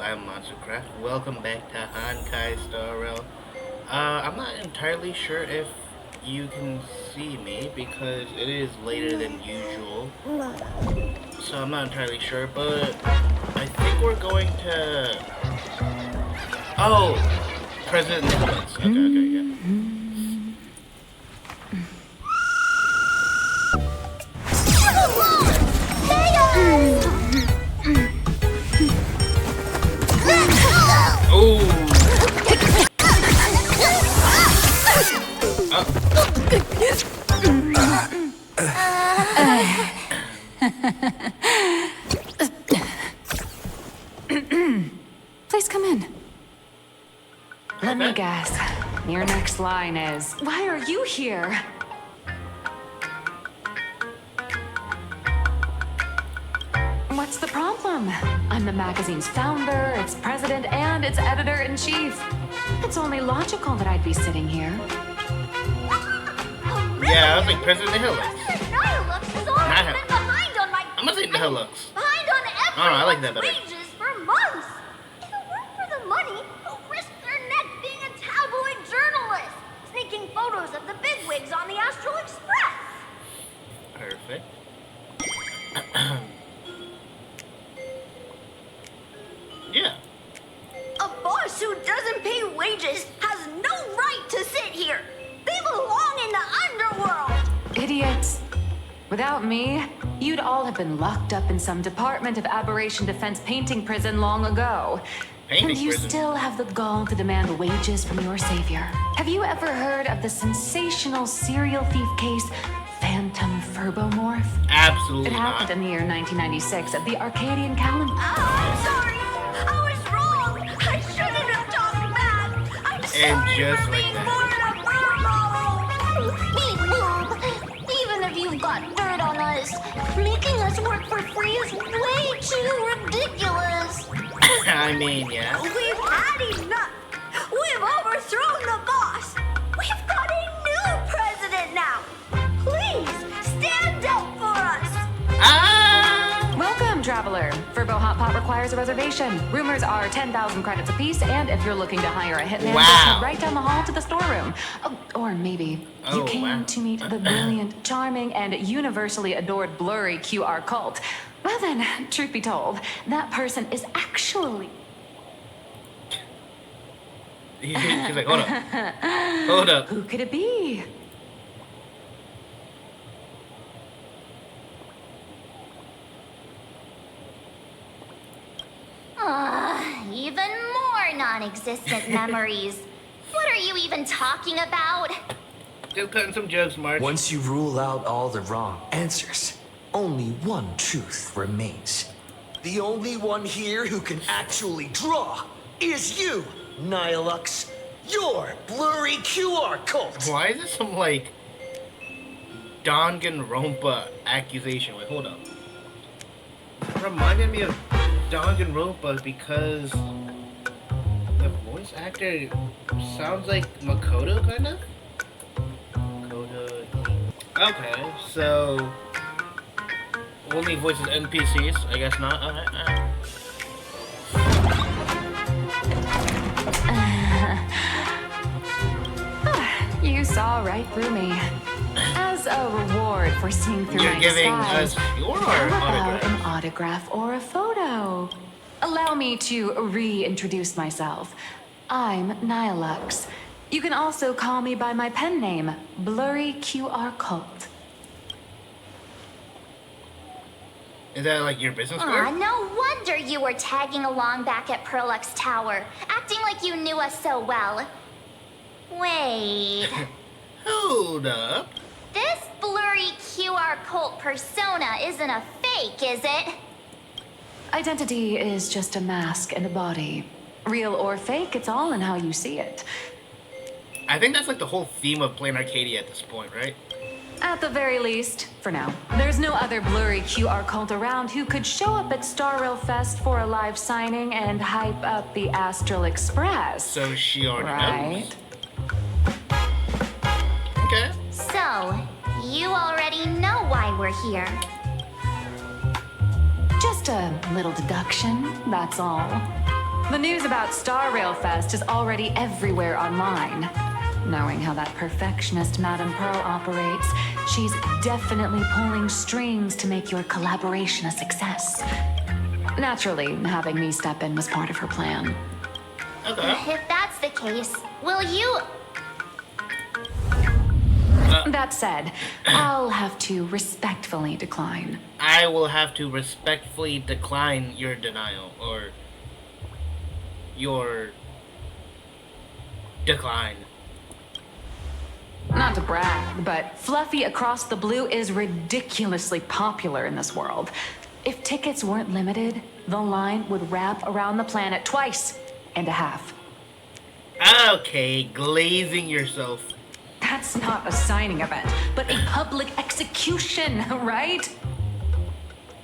I'm Monstercraft. Welcome back to Hankai Star Rail. I'm not entirely sure if you can see me because it is later than usual. So I'm not entirely sure, but I think we're going to... Oh! President Nicholas. Okay, yeah. Please come in. Let me guess. Your next line is, why are you here? What's the problem? I'm the magazine's founder, its president, and its editor-in-chief. It's only logical that I'd be sitting here. Yeah, I was like President Nicholas. I'm gonna say Nicholas. Behind on everyone's I like that better. wages for months. If it weren't for the money, who'll risk their neck being a tabloid journalist, sneaking photos of the bigwigs on the Astral Express? Perfect. Yeah. A boss who doesn't pay wages has no right to sit here. They belong in the underworld. Idiots. Without me, you'd all have been locked up in some Department of Aberration Defense painting prison long ago. And you still have the gall to demand wages from your savior. Have you ever heard of the sensational serial thief case, Phantom Furbomorph? Absolutely It happened in the year 1996 at the Arcadian calendar. I'm sorry. I was wrong. I shouldn't have talked back. I'm sorry just for like being that. born a Virgo. Beep boop. Even if you've got dirt on us, making us work for free is way too ridiculous. I mean, yeah. We've had enough. We've overthrown the boss. We've got a new president now. Please stand up for us. Welcome, traveler. Furbo Hot Pot requires a reservation. Rumors are 10,000 credits apiece, and if you're looking to hire a hitman, just head right down the hall to the storeroom. Oh, or maybe you came to meet the brilliant, charming, and universally adored blurry QR cult. Well then, truth be told, that person is actually... She's like, hold up. Hold up. Who could it be? Even more non-existent memories. What are you even talking about? Still cutting some jokes, March. Once you rule out all the wrong answers, only one truth remains. The only one here who can actually draw is you, Nihilux. Your blurry QR cult. Why is this some, like, Danganronpa accusation? Wait, hold up. It reminded me of Danganronpa because the voice actor sounds like Makoto, kind of? Makoto. Okay, so only voices NPCs? I guess not. Alright. You saw right through me. As a reward for seeing through You're my giving disguise, us your how about autograph. an autograph or a photo? Allow me to reintroduce myself. I'm Nihilux. You can also call me by my pen name, Blurry QR Cult. Is that like your business Aw, card? no wonder you were tagging along back at Perlux Tower, acting like you knew us so well. Wait. Hold up. This blurry QR cult persona isn't a fake, is it? Identity is just a mask and a body. Real or fake, it's all in how you see it. I think that's like the whole theme of Planarcadia at this point, right? At the very least, for now. There's no other blurry QR cult around who could show up at Star Rail Fest for a live signing and hype up the Astral Express. So she already knows. Okay. So, you already know why we're here. Just a little deduction, that's all. The news about Star Rail Fest is already everywhere online. Knowing how that perfectionist Madame Pearl operates, she's definitely pulling strings to make your collaboration a success. Naturally, having me step in was part of her plan. Okay. If that's the case, will you... That said, I'll have to respectfully decline. I will have to respectfully decline your denial, or your decline. Not to brag, but Fluffy Across the Blue is ridiculously popular in this world. If tickets weren't limited, the line would wrap around the planet twice and a half. Okay, glazing yourself. That's not a signing event, but a public execution, right?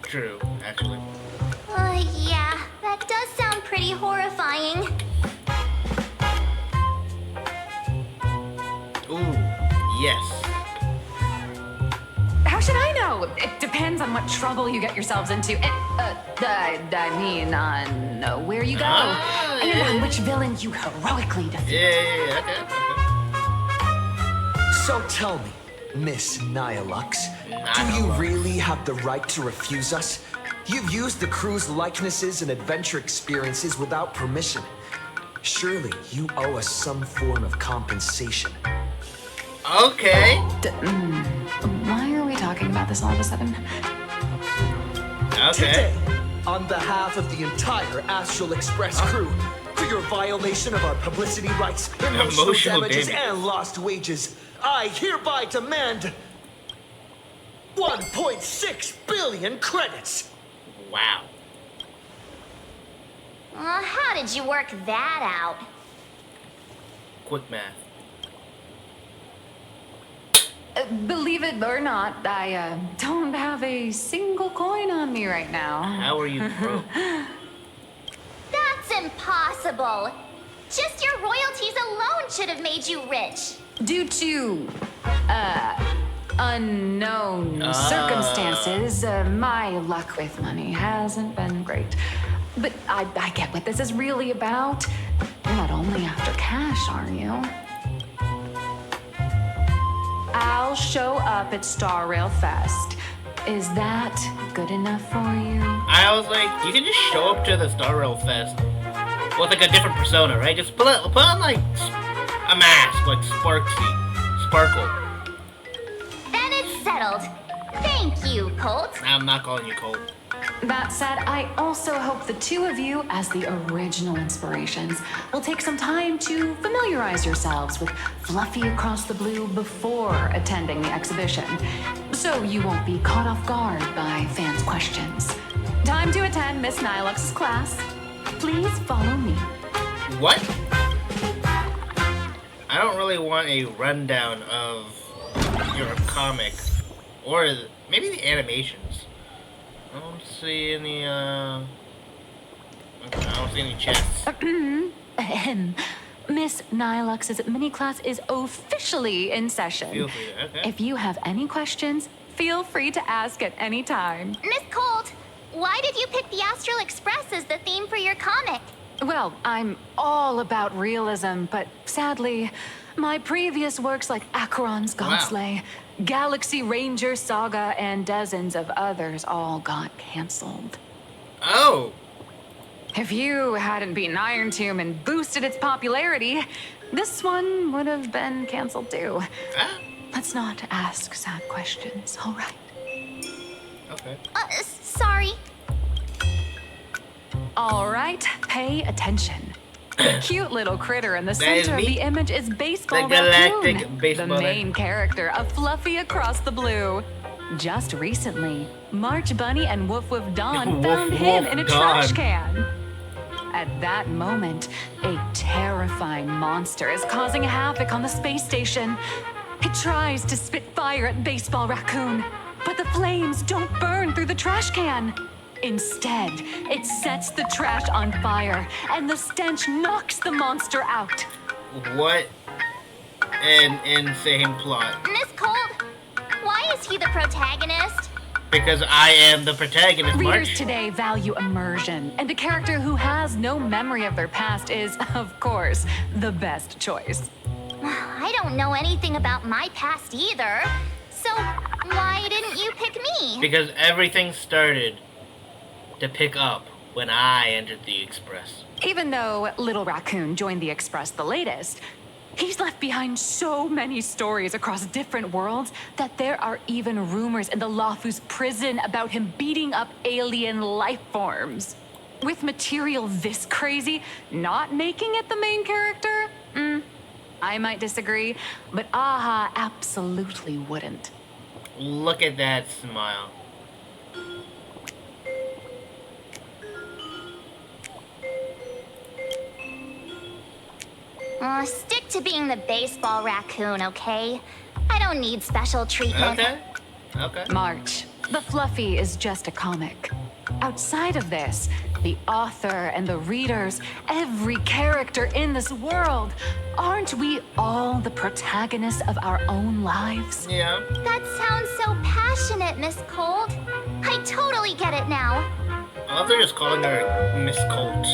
True, actually. Yeah, that does sound pretty horrifying. Ooh, yes. How should I know? It depends on what trouble you get yourselves into. I mean, on where you go. And on which villain you heroically defeat. Yeah, okay. So tell me, Miss Nihilux, do you really have the right to refuse us? You've used the crew's likenesses and adventure experiences without permission. Surely you owe us some form of compensation. Okay. Why are we talking about this all of a sudden? Okay. Today, on behalf of the entire Astral Express crew, for your violation of our publicity rights, emotional damages, and lost wages, I hereby demand 1.6 billion credits. Wow. How did you work that out? Quick math. Believe it or not, I don't have a single coin on me right now. How are you broke? That's impossible. Just your royalties alone should have made you rich. Due to, unknown circumstances, my luck with money hasn't been great. But I get what this is really about. You're not only after cash, are you? I'll show up at Star Rail Fest. Is that good enough for you? I was like, you can just show up to the Star Rail Fest with like a different persona, right? Just put on like a mask, like Sparkle. Then it's settled. Thank you, Colt. I'm not calling you Colt. That said, I also hope the two of you, as the original inspirations, will take some time to familiarize yourselves with Fluffy Across the Blue before attending the exhibition, so you won't be caught off guard by fans' questions. Time to attend Miss Nilux's class. Please follow me. What? I don't really want a rundown of your comic, or maybe the animations. I don't see any, I don't see any chests. Miss Nilux's mini class is officially in session. Feel free to, okay. If you have any questions, feel free to ask at any time. Miss Colt, why did you pick the Astral Express as the theme for your comic? Well, I'm all about realism, but sadly, my previous works like Acheron's Godslay, Galaxy Ranger Saga, and dozens of others all got canceled. Oh! If you hadn't beaten Iron Tomb and boosted its popularity, this one would have been canceled too. Ah. Let's not ask sad questions, all right? Okay. Sorry. All right, pay attention. The cute little critter in the center of the image is Baseball The galactic Raccoon, baseball the main character of Fluffy Across the Blue. Just recently, March Bunny and Woof Woof Dawn found him in a trash can. At that moment, a terrifying monster is causing havoc on the space station. It tries to spit fire at Baseball Raccoon, but the flames don't burn through the trash can. Instead, it sets the trash on fire, and the stench knocks the monster out. What an insane plot. Miss Colt, why is he the protagonist? Because I am the protagonist, Readers March. today value immersion, and a character who has no memory of their past is, of course, the best choice. I don't know anything about my past either. So why didn't you pick me? Because everything started to pick up when I entered the Express. Even though Little Raccoon joined the Express the latest, he's left behind so many stories across different worlds that there are even rumors in the Lafu's prison about him beating up alien life forms. With material this crazy, not making it the main character? I might disagree, but Aha absolutely wouldn't. Look at that smile. Stick to being the baseball raccoon, okay? I don't need special treatment. Okay. March, the Fluffy is just a comic. Outside of this, the author and the readers, every character in this world, aren't we all the protagonists of our own lives? Yeah. That sounds so passionate, Miss Cold. I totally get it now. I love they're just calling her Miss Colt.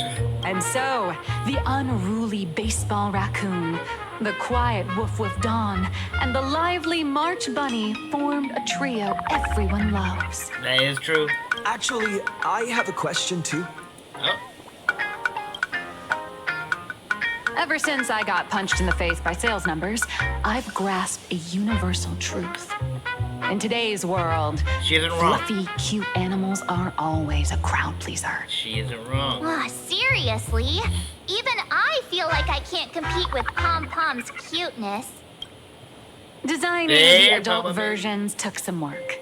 And so, the unruly baseball raccoon, the quiet woof woof Dawn, and the lively March Bunny formed a trio everyone loves. That is true. Actually, I have a question too. Oh. Ever since I got punched in the face by sales numbers, I've grasped a universal truth. In today's world, She isn't wrong. fluffy, cute animals aren't always a crowd pleaser. She isn't wrong. Seriously? Even I feel like I can't compete with Pom Pom's cuteness. Designing Hey, the adult Papa. versions took some work.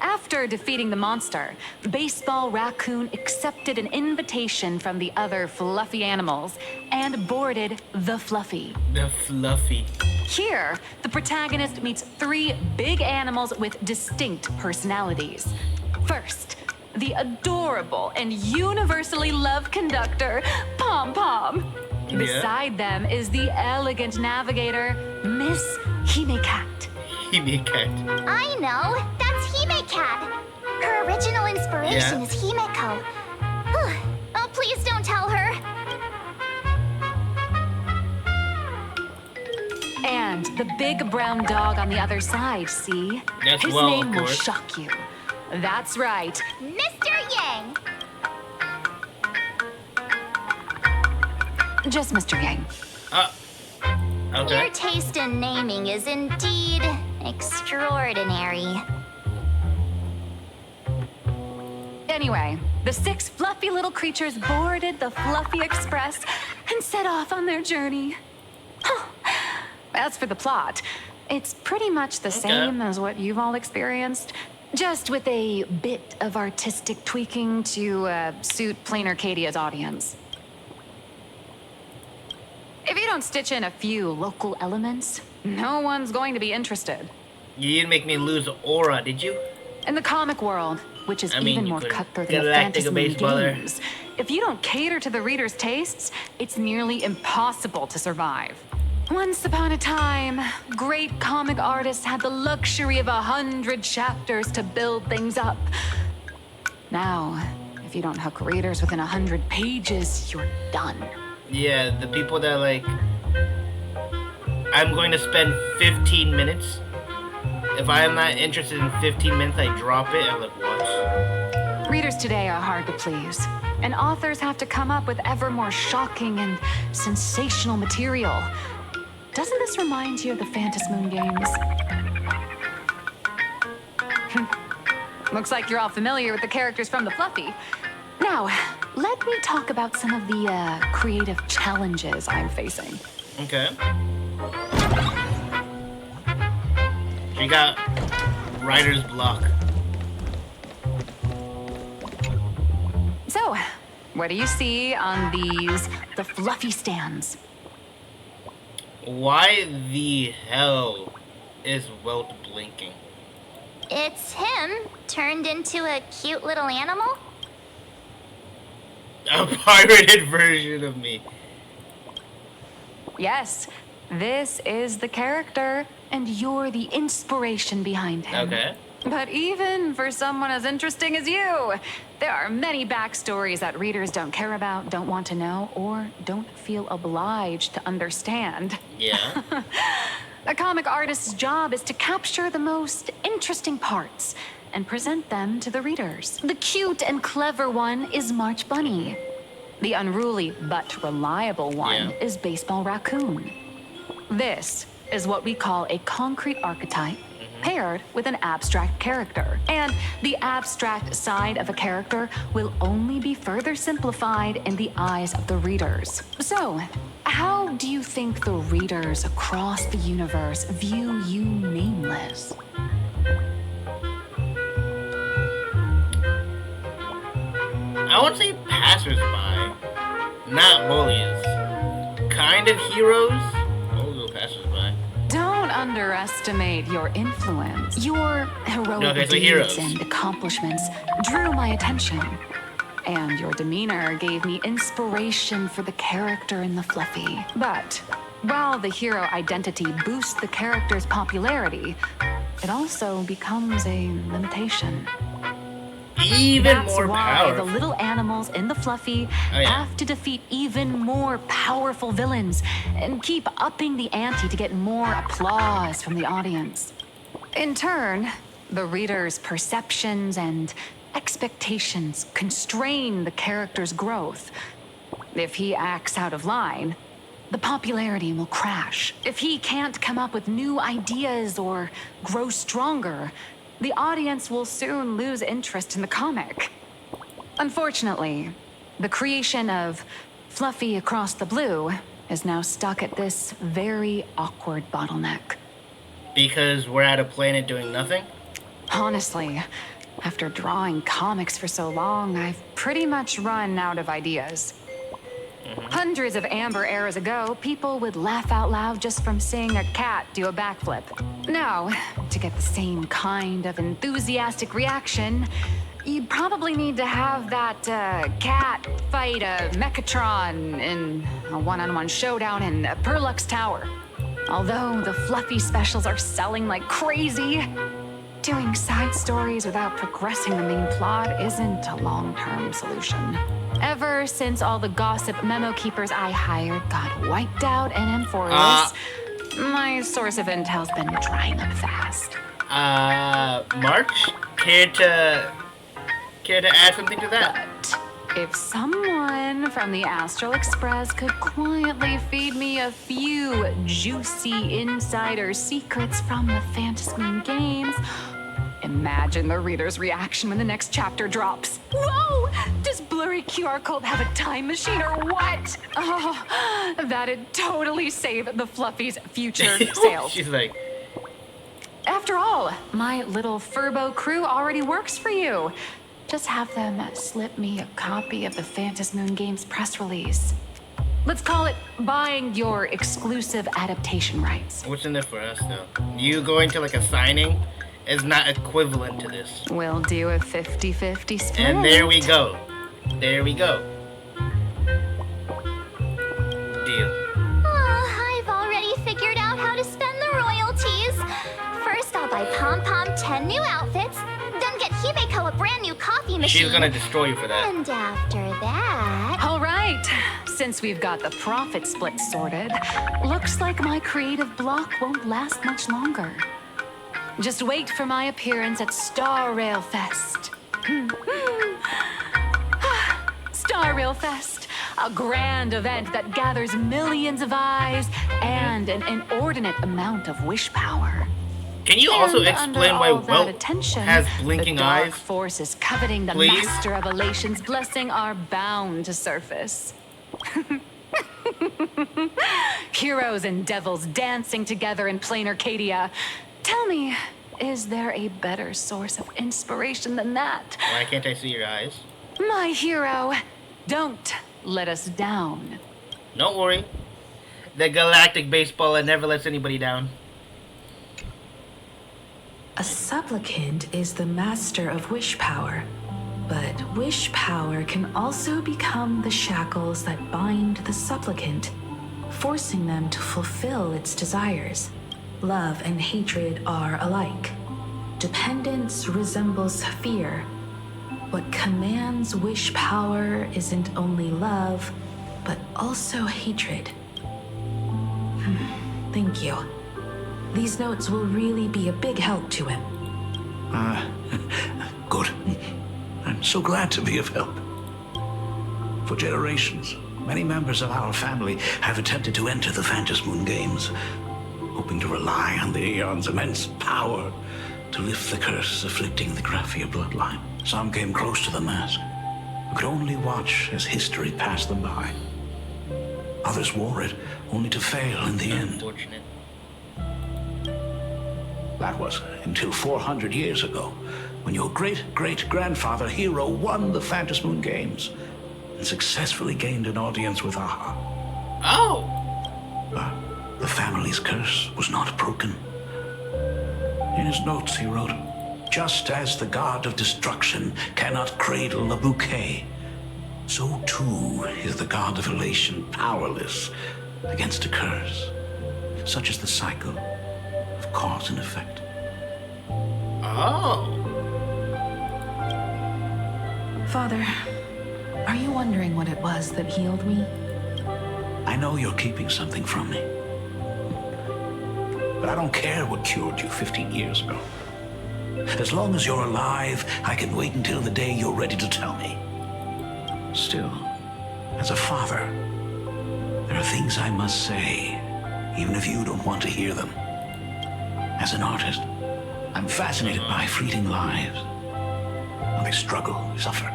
After defeating the monster, Baseball Raccoon accepted an invitation from the other fluffy animals and boarded the Fluffy. The Fluffy. Here, the protagonist meets three big animals with distinct personalities. First, the adorable and universally loved conductor, Pom Pom. Yeah. Beside them is the elegant navigator, Miss Hime-Cat. He be a cat. I know, that's Hime-Cat. Her original inspiration Yeah. is Himeko. Oh, please don't tell her. And the big brown dog on the other side, see? That's His well, name of will course. shock you. That's right, Mr. Yang. just Mr. Yang. Okay. Your taste in naming is indeed extraordinary. Anyway, the six fluffy little creatures boarded the Fluffy Express and set off on their journey. As for the plot, it's pretty much the same as what you've all experienced, just with a bit of artistic tweaking to suit Planarcadia's audience. If you don't stitch in a few local elements, no one's going to be interested. You didn't make me lose aura, did you? In the comic world, which is I mean, even you more could cutthroat than the galactic fantasy baseballer. games, if you don't cater to the reader's tastes, it's nearly impossible to survive. Once upon a time, great comic artists had the luxury of 100 chapters to build things up. Now, if you don't hook readers within 100 pages, you're done. Yeah, the people that like, I'm going to spend 15 minutes. If I am not interested in 15 minutes, I drop it. I'm like, what? Readers today are hard to please, and authors have to come up with ever more shocking and sensational material. Doesn't this remind you of the Phantom Moon games? Looks like you're all familiar with the characters from the Fluffy. Now, let me talk about some of the creative challenges I'm facing. Okay. She got writer's block. So, what do you see on the Fluffy stands? Why the hell is Welt blinking? It's him turned into a cute little animal. A pirated version of me. Yes, this is the character, and you're the inspiration behind him. Okay. But even for someone as interesting as you, there are many backstories that readers don't care about, don't want to know, or don't feel obliged to understand. Yeah. A comic artist's job is to capture the most interesting parts and present them to the readers. The cute and clever one is March Bunny. The unruly but reliable one is Baseball Raccoon. This is what we call a concrete archetype paired with an abstract character. And the abstract side of a character will only be further simplified in the eyes of the readers. So, how do you think the readers across the universe view you nameless? I would say passersby, not bullies. Kind of heroes, also passersby. Don't underestimate your influence. Your heroic deeds and accomplishments drew my attention. And your demeanor gave me inspiration for the character in the Fluffy. But while the hero identity boosts the character's popularity, it also becomes a limitation. Even That's more why powerful. the little animals in the Fluffy have to defeat even more powerful villains and keep upping the ante to get more applause from the audience. In turn, the reader's perceptions and expectations constrain the character's growth. If he acts out of line, the popularity will crash. If he can't come up with new ideas or grow stronger, the audience will soon lose interest in the comic. Unfortunately, the creation of Fluffy Across the Blue is now stuck at this very awkward bottleneck. Because we're at a planet doing nothing? Honestly, after drawing comics for so long, I've pretty much run out of ideas. Hundreds of amber eras ago, people would laugh out loud just from seeing a cat do a backflip. Now, to get the same kind of enthusiastic reaction, you'd probably need to have that cat fight a Mechatron in a one-on-one showdown in Perlux Tower. Although the Fluffy specials are selling like crazy, doing side stories without progressing the main plot isn't a long-term solution. Ever since all the gossip memo keepers I hired got wiped out in Amphorius, my source of intel's been drying up fast. March? Care to add something to that? But if someone from the Astral Express could quietly feed me a few juicy insider secrets from the Phantasmoon games, imagine the reader's reaction when the next chapter drops. Whoa! Does Blurry QR Code have a time machine or what? Oh, that'd totally save the Fluffy's future sales. She's like... After all, my little Furbo crew already works for you. Just have them slip me a copy of the Phantasmoon Games press release. Let's call it buying your exclusive adaptation rights. What's in it for us, though? You going to, like, a signing is not equivalent to this. We'll do a 50-50 split. And there we go. There we go. Deal. I've already figured out how to spend the royalties. First, I'll buy Pom Pom 10 new outfits, then get Himeko a brand new coffee machine. She's gonna destroy you for that. And after that... All right. Since we've got the profit split sorted, looks like my creative block won't last much longer. Just wait for my appearance at Star Rail Fest. Star Rail Fest, a grand event that gathers millions of eyes and an inordinate amount of wish power. Can you also And explain under why all that Welt attention, has blinking the dark eyes? forces coveting the Please? Master of Elation's blessing are bound to surface. Heroes and devils dancing together in Planarcadia. Tell me, is there a better source of inspiration than that? Why can't I see your eyes? My hero, don't let us down. Don't worry. The galactic baseballer never lets anybody down. A supplicant is the master of wish power, but wish power can also become the shackles that bind the supplicant, forcing them to fulfill its desires. Love and hatred are alike. dependence resembles fear. What commands wish power isn't only love, but also hatred. Thank you. These notes will really be a big help to him. Good. I'm so glad to be of help. For generations, many members of our family have attempted to enter the Phantasmoon Games, hoping to rely on the Aeon's immense power to lift the curse afflicting the Graphia bloodline. Some came close to the mask, but could only watch as history passed them by. Others wore it, only to fail in the end. Unfortunate. That was until 400 years ago, when your great-great-grandfather Hero won the Phantasmoon Games and successfully gained an audience with Aha. Oh! But the family's curse was not broken. In his notes he wrote, "Just as the god of destruction cannot cradle a bouquet, so too is the god of elation powerless against a curse. Such is the cycle of cause and effect." Oh! Father, are you wondering what it was that healed me? I know you're keeping something from me. But I don't care what cured you 15 years ago. As long as you're alive, I can wait until the day you're ready to tell me. Still, as a father, there are things I must say, even if you don't want to hear them. As an artist, I'm fascinated by fleeting lives. How they struggle, suffer,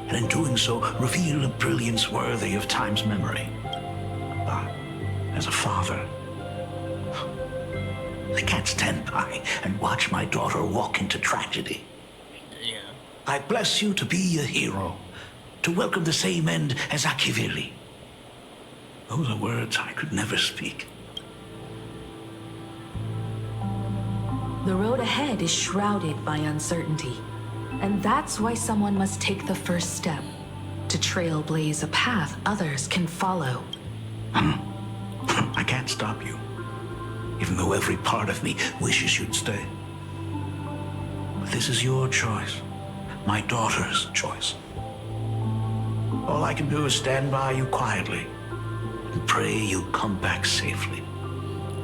and in doing so, reveal a brilliance worthy of time's memory. But as a father, I can't stand by and watch my daughter walk into tragedy. Yeah. I bless you to be a hero, to welcome the same end as Akivili. Those are words I could never speak. The road ahead is shrouded by uncertainty, and that's why someone must take the first step to trailblaze a path others can follow. I can't stop you, even though every part of me wishes you'd stay. But this is your choice, my daughter's choice. All I can do is stand by you quietly and pray you come back safely.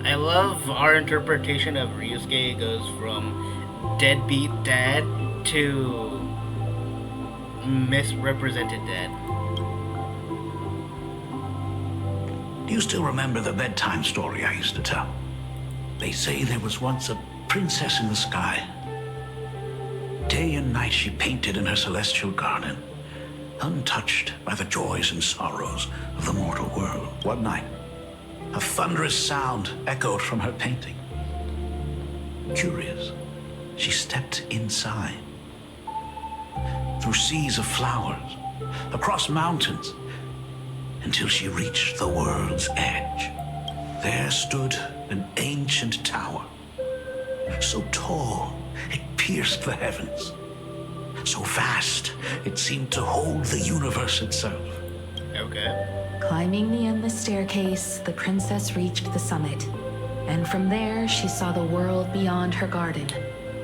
I love our interpretation of Ryusuke. It goes from deadbeat dad to misrepresented dad. Do you still remember the bedtime story I used to tell? They say there was once a princess in the sky. Day and night she painted in her celestial garden, untouched by the joys and sorrows of the mortal world. One night, a thunderous sound echoed from her painting. Curious, she stepped inside. Through seas of flowers, across mountains, until she reached the world's edge. There stood an ancient tower, so tall it pierced the heavens, so vast it seemed to hold the universe itself. Okay. Climbing the endless staircase, the princess reached the summit, and from there she saw the world beyond her garden.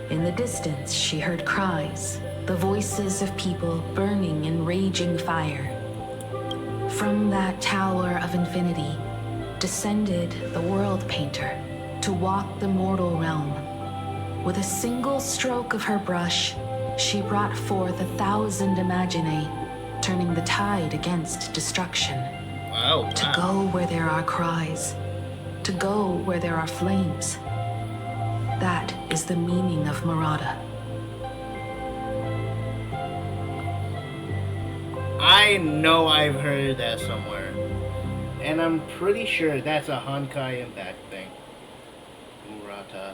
In the distance, she heard cries, the voices of people burning in raging fire. From that tower of infinity descended the world painter to walk the mortal realm. With a single stroke of her brush, she brought forth 1,000 imaginae, turning the tide against destruction. Wow. To go where there are cries, to go where there are flames. That is the meaning of Murata. I know I've heard that somewhere. And I'm pretty sure that's a Honkai Impact thing. Murata.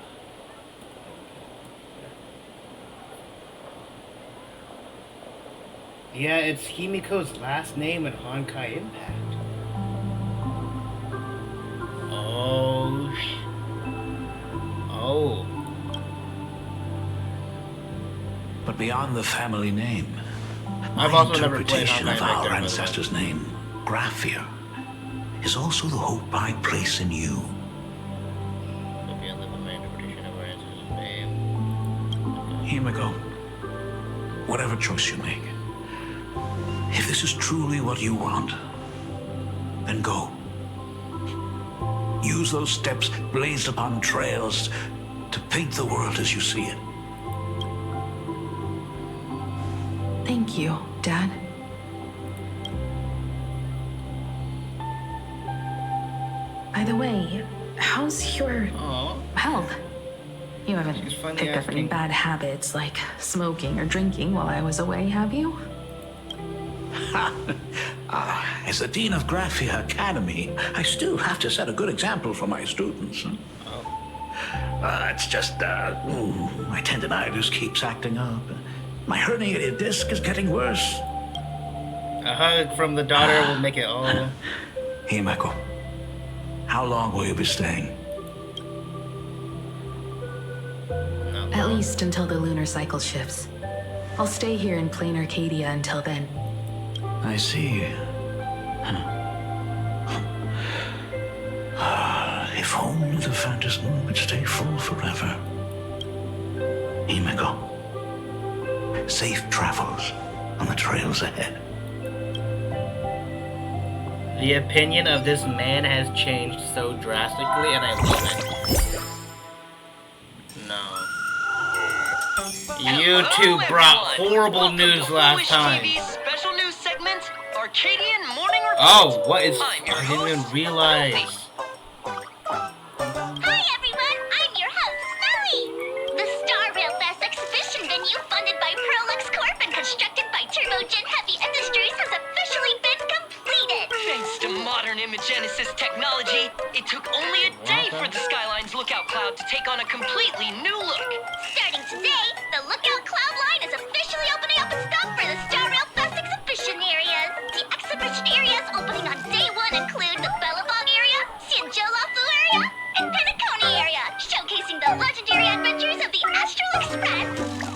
Yeah, it's Himiko's last name in Honkai Impact. Oh. But beyond the family name, I've my also never played interpretation Honkai of Impact our there, by the way. ancestor's name, Graphia, is also the hope I place in you. Himiko, whatever choice you make, if this is truly what you want, then go. Use those steps blazed upon trails to paint the world as you see it. Thank you, Dad. By the way, how's your health? You haven't She's finally picked up any asking. bad habits like smoking or drinking while I was away, have you? As the Dean of Graphia Academy, I still have to set a good example for my students. It's just, my tendinitis keeps acting up. My herniated disc is getting worse. A hug from the daughter will make it all. Himeko, how long will you be staying? At least until the lunar cycle shifts. I'll stay here in Planarcadia until then. I see. If only the phantasm could stay full forever. Himeko, safe travels on the trails ahead. The opinion of this man has changed so drastically, and I love it. No. You two brought horrible news last time. Special news segment, Arcadian Morning Report. Oh, what is... I'm your I didn't even host, realize. Hi everyone, I'm your host, Snowy! The Star Rail Fest exhibition venue funded by Prolux Corp and constructed by Turbogen Heavy Industries has officially been completed! Thanks to modern imagenesis technology, it took only a day for the Skyline's lookout cloud to take on a completely new look. Starting today, the Lookout Cloud line is officially opening up its stop for the Star Rail Fest exhibition areas. The exhibition areas opening on day one include the Bellabog area, Sinjolafu area, and Penacony area, showcasing the legendary adventures of the Astral Express.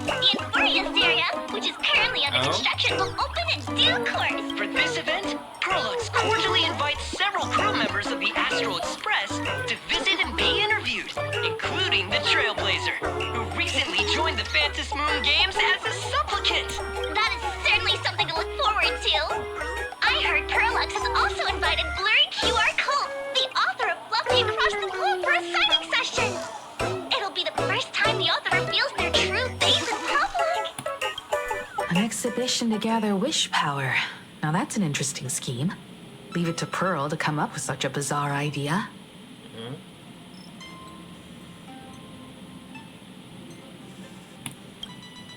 The Enfurious area, which is currently under construction, will open in due course. For this event, Prolux cordially invites several crew members of the Astral Express to visit and be interviewed, including the Trailblazer, who recently joined the Phantas Moon Games as a supplicant. That is certainly something to look forward to. I heard Prolux has also invited Blurry QR Cult, the author of Fluffy Across the Globe, for a signing session. It'll be the first time the author reveals their true face in public. An exhibition to gather wish power. Now that's an interesting scheme. Leave it to Pearl to come up with such a bizarre idea.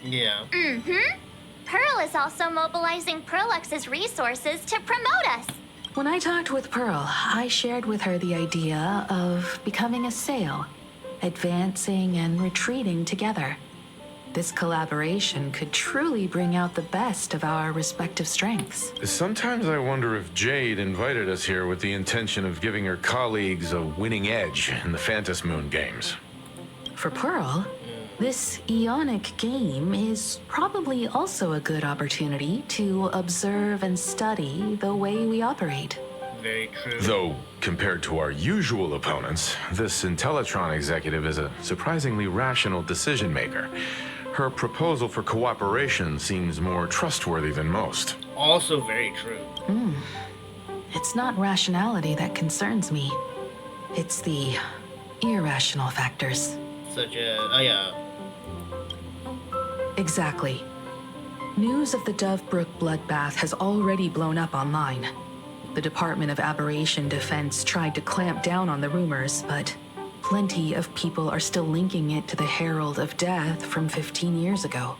Yeah. Pearl is also mobilizing Prolux's resources to promote us. When I talked with Pearl, I shared with her the idea of becoming a sail, advancing and retreating together. This collaboration could truly bring out the best of our respective strengths. Sometimes I wonder if Jade invited us here with the intention of giving her colleagues a winning edge in the Phantas Moon games. For Pearl, this Ionic game is probably also a good opportunity to observe and study the way we operate. Very true. Though, compared to our usual opponents, this Intellitron executive is a surprisingly rational decision maker. Her proposal for cooperation seems more trustworthy than most. Also very true. It's not rationality that concerns me. It's the irrational factors. Such a... Oh, yeah. Exactly. News of the Dovebrook bloodbath has already blown up online. The Department of Aberration Defense tried to clamp down on the rumors, but plenty of people are still linking it to the Herald of Death from 15 years ago.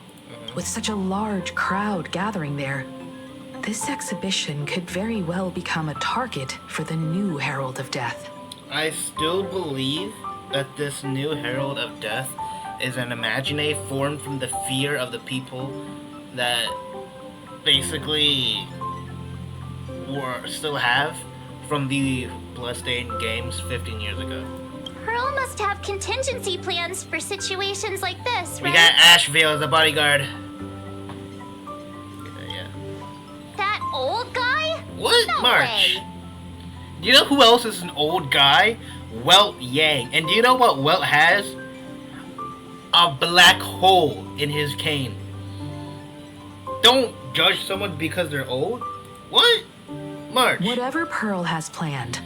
With such a large crowd gathering there, this exhibition could very well become a target for the new Herald of Death. I still believe that this new Herald of Death is an imaginary formed from the fear of the people that basically still have from the Bloodstained games 15 years ago. Pearl must have contingency plans for situations like this, We right? got Asheville as a bodyguard. Yeah. That old guy? What? No March. way. Do you know who else is an old guy? Welt Yang. And do you know what Welt has? a black hole in his cane. Don't judge someone because they're old. What? March. Whatever Pearl has planned,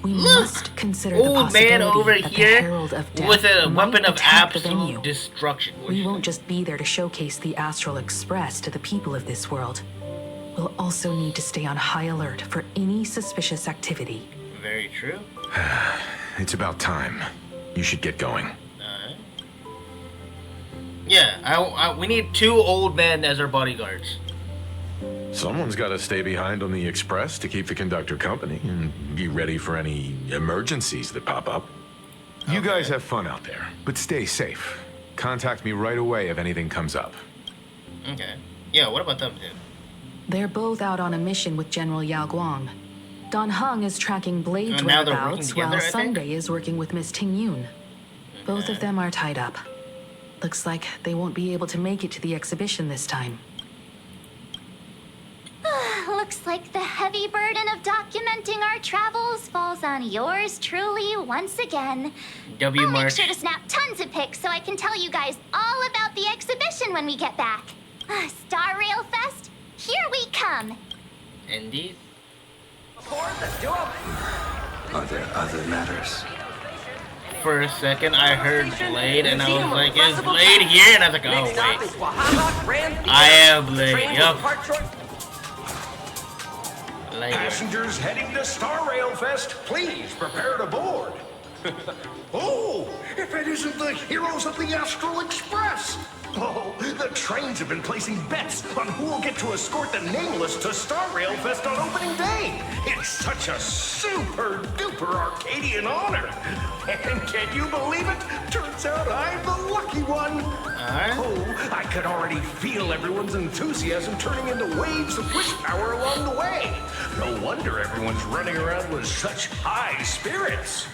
we Look, must consider the old man possibility over that here the Herald of Death with a might weapon of attack the absolute venue. destruction. We won't just be there to showcase the Astral Express to the people of this world. We'll also need to stay on high alert for any suspicious activity. Very true. It's about time. You should get going. Yeah, we need 2 old men as our bodyguards. Someone's got to stay behind on the express to keep the conductor company and be ready for any emergencies that pop up. You guys have fun out there, but stay safe. Contact me right away if anything comes up. Okay. Yeah, what about them, dude? They're both out on a mission with General Yao Guang. Don Hung is tracking Blade's now they're working whereabouts, together, while I think? Sunday is working with Miss Ting Yun. Both of them are tied up. Looks like they won't be able to make it to the exhibition this time. Looks like the heavy burden of documenting our travels falls on yours truly once again. I'll make March. sure to snap tons of pics so I can tell you guys all about the exhibition when we get back. Star Rail Fest, here we come. Indeed. Are there other matters? For a second, I heard Blade, and I was like, is Blade here? And I was like, oh, wait. I am Blade, yup. Passengers heading to Star Rail Fest, please prepare to board. Oh, if it isn't the heroes of the Astral Express! Oh, the trains have been placing bets on who will get to escort the Nameless to Star Rail Fest on opening day. It's such a super duper Arcadian honor. And can you believe it? Turns out I'm the lucky one. Oh, I could already feel everyone's enthusiasm turning into waves of wish power along the way. No wonder everyone's running around with such high spirits.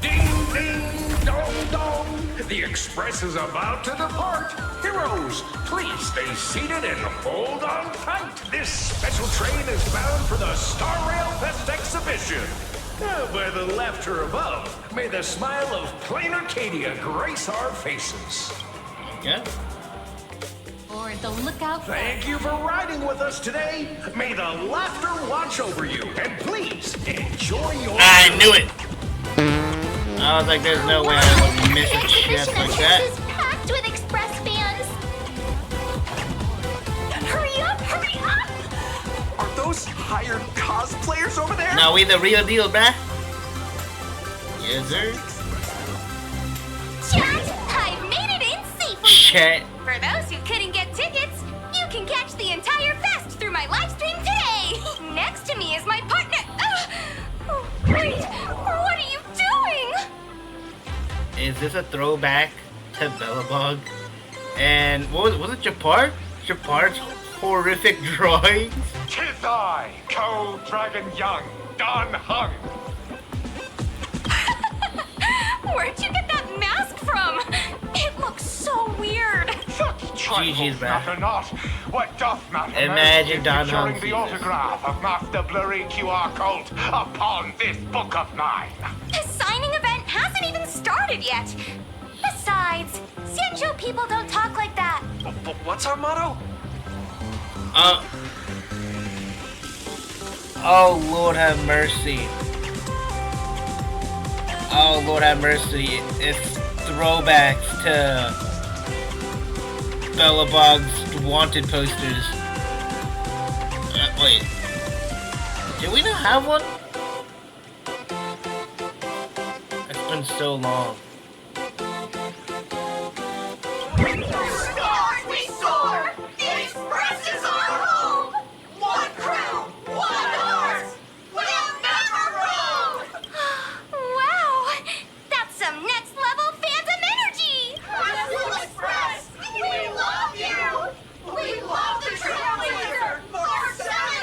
Ding, ding, dong, dong. The express is about to depart. Heroes, please stay seated and hold on tight. This special train is bound for the Star Rail Fest exhibition. By the laughter above, may the smile of Planarcadia grace our faces. Yeah. Or the lookout. Thank you for riding with us today. May the laughter watch over you. And please, enjoy your... I knew it. I was like, there's no way I would miss a chance like that. Is packed with Express fans. Hurry up, hurry up! Are those hired cosplayers over there? Now we the real deal, bruh. Yes, sir. Chat, I've made it in safely. Chat. For those who couldn't get tickets, you can catch the entire fest through my live stream today. Next to me is my partner. Wait, what are you doing? Is this a throwback to Bellabog? And what was it Japar? Japar's horrific drawings? Tis I, Cold Dragon Young, Don Hung. Where'd you get that mask from? It looks so weird. GG's, bruh. Matter not. What doth matter Imagine most Don is Hung securing sees the this. autograph of Master Blurry QR Cult upon this book of mine. The signing event hasn't even started yet. Besides, Sancho people don't talk like that. But what's our motto? Oh Lord have mercy. Oh Lord have mercy. It's throwbacks to Bellabog's wanted posters. Wait. Did we not have one? It's been so long. Stars we soar! The Express is our home! One crew, one heart! We'll never roam! Wow! That's some next level phantom energy! Astral Express! We love you! We love the Trailblazer!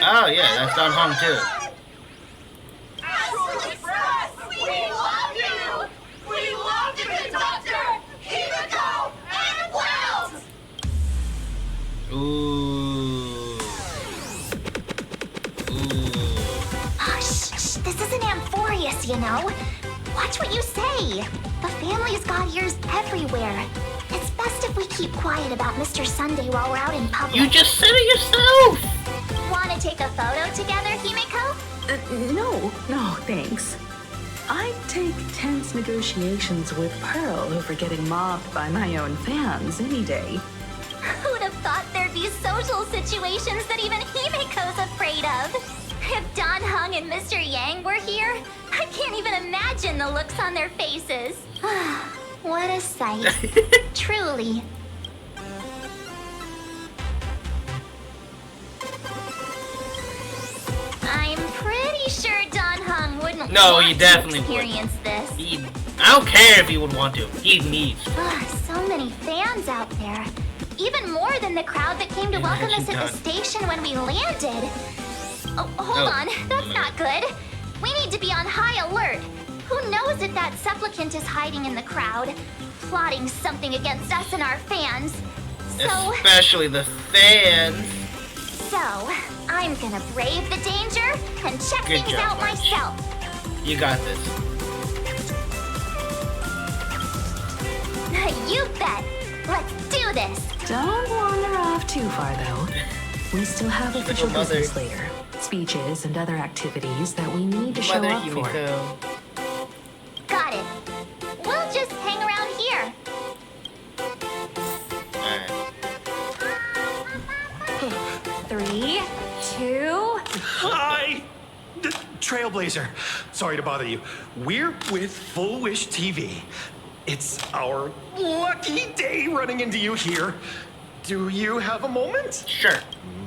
Oh yeah, that's Don Hong too. Astral Express! We love you! We love the conductor! Himiko and Wells! Ooh. Ooh. Shh, this isn't Amphorius, you know. watch what you say. The family's got ears everywhere. It's best if we keep quiet about Mr. Sunday while we're out in public. You just said it yourself! Wanna take a photo together, Himeko? No, thanks. I'd take tense negotiations with Pearl over getting mobbed by my own fans any day. Who'd have thought there'd be social situations that even Himeko's afraid of? If Don Hung and Mr. Yang were here, I can't even imagine the looks on their faces. What a sight. Truly. I'm pretty sure Don Hung wouldn't No, want he definitely to experience this. I don't care if he would want to. He needs to. So many fans out there. Even more than the crowd that came to welcome us at the station when we landed. Oh, hold on. That's not good. We need to be on high alert. Who knows if that supplicant is hiding in the crowd, plotting something against us and our fans. So... Especially the fans. So, I'm gonna brave the danger and check things out myself. You got this. You bet. Let's do this. Don't wander off too far, though. We still have official business later. Speeches and other activities that we need to show up for. Got it. We'll just hang around here. Alright. 3, 2... Hi! Trailblazer. Sorry to bother you. We're with Full Wish TV. It's our lucky day running into you here. Do you have a moment? Sure.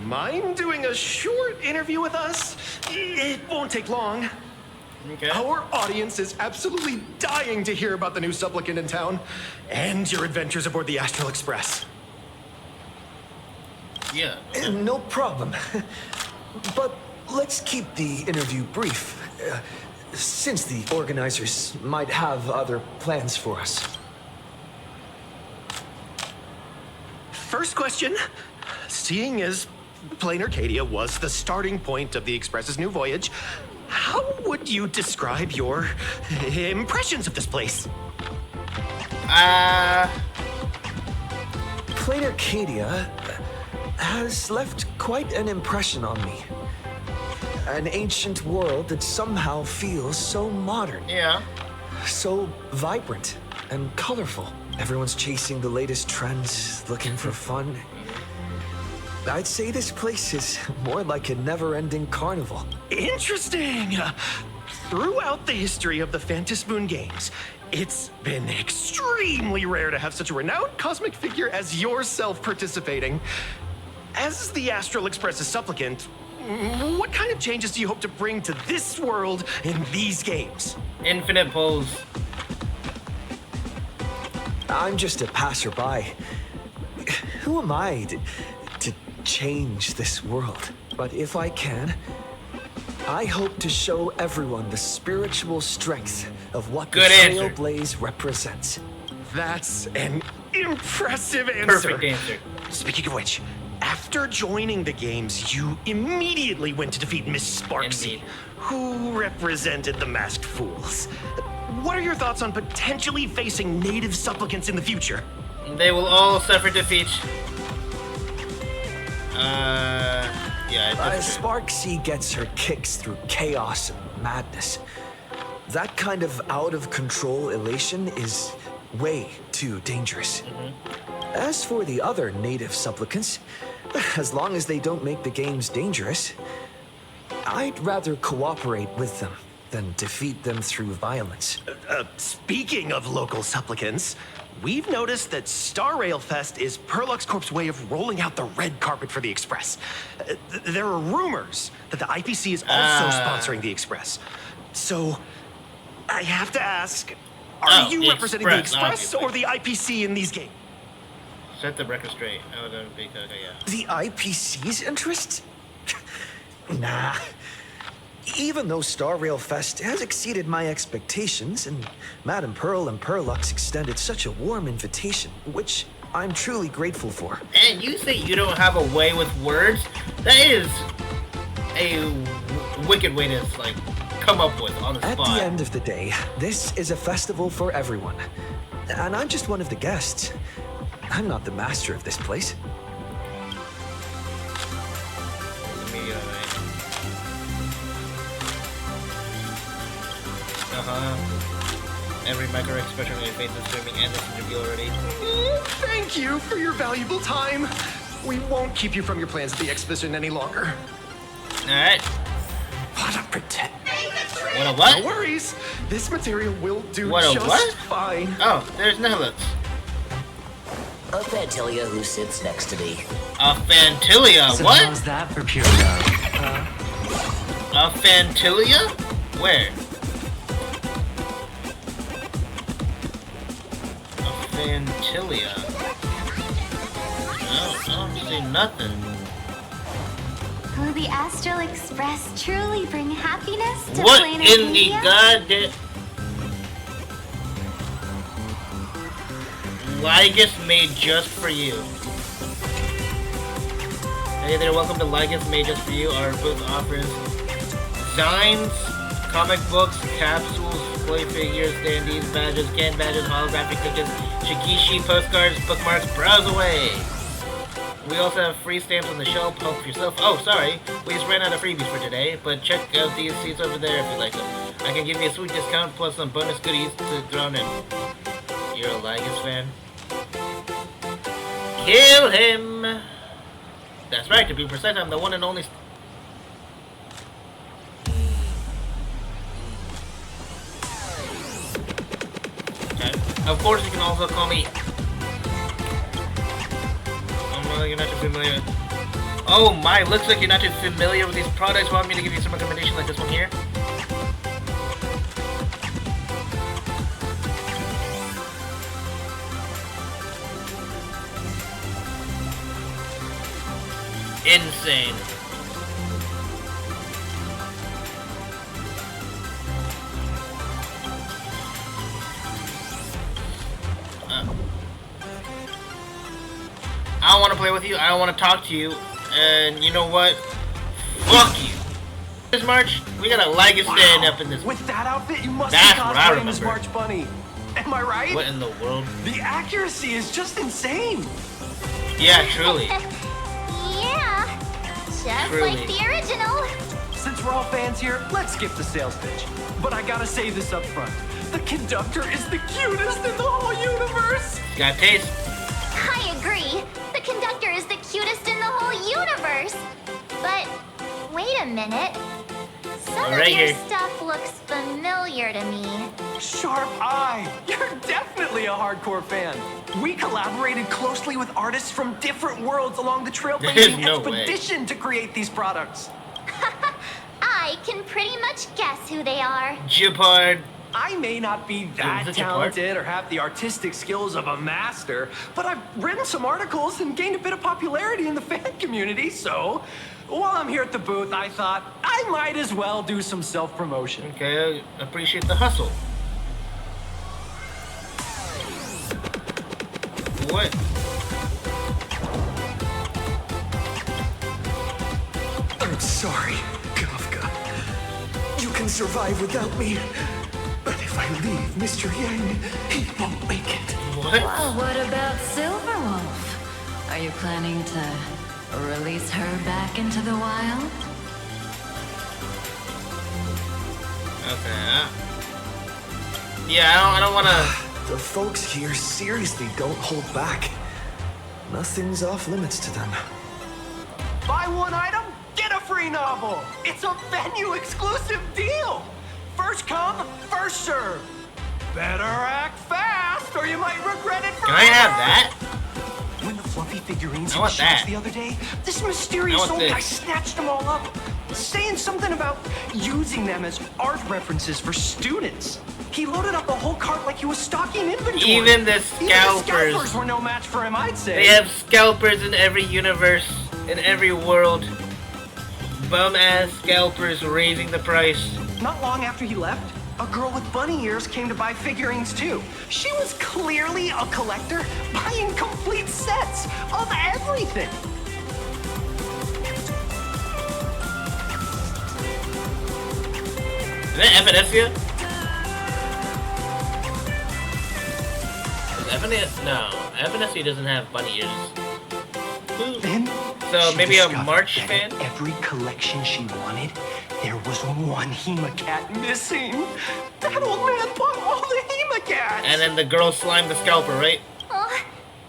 Mind doing a short interview with us? It won't take long. Okay. Our audience is absolutely dying to hear about the new supplicant in town and your adventures aboard the Astral Express. Yeah. No problem. But let's keep the interview brief, since the organizers might have other plans for us. First question. Seeing as Planarcadia was the starting point of the Express's new voyage, how would you describe your impressions of this place? Planarcadia has left quite an impression on me. An ancient world that somehow feels so modern. Yeah. So vibrant and colorful. Everyone's chasing the latest trends, looking for fun. I'd say this place is more like a never-ending carnival. Interesting! Throughout the history of the Phantom Moon games, it's been extremely rare to have such a renowned cosmic figure as yourself participating. As the Astral Express's supplicant, what kind of changes do you hope to bring to this world in these games? Infinite pose. I'm just a passerby. Who am I to change this world? But if I can, I hope to show everyone the spiritual strength of what the Trailblaze represents. That's an impressive answer. Perfect answer. Speaking of which, after joining the games, you immediately went to defeat Miss Sparksy, who represented the Masked Fools. What are your thoughts on potentially facing native supplicants in the future? They will all suffer defeat. Yeah. Sparksy gets her kicks through chaos and madness. That kind of out-of-control elation is way too dangerous. As for the other native supplicants, as long as they don't make the games dangerous, I'd rather cooperate with them than defeat them through violence. Speaking of local supplicants, we've noticed that Star Rail Fest is Perlux Corp's way of rolling out the red carpet for the Express. There are rumors that the IPC is also sponsoring the Express. So, I have to ask, are you representing the Express or the IPC in these games? Set the record straight. Oh, that would be good, yeah. The IPC's interests? Nah. Even though Star Rail Fest has exceeded my expectations, and Madame Pearl and Perlux extended such a warm invitation, which I'm truly grateful for. And you say you don't have a way with words? That is a wicked way to, like, come up with on the At spot? the end of the day, this is a festival for everyone. And I'm just one of the guests. I'm not the master of this place. Let me every micro expression on your face is streaming and this interview already. Thank you for your valuable time. We won't keep you from your plans at the exhibition any longer. Alright. What a pretend. What a what? No worries. This material will do What a just what? fine. Oh, there's Nihilux. A Fantilia who sits next to me. A Fantilia? So What? how's that for pure love? A Fantilia? Where? A Fantilia. I don't see nothing. Will the Astral Express truly bring happiness to What in the Planarcadia? goddamn... Ligus made just for you. Hey there, welcome to Ligus made just for you. Our booth offers designs, comic books, capsules, play figures, standees, badges, canned badges, holographic tickets, shikishi, postcards, bookmarks. Browse away. We also have free stamps on the shelf. Help yourself. Oh, sorry. We just ran out of freebies for today, but check out these seats over there if you like them. I can give you a sweet discount plus some bonus goodies to throw in. You're a Ligus fan? Kill him! That's right, to be precise, I'm the one and only... Okay. Of course, you can also call me... Oh, you're not too familiar... Oh my, looks like you're not too familiar with these products. Want me to give you some recommendation like this one here? Insane. I don't want to play with you. I don't want to talk to you. And you know what? Fuck you. This March, we got a Ligus stand up in this. With that outfit, you must That's be what I cosplaying as remember. March Bunny. Am I right? What in the world? The accuracy is just insane. Yeah, truly. Yeah, just Truly. like the original. Since we're all fans here, let's skip the sales pitch. But I gotta say this up front. The conductor is the cutest in the whole universe. Got taste. I agree. The conductor is the cutest in the whole universe. But wait a minute. Some Right of your here. stuff looks familiar to me. Sharp eye. You're definitely a hardcore fan. We collaborated closely with artists from different worlds along the There's trailblazing no way. expedition to create these products. I can pretty much guess who they are. Jupard. I may not be that such a part. talented or have the artistic skills of a master, but I've written some articles and gained a bit of popularity in the fan community, so while I'm here at the booth, I thought I might as well do some self-promotion. Okay, I appreciate the hustle. What? I'm sorry, Kafka. You can survive without me. But if I leave Mr. Yang, he won't make it. What? Well, what about Silverwolf? Are you planning to release her back into the wild? Okay. Yeah, I don't want to. The folks here seriously don't hold back. Nothing's off limits to them. Buy one item, get a free novel. It's a venue exclusive deal. First come, first serve. Better act fast or you might regret it forever. Can I have that? When the fluffy figurines I hit want shelves that. the other day, this mysterious I want old this. guy snatched them all up, saying something about using them as art references for students. He loaded up a whole cart like he was stocking inventory. Even the Even scalpers. scalpers were no match for him, I'd say. They have scalpers in every universe, in every world. Bum-ass scalpers raising the price. Not long after he left, a girl with bunny ears came to buy figurines too. She was clearly a collector, buying complete sets of everything. that Evanesia? No, Evanesia doesn't have bunny ears. Then So she maybe a discovered March that fan? in every collection she wanted, there was one Hemacat missing. That old man bought all the Hemacats. And then the girl slimed the scalper, right? Oh,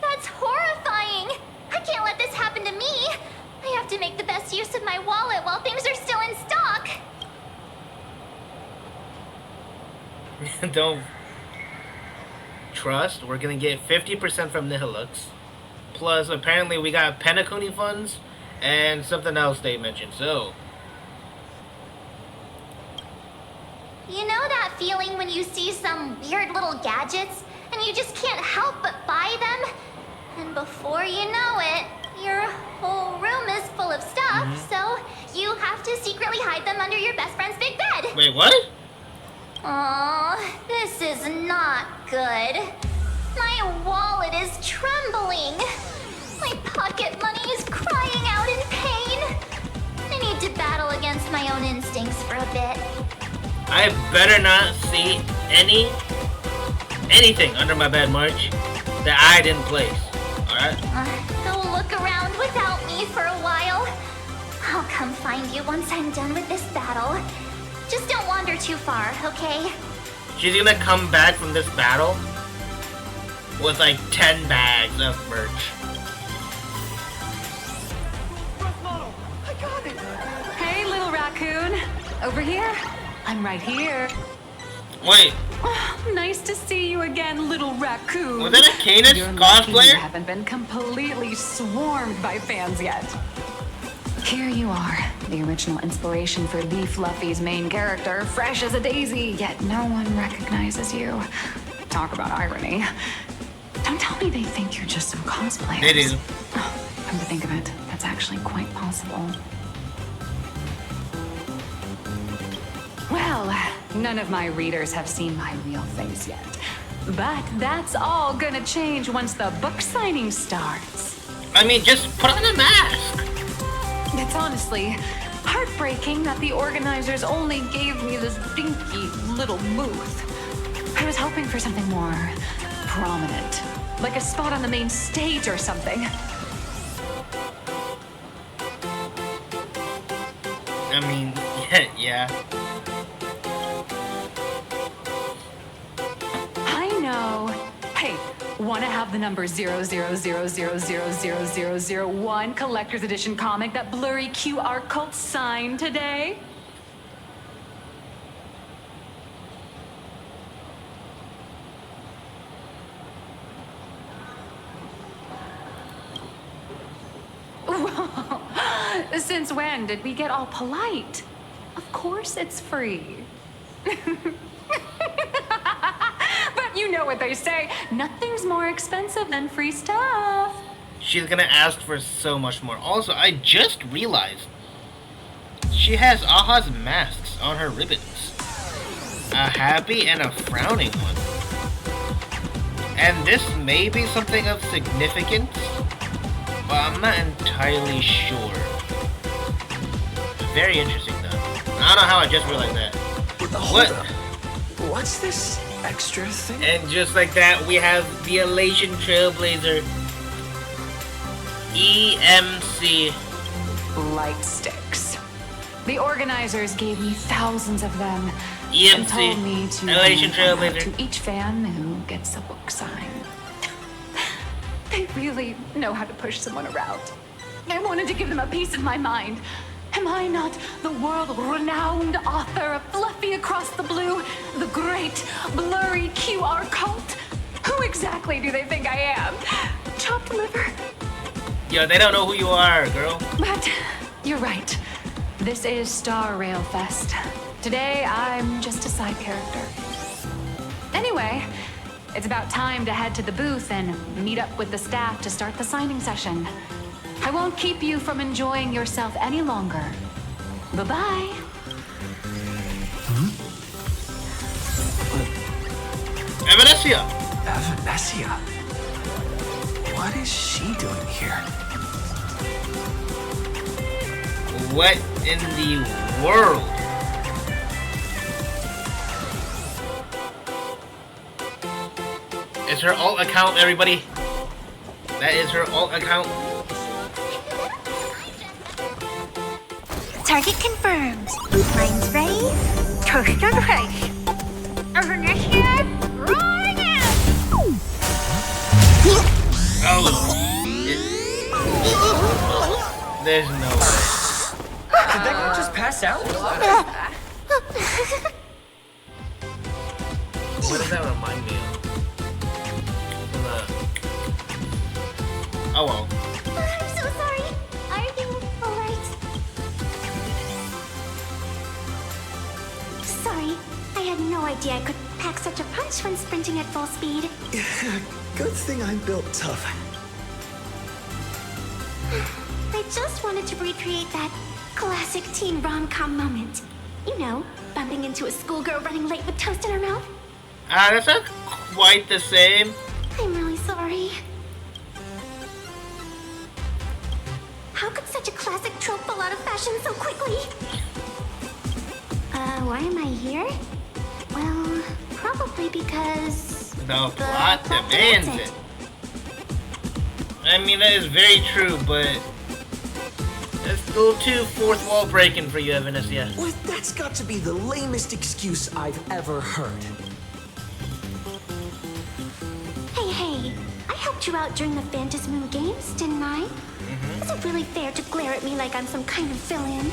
that's horrifying. I can't let this happen to me. I have to make the best use of my wallet while things are still in stock. Don't trust. We're gonna get 50% from Nihilux. Plus, apparently, we got Penacony funds and something else they mentioned. So, You know that feeling when you see some weird little gadgets and you just can't help but buy them? And before you know it, your whole room is full of stuff, so you have to secretly hide them under your best friend's big bed. wait, what? Aw, this is not good. My wallet is trembling. My pocket money is crying out in pain. I need to battle against my own instincts for a bit. I better not see anything under my bed, March, that I didn't place. Alright? Go look around without me for a while. I'll come find you once I'm done with this battle. Just don't wander too far, okay? She's gonna come back from this battle with like 10 bags of merch. I got it. Hey, little raccoon. Over here. I'm right here. Wait, Oh, nice to see you again, little raccoon. was that a Canis You're lucky you cosplayer? haven't been completely swarmed by fans yet. Here you are, the original inspiration for Lee Fluffy's main character, fresh as a daisy, yet no one recognizes you. Talk about irony. Don't tell me they think you're just some cosplayers. They do. Oh, come to think of it, that's actually quite possible. Well, none of my readers have seen my real face yet. But that's all gonna change once the book signing starts. I mean, just put on a mask. It's honestly heartbreaking that the organizers only gave me this dinky little booth. I was hoping for something more prominent, like a spot on the main stage or something. I mean, yeah. I know. Hey, want to have the number 000000001 collector's edition comic that blurry QR cult signed today? Since when did we get all polite? Of course it's free. But you know what they say, nothing's more expensive than free stuff. She's gonna ask for so much more. Also, I just realized she has Aha's masks on her ribbons. A happy and a frowning one. And this may be something of significance, but I'm not entirely sure. Very interesting though. I don't know how I just realized that. Hold up. What's this extra thing? And just like that, we have the Elation Trailblazer EMC. Light sticks. The organizers gave me thousands of them and told me EMC to Elation hand them out Trailblazer. to each fan who gets a book signed. They really know how to push someone around. I wanted to give them a piece of my mind. Am I not the world-renowned author of Fluffy Across the Blue, the great blurry QR cult? Who exactly do they think I am? Chopped liver? Yo, they don't know who you are, girl. But you're right. This is Star Rail Fest. Today, I'm just a side character. Anyway, it's about time to head to the booth and meet up with the staff to start the signing session. I won't keep you from enjoying yourself any longer. Bye-bye. Evanesia! Evanesia? What is she doing here? What in the world? It's her alt account, everybody. That is her alt account. Target confirmed. Mine's ready. Toast on face. Initiate rolling out. Oh. There's no way. Did that guy just pass out? What does that remind me of? Oh well. I'm so sorry. Are you alright? Sorry, I had no idea I could pack such a punch when sprinting at full speed. Good thing I'm built tough. I just wanted to recreate that classic teen rom-com moment. You know, bumping into a schoolgirl running late with toast in her mouth. That's not quite the same. I'm really sorry. How could such a classic trope fall out of fashion so quickly? Why am I here? Well, probably because... The plot demands it. I mean, that is very true, but... That's a little too fourth wall breaking for you, Evanescia. Well, that's got to be the lamest excuse I've ever heard. Hey, I helped you out during the Phantom Moon Games, didn't I? Is it really fair to glare at me like I'm some kind of villain?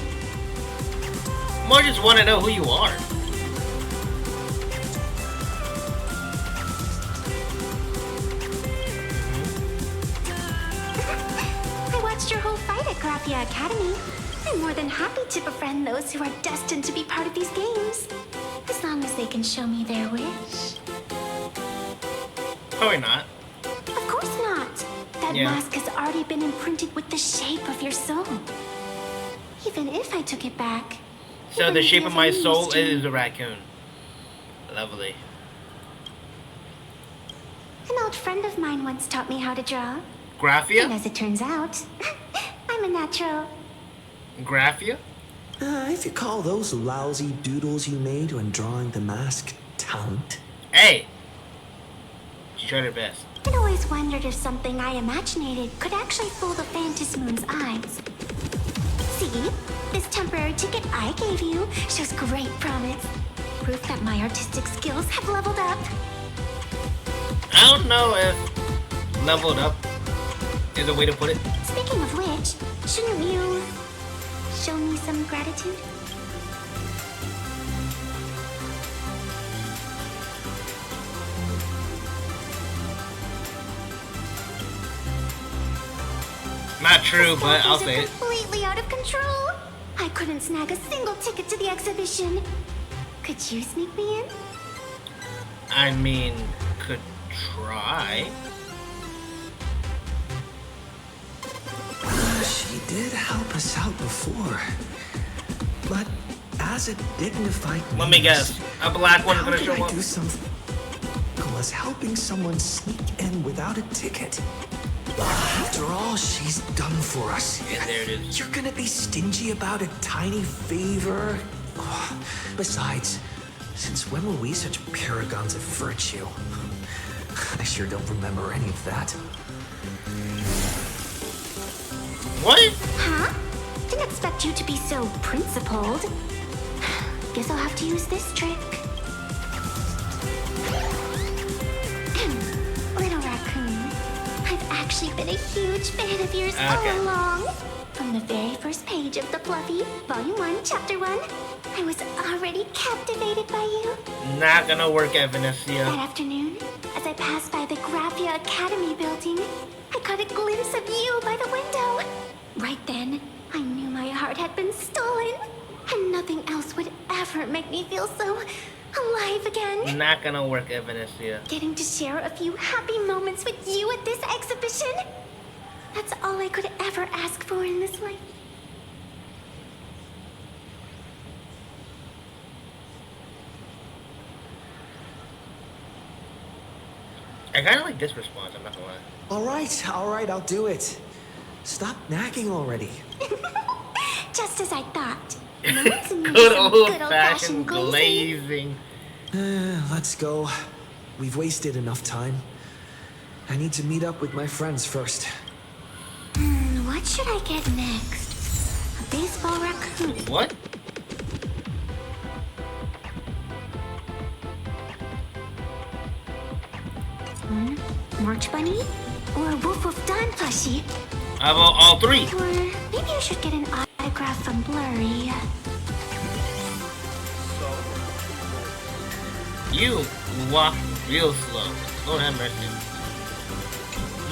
More just want to know who you are. I watched your whole fight at Graphia Academy. I'm more than happy to befriend those who are destined to be part of these games. As long as they can show me their wish. Probably not. Of course not. That mask has already been imprinted with the shape of your soul. Even if I took it back. So the shape of my soul is a raccoon. Lovely. An old friend of mine once taught me how to draw. Graphia? And as it turns out, I'm a natural. Graphia? If you call those lousy doodles you made when drawing the mask talent. Hey! She tried her best. I'd always wondered if something I imaginated could actually fool the Phantom Moon's eyes. See? This temporary ticket I gave you shows great promise. Proof that my artistic skills have leveled up. I don't know if leveled up is a way to put it. Speaking of which, shouldn't you show me some gratitude? Not true, but I'll say it. Completely out of control. I couldn't snag a single ticket to the exhibition. Could you sneak me in? I mean, could try. She did help us out before. But as a dignified Let me guess. A black one how gonna can show I up? do something as helping someone sneak in without a ticket? After all she's done for us, Yeah, there it is. you're gonna be stingy about a tiny favor? Besides, since when were we such paragons of virtue? I sure don't remember any of that. What? Huh? Didn't expect you to be so principled. Guess I'll have to use this trick. Little raccoon, I've actually been a huge fan of yours all along. From the very first page of The Fluffy, Volume 1, Chapter 1, I was already captivated by you. Not gonna work, That Evanescia. afternoon, as I passed by the Graphia Academy building, I caught a glimpse of you by the window. Right then, I knew my heart had been stolen, and nothing else would ever make me feel so alive again. Not gonna work, Evanescia. Getting to share a few happy moments with you at this exhibition, that's all I could ever ask for in this life. I kinda like this response, I'm not gonna lie. All right, I'll do it. Stop nagging already. Just as I thought. Now to me Good some old-fashioned glazing. Let's go. We've wasted enough time. I need to meet up with my friends first. What should I get next? A baseball raccoon. What? March Bunny? Or Woof Woof Dawn plushie? How about all three? Or maybe I should get an autograph from Blurry. You walk real slow. Lord have mercy.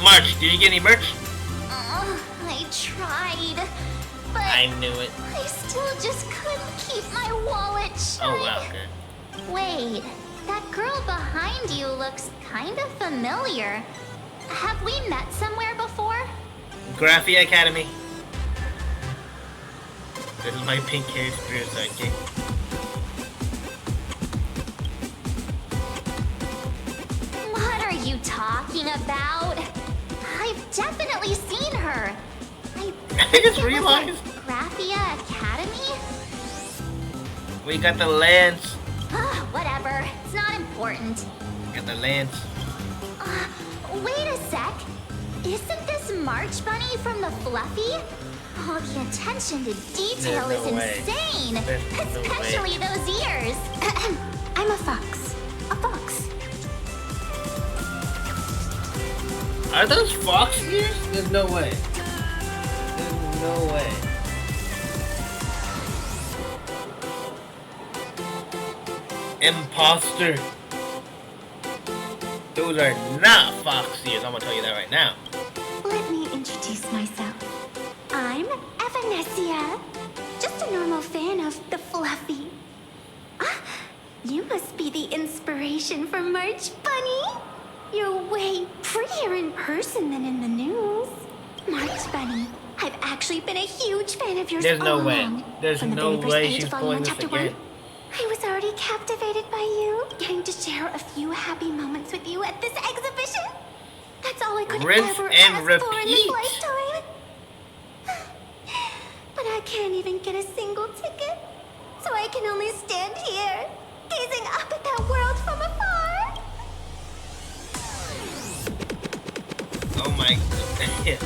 March, did you get any merch? I tried, but I knew it. I still just couldn't keep my wallet shut. Oh wow, okay. Wait, that girl behind you looks kind of familiar. Have we met somewhere before? Graphia Academy. This is my pink haired spirit sidekick. What are you talking about? I've definitely seen her. I just realized. Graphia Academy? We got the lance. Whatever. It's not important. Got the lance. Wait a sec. Isn't this March Bunny from the Fluffy? Oh, the attention to detail There's is no way. insane. There's no Especially way. those ears. I'm a fox. A fox. Are those fox ears? There's no way. There's no way. Imposter. Those are not fox ears. I'm gonna tell you that right now. Let me introduce myself. I'm Evanessia. Just a normal fan of the Fluffy. You must be the inspiration for March Bunny. You're way prettier in person than in the news. March Bunny, I've actually been a huge fan of yours There's all no way. along. There's From the no very first way page she's of Volume pulling 1, this Chapter again. 1. I was already captivated by you, getting to share a few happy moments with you at this exhibition. That's all I could Rinse ever and ask for in repeat. this lifetime. But I can't even get a single ticket, so I can only stand here, gazing up at that world from afar. Oh my god.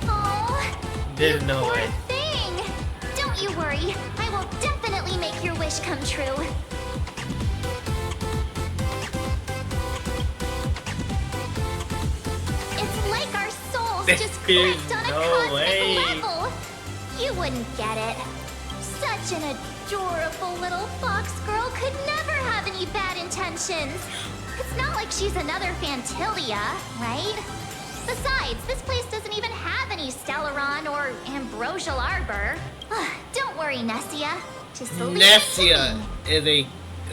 Oh, There's you no poor way. thing. Don't you worry, I will definitely make your wish come true. It's like our souls just clicked on a no cosmic way. level. You wouldn't get it. Such an adorable little fox girl could never have any bad intentions. It's not like she's another Fantilia, right? Besides, this place doesn't even have any Stellaron or Ambrosial Arbor. Don't worry, Nessia. Just leave it to Nessia me. is a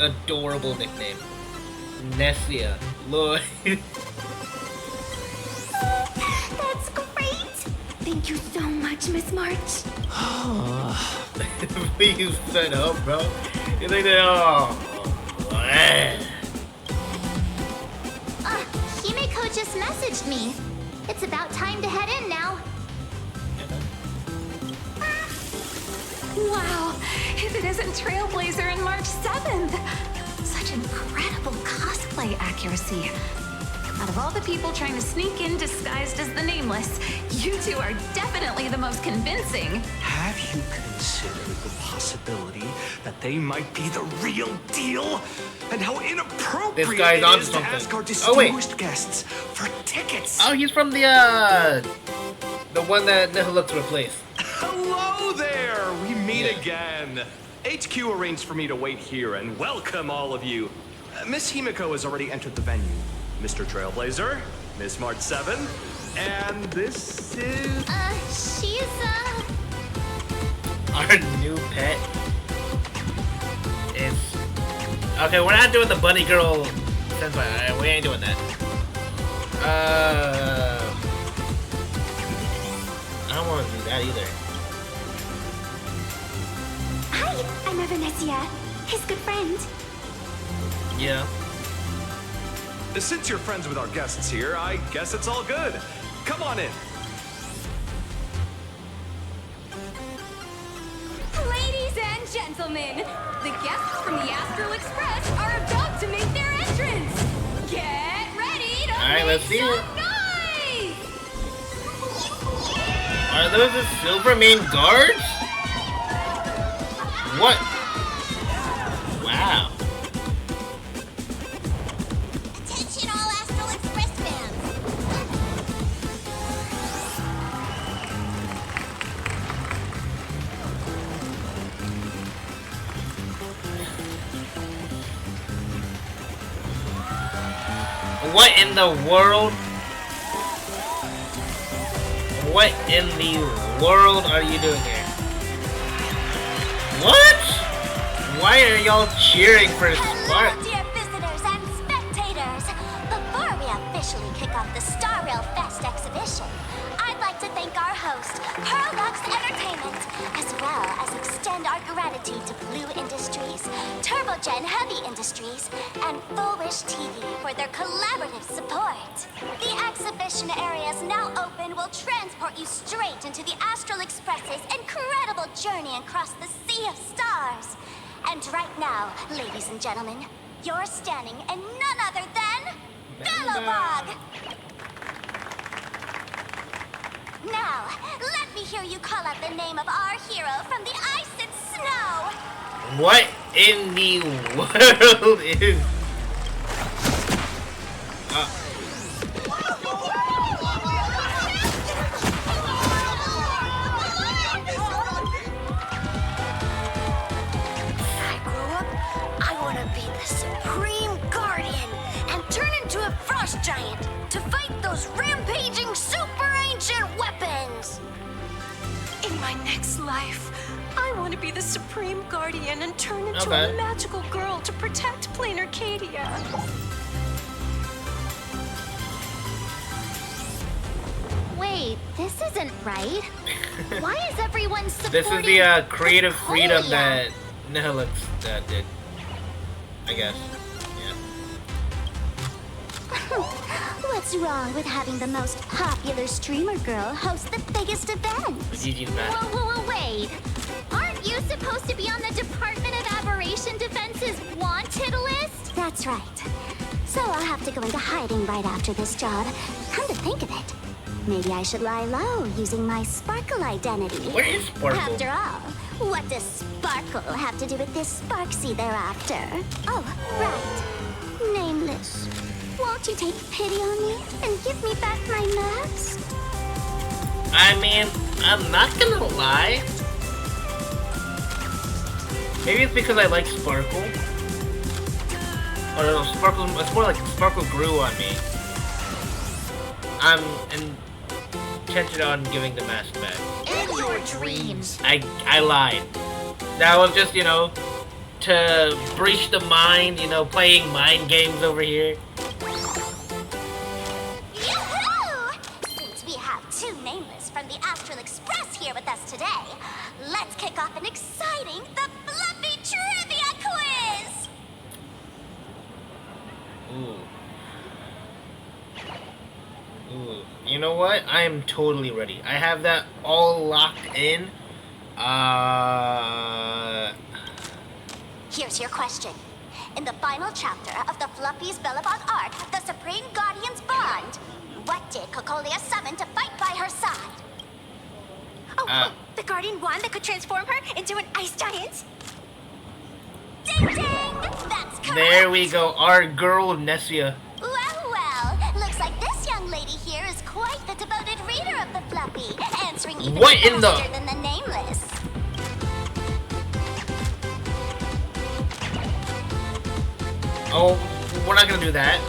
adorable nickname. Nessia. Lord. That's great. Thank you so much, Miss March. Please shut up, bro. You're like that. Oh. Himeko just messaged me. It's about time to head in now. Wow, if it isn't Trailblazer and March 7th. Such incredible cosplay accuracy. Out of all the people trying to sneak in disguised as the Nameless, you two are definitely the most convincing. Have you considered the possibility that they might be the real deal? And how inappropriate This guy's it on is to something. ask our Oh, wait. distinguished guests for tickets? Oh, he's from the one that Neha looked to replace. Hello there! We meet Yeah. again. HQ arranged for me to wait here and welcome all of you. Miss Himeko has already entered the venue. Mr. Trailblazer, Miss March 7, and this is... She's, Our new pet is... Okay, we're not doing the bunny girl senpai. We ain't doing that. I don't want to do that either. Hi, I'm Evanessia, his good friend. Yeah. Since you're friends with our guests here, I guess it's all good. Come on in. Ladies and gentlemen, the guests from the Astral Express are about to make their entrance. Get ready to All right, make let's see some it. noise! Are those the Silvermane guards? What? Wow. Attention all Astral Express fans. What in the world? What in the world are you doing here? What? Why are y'all cheering for Spark? Hello, dear visitors and spectators. Before we officially kick off the Star Rail Fest exhibition, I'd like to thank our host, Pearlux Entertainment, as well as extend our gratitude to Blue Industries, Turbogen Heavy Industries, and Full Wish TV for their collaborative support. The exhibition area is now open will transport you straight into the Astral Express's incredible journey across the sea of stars. And right now, ladies and gentlemen, you're standing in none other than Belobog! Now, let me hear you call out the name of our hero from the ice and snow! What in the world is... I grew up, I want to be the Supreme Guardian and turn into a frost giant to fight those rampaging super ancient weapons! In my next life, I want to be the Supreme Guardian and turn into Okay. a magical girl to protect Planarcadia. Wait, this isn't right. Why is everyone supporting This is the creative freedom Cocolia? that Nihilux did. I guess. Yeah. What's wrong with having the most popular streamer girl host the biggest event? GG's back. Whoa, wait. Aren't you supposed to be on the Department of Aberration Defense's wanted list? That's right. So I'll have to go into hiding right after this job. Come to think of it, maybe I should lie low using my Sparkle identity. What is Sparkle? After all, what does Sparkle have to do with this Sparksy thereafter? Oh, right. Nameless. Won't you take pity on me and give me back my mask? I mean, I'm not gonna lie. Maybe it's because I like Sparkle. Or no, Sparkle, it's more like Sparkle grew on me. I'm intent on giving the mask back. In your dreams. I lied. That was just, you know, to breach the mind, you know, playing mind games over here. Yoo-hoo! Since we have two Nameless from the Astral Express here with us today, let's kick off an exciting The Fluffy Trivia Quiz! Ooh. Ooh. You know what? I am totally ready. I have that all locked in. Here's your question. In the final chapter of the Fluffy's Belobog arc, the Supreme Guardians Bond, what did Cocolia summon to fight by her side? Oh, the Guardian wand that could transform her into an ice giant? Ding ding! That's correct! There we go. Our girl, Nessia. Well, looks like this young lady here is quite the devoted reader of the Fluffy, answering even What in the- faster than the Nameless. Oh, we're not gonna do that.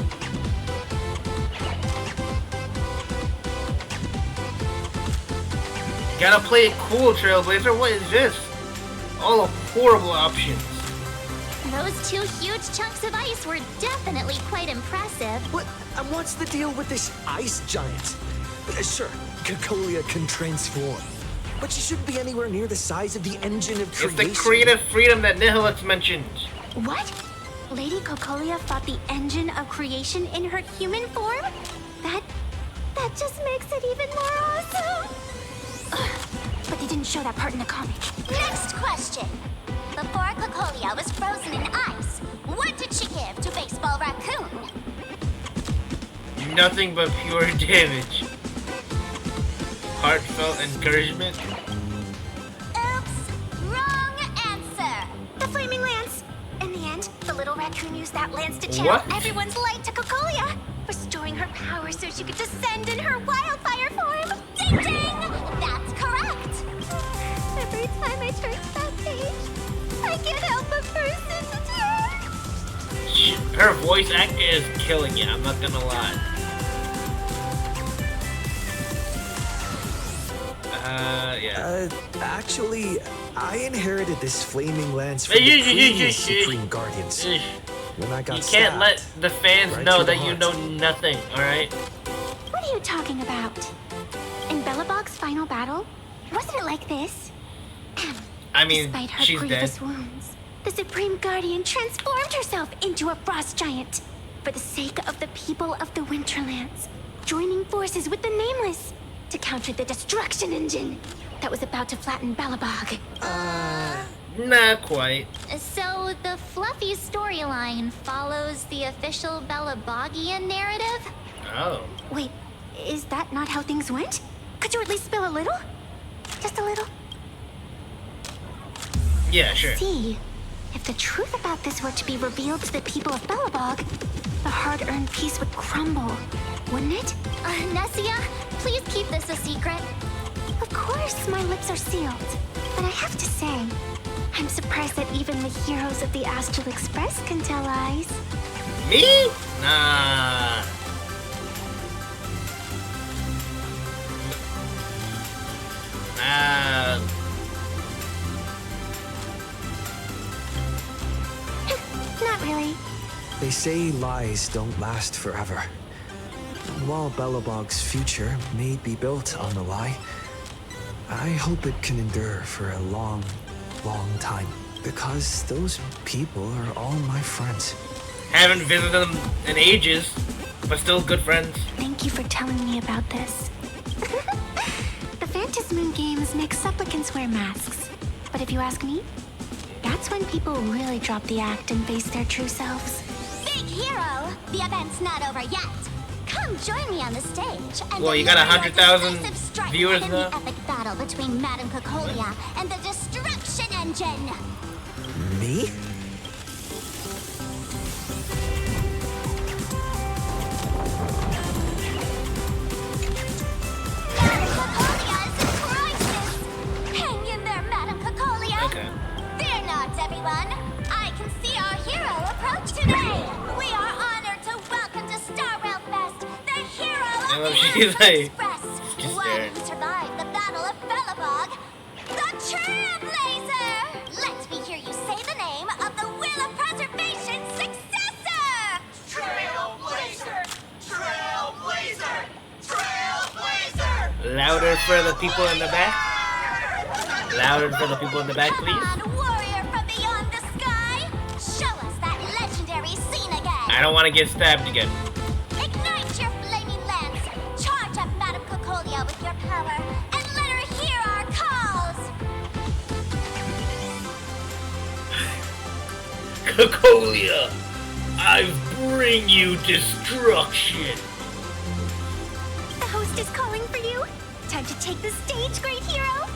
Gotta play it cool, Trailblazer. What is this? All the horrible options. Those two huge chunks of ice were definitely quite impressive. What? And what's the deal with this ice giant? Sure, Cocolia can transform, but she shouldn't be anywhere near the size of the engine of It's creation. the creative freedom that Nihilux mentioned. What? Lady Cocolia fought the engine of creation in her human form? That just makes it even more awesome. But they didn't show that part in the comic. Next question. Before Cocolia was frozen in ice, what did she give to Baseball Raccoon? Nothing but pure damage. heartfelt encouragement. Oops, wrong answer. The flaming lance. In the end, the little raccoon used that lance to channel What? everyone's light to Cocolia, restoring her power so she could descend in her wildfire form. Ding ding! That's correct. Every time I turn to that page, I can't help but burst into tears. Her voice acting is killing you, I'm not gonna lie. Yeah. Actually, I inherited this flaming lance from the previous Supreme Guardians. When I got You can't let the fans right know to the that you heart. know nothing, alright? What are you talking about? In Belobog's final battle, wasn't it like this? I mean, Despite her she's dead. grievous wounds, the Supreme Guardian transformed herself into a frost giant for the sake of the people of the Winterlands, joining forces with the Nameless to counter the destruction engine that was about to flatten Belobog. Not quite. So the fluffy storyline follows the official Belabogian narrative? Oh. Wait, is that not how things went? Could you at least spill a little? Just a little? Yeah, sure. See, if the truth about this were to be revealed to the people of Belobog, the hard-earned peace would crumble, wouldn't it? Nessia, please keep this a secret. Of course, my lips are sealed. But I have to say, I'm surprised that even the heroes of the Astral Express can tell lies. Me? Nah. Not really. They say lies don't last forever. And while Belobog's future may be built on the lie, I hope it can endure for a long, long time. Because those people are all my friends. Haven't visited them in ages, but still good friends. Thank you for telling me about this. The Phantasmoon games make supplicants wear masks. But if you ask me, that's when people really drop the act and face their true selves. Big hero! The event's not over yet. Come join me on the stage. And Well, you got 100,000 viewers in now. the epic battle between Madame Cocolia and the Destruction Engine. Me? Hang in there, Madame Cocolia. Okay. Fear not, everyone. I can see our hero approach today. We are honored to welcome to Star Rail Fest the hero I of love the she's Astral like, Express, just one there. who survived the Battle of Belobog, the Trailblazer. Let me hear you say the name of the Will of Preservation successor. Trailblazer! Trailblazer! Trailblazer! Louder for the people in the back. Louder for the people in the back, Come please. on, warrior from beyond the sky. Show us that legendary scene again. I don't want to get stabbed again. Ignite your flaming lance. Charge up Madame Cocolia with your power and let her hear our calls. Cocolia, I bring you destruction. The host is calling for you. Time to take the stage, great hero.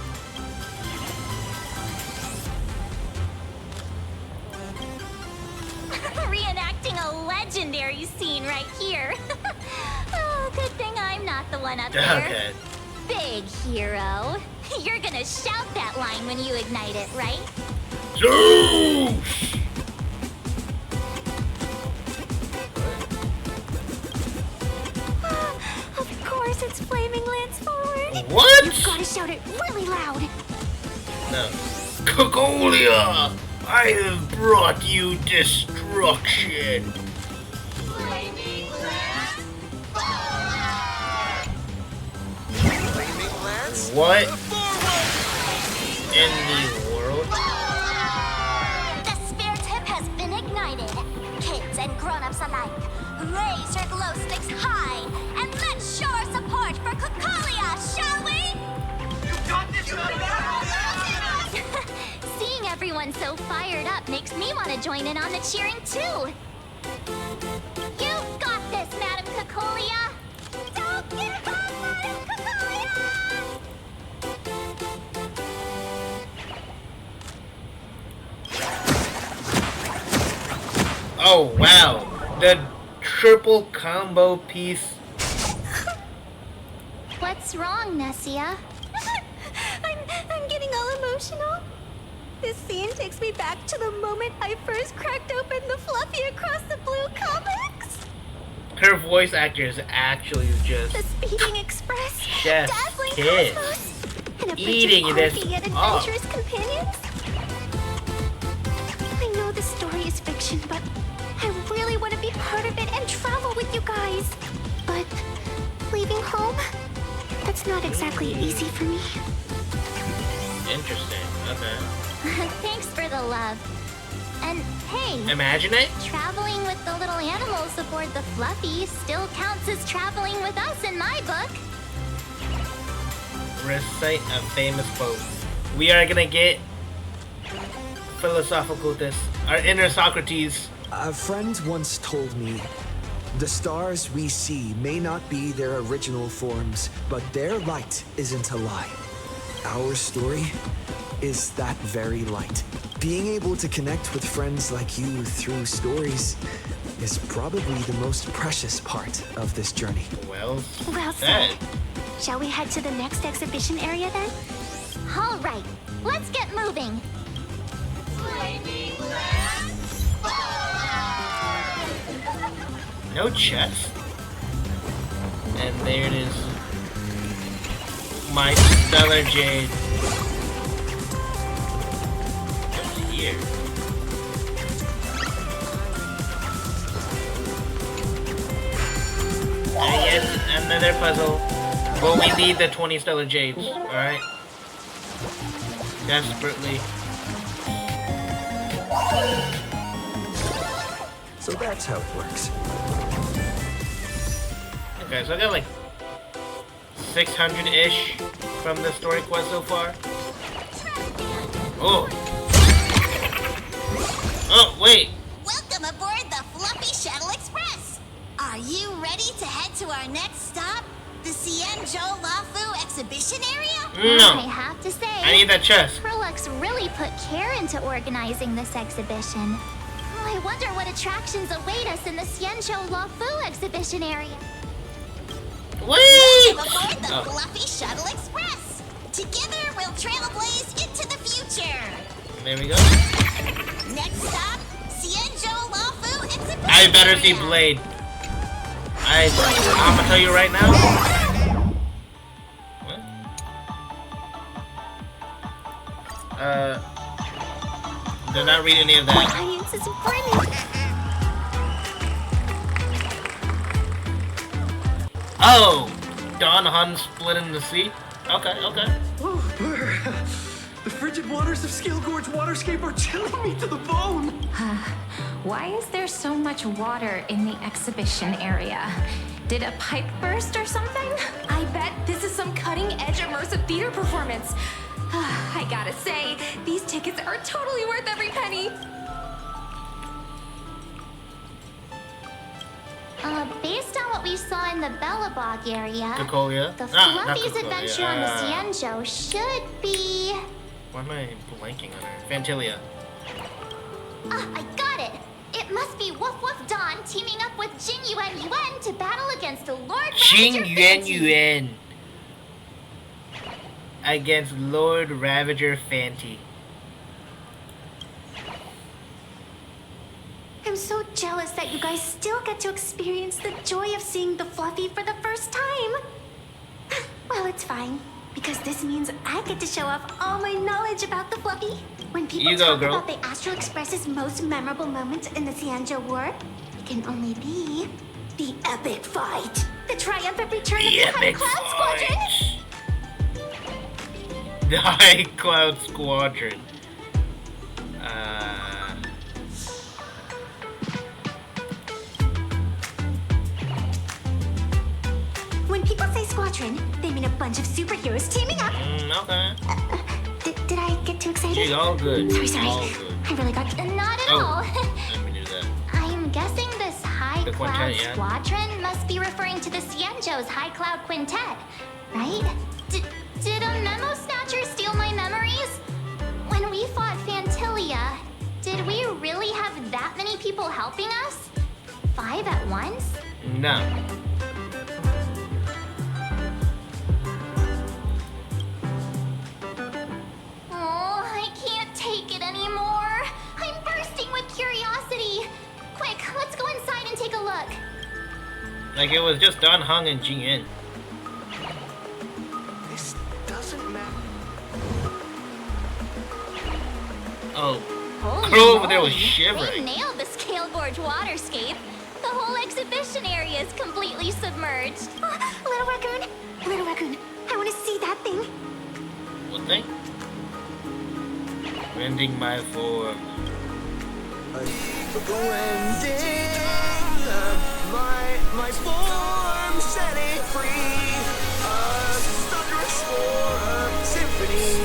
Reenacting a legendary scene right here. Oh, good thing I'm not the one up here. Okay. Big hero. You're gonna shout that line when you ignite it, right? Zeus! Of course, it's flaming lance forward. What? You've gotta shout it really loud. No. Cocolia, I have brought you destruction. Flaming lance? What in the world? The spirit tip has been ignited. Kids and grown-ups alike, raise your glow sticks high and let's show our support for Cocolia, shall we? Seeing everyone so fired up makes me want to join in on the cheering too. You've got this, Madame Cocolia. Don't give up, Madame Cocolia! Oh wow, the triple combo piece. What's wrong, Nessia? I'm getting all emotional. This scene takes me back to the moment I first cracked open the Fluffy Across the Blue comics. Her voice actor is actually just The Speeding Express, chef's Dazzling kiss. Cosmos, and a Eating bunch of this quirky yet up. adventurous companions. I know the story is fiction, but I really want to be part of it and travel with you guys. But leaving home, that's not exactly easy for me. Interesting. Okay. Thanks for the love. And hey, Imagine it. traveling with the little animals aboard the Fluffy still counts as traveling with us in my book. Recite a famous quote. We are gonna get philosophical with this. Our inner Socrates. A friend once told me, the stars we see may not be their original forms, but their light isn't a lie. Our story is that very light. Being able to connect with friends like you through stories is probably the most precious part of this journey. Well said. Shall we head to the next exhibition area then? All right, let's get moving. No chest. And there it is. My stellar jade. What's here? And yes, another puzzle. But we need the 20 stellar jades, alright? Desperately. So that's how it works. Okay, so I got like 600-ish from the story quest so far. Oh. Oh, wait. Welcome aboard the Fluffy Shuttle Express. Are you ready to head to our next stop? The Cienjo Lafu exhibition area? No. I have to say, I need that chest. Prolux really put care into organizing this exhibition. I wonder what attractions await us in the Cienjo Lafu exhibition area. Wait! Welcome aboard the Fluffy Shuttle Express. Together, we'll trailblaze into the future. There we go. Next stop, Cienjo Lafu exhibition I better see area. Blade. I'm gonna tell you right now. What? Did not read any of that. Science is brilliant. Oh! Don Han split in the sea? Okay, okay. The frigid waters of Scale Gorge Waterscape are chilling me to the bone. Why is there so much water in the exhibition area? Did a pipe burst or something? I bet this is some cutting-edge immersive theater performance. I gotta say, these tickets are totally worth every penny. Based on what we saw in the Bellabog area, Cocolia? the Not Fluffy's Cocolia, adventure on the Cienjo should be... Why am I blanking on her? Fantilia. I got it! It must be Woof Woof Dawn teaming up with Jing Yuan Yuan to battle against the Lord Jing Ravager Yuan Fanti. Yuan. Against Lord Ravager Fanti. I'm so jealous that you guys still get to experience the joy of seeing the Fluffy for the first time. Well, it's fine, because this means I get to show off all my knowledge about the Fluffy. When people You go, talk girl. about the Astral Express's most memorable moment in the Cienjo War, it can only be the epic fight. The triumphant return of the High Cloud Squadron. The High Cloud Squadron. When people say squadron, they mean a bunch of superheroes teaming up. Okay. Did I get too excited? She's all good. Sorry. All good. I really got... Not at Oh. all. Let me do that. I'm guessing this High The Cloud quintet, yeah. Squadron must be referring to the Cienjo's High Cloud Quintet, right? Did a memo snatcher steal my memories? When we fought Fantilia, did we really have that many people people helping us? 5 at once? No. Oh, I can't take it anymore. I'm bursting with curiosity. Quick, let's go inside and take a look. Like it was just Don Hung and Jing In. This doesn't matter. Oh. Holy Crow over there was moly, shivering. They nailed the Scale Gorge waterscape. The whole exhibition area is completely submerged. Little raccoon, I want to see that thing. What thing? Rending my form. Rending my form, setting free. A thunderous war symphony.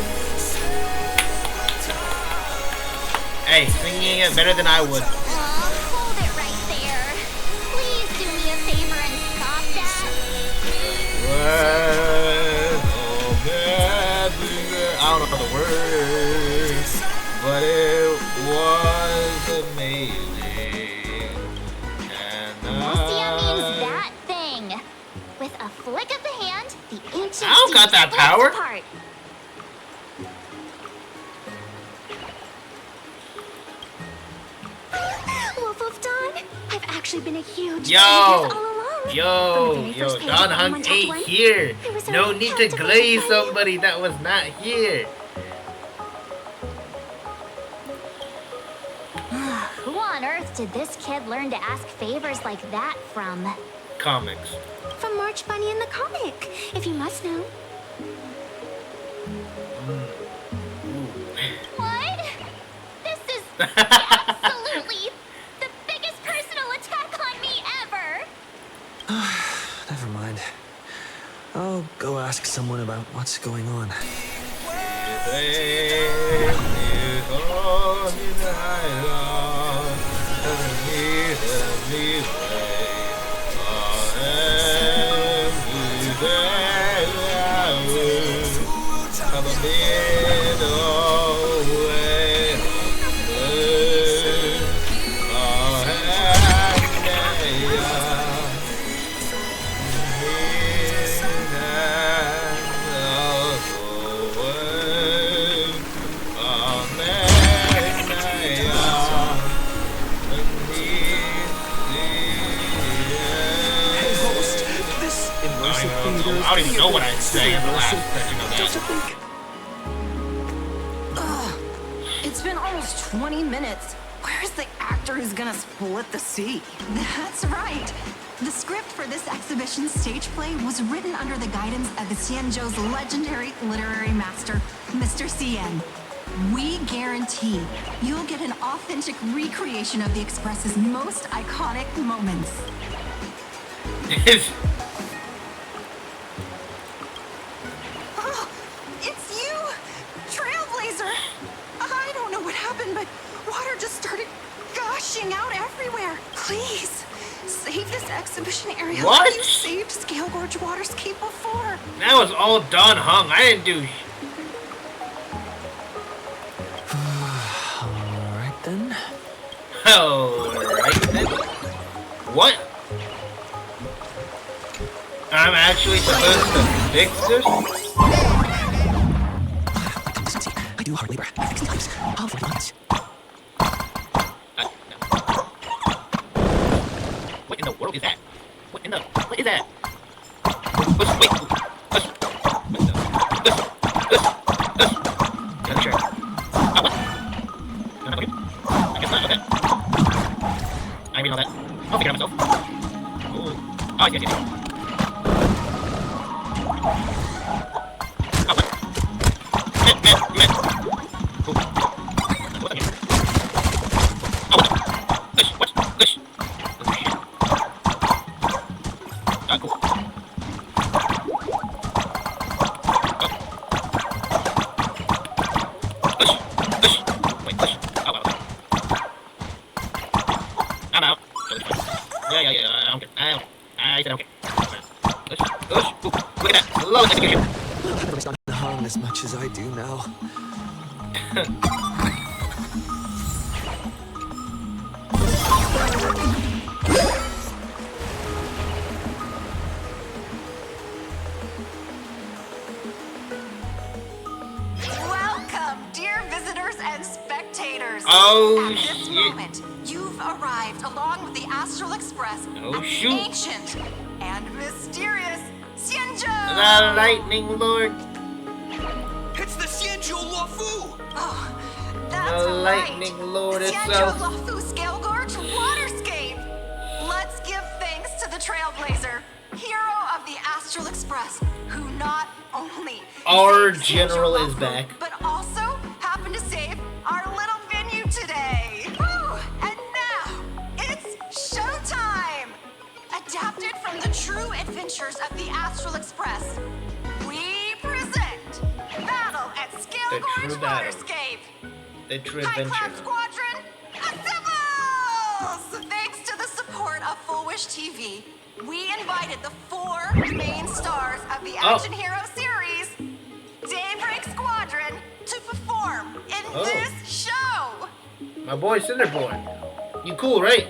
Hey, singing it better than I would. Hold it right there. Please do me a favor and stop that. I don't know the words, but it was amazing. Lucia means that thing. With a flick of the hand, the ancient I don't got that power. Apart. Wolf of Dawn, I've actually been a huge fan of yours all along. Yo, Don Hung ain't here. No need to glaze somebody that was not here. Who on earth did this kid learn to ask favors like that from? Comics. From March Bunny in the comic, if you must know. What? This is absolutely the biggest personal attack on me ever! Never mind. I'll go ask someone about what's going on. I don't even know what I say in the last section of that. It's been almost 20 minutes. Where's the actor who's gonna split the sea? That's right. The script for this exhibition stage play was written under the guidance of the Xianzhou's legendary literary master, Mr. Cien. We guarantee you'll get an authentic recreation of the Express's most iconic moments. It's you! Trailblazer! I don't know what happened, but water just started gushing out everywhere. Please, save this exhibition area like you saved Scale Gorge Waterscape before. That was all Don Hung. I didn't do Alright then. Alright then. What? I'm actually supposed to fix this? I do hard labor. Fixing pipes. All for lines. What in the world is that? What is that? Wait. Not sure. What? No, okay. I guess not, okay. I read all that. I'll figure it out myself. Oh, I see. I said okay. Ooh, look at that. Low execution. It's not harm as much as I do now. Oh, At this shit. moment, you've arrived along with the Astral Express Oh, at the shoot. ancient and mysterious Xianzhou. The Lightning Lord. It's the Xianzhou Luofu! Oh, that's The right. Lightning Lord Xianzhou itself. Luofu Scale Gorge Waterscape. Let's give thanks to the Trailblazer, hero of the Astral Express, who not only Our saved general Xianzhou is Luofu, back. but also happened to save our little venue today. Whew. And now it's showtime. Adapted from the true adventures of the Astral Express, we present Battle at Scale The Gorge true battle. Waterscape. The true High adventure. Cloud Squadron, assembles! Thanks to the support of Full Wish TV, we invited the 4 main stars of the Action Hero series, Daybreak Squadron, to perform in this show. My boy Cinderborn. You cool, right?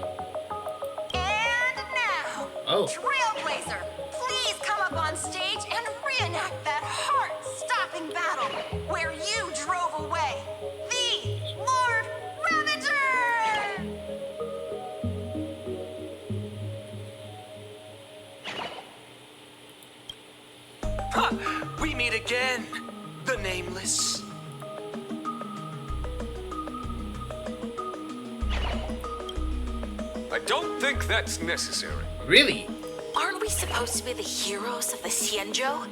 And now, Trailblazer, please come up on stage and reenact that heart-stopping battle where you drove away the Lord Ravager! Ha! We meet again, the Nameless. I don't think that's necessary. Really? Aren't we supposed to be the heroes of the Xianzhou?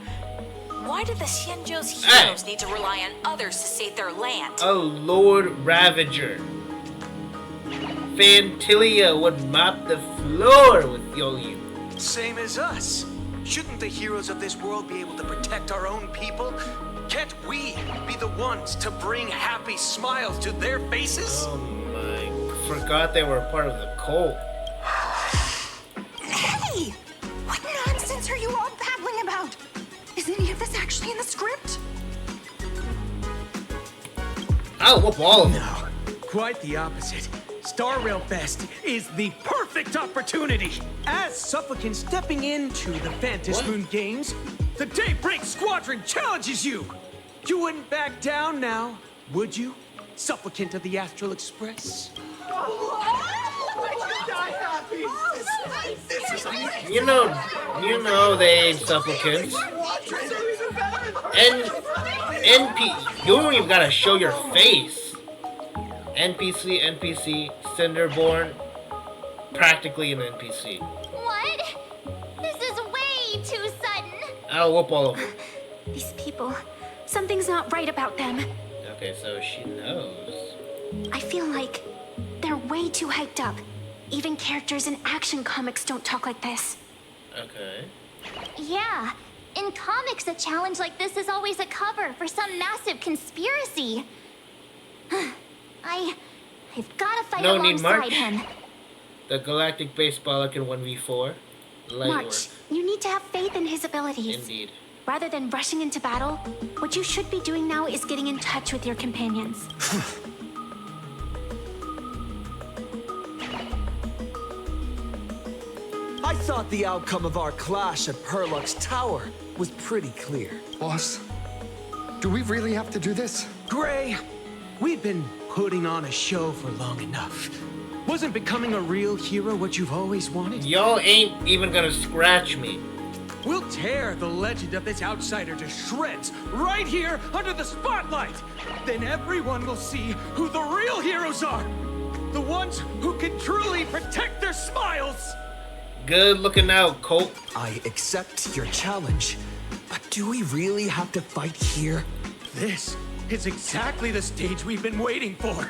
Why do the Xianzhou's heroes need to rely on others to save their land? Oh, Lord Ravager. Fantilia would mop the floor with you. Same as us. Shouldn't the heroes of this world be able to protect our own people? Can't we be the ones to bring happy smiles to their faces? Oh my, forgot they were a part of the cult. Hey! What nonsense are you all babbling about? Is any of this actually in the script? I'll whoop all of them. No, quite the opposite. Star Rail Fest is the perfect opportunity. As supplicant stepping into the Phantom Moon Games, the Daybreak Squadron challenges you. You wouldn't back down now, would you? Supplicant of the Astral Express. You know they ain't supplicants. And NP, you don't even gotta show your face. NPC, Cinderborn, practically an NPC. What? This is way too sudden. I'll whoop all of them. These people, something's not right about them. Okay, so she knows. I feel like they're way too hyped up. Even characters in action comics don't talk like this. Okay. Yeah. In comics, a challenge like this is always a cover for some massive conspiracy. I've gotta fight No need alongside March. him. The Galactic Baseballer can 1v4. Light March, work. you need to have faith in his abilities. Indeed. Rather than rushing into battle, what you should be doing now is getting in touch with your companions. I thought the outcome of our clash at Perlux Tower was pretty clear. Boss, do we really have to do this? Gray, we've been putting on a show for long enough. Wasn't becoming a real hero what you've always wanted? Y'all ain't even gonna scratch me. We'll tear the legend of this outsider to shreds right here under the spotlight. Then everyone will see who the real heroes are. The ones who can truly protect their smiles. Good looking out, Colt. I accept your challenge, but do we really have to fight here? This is exactly the stage we've been waiting for.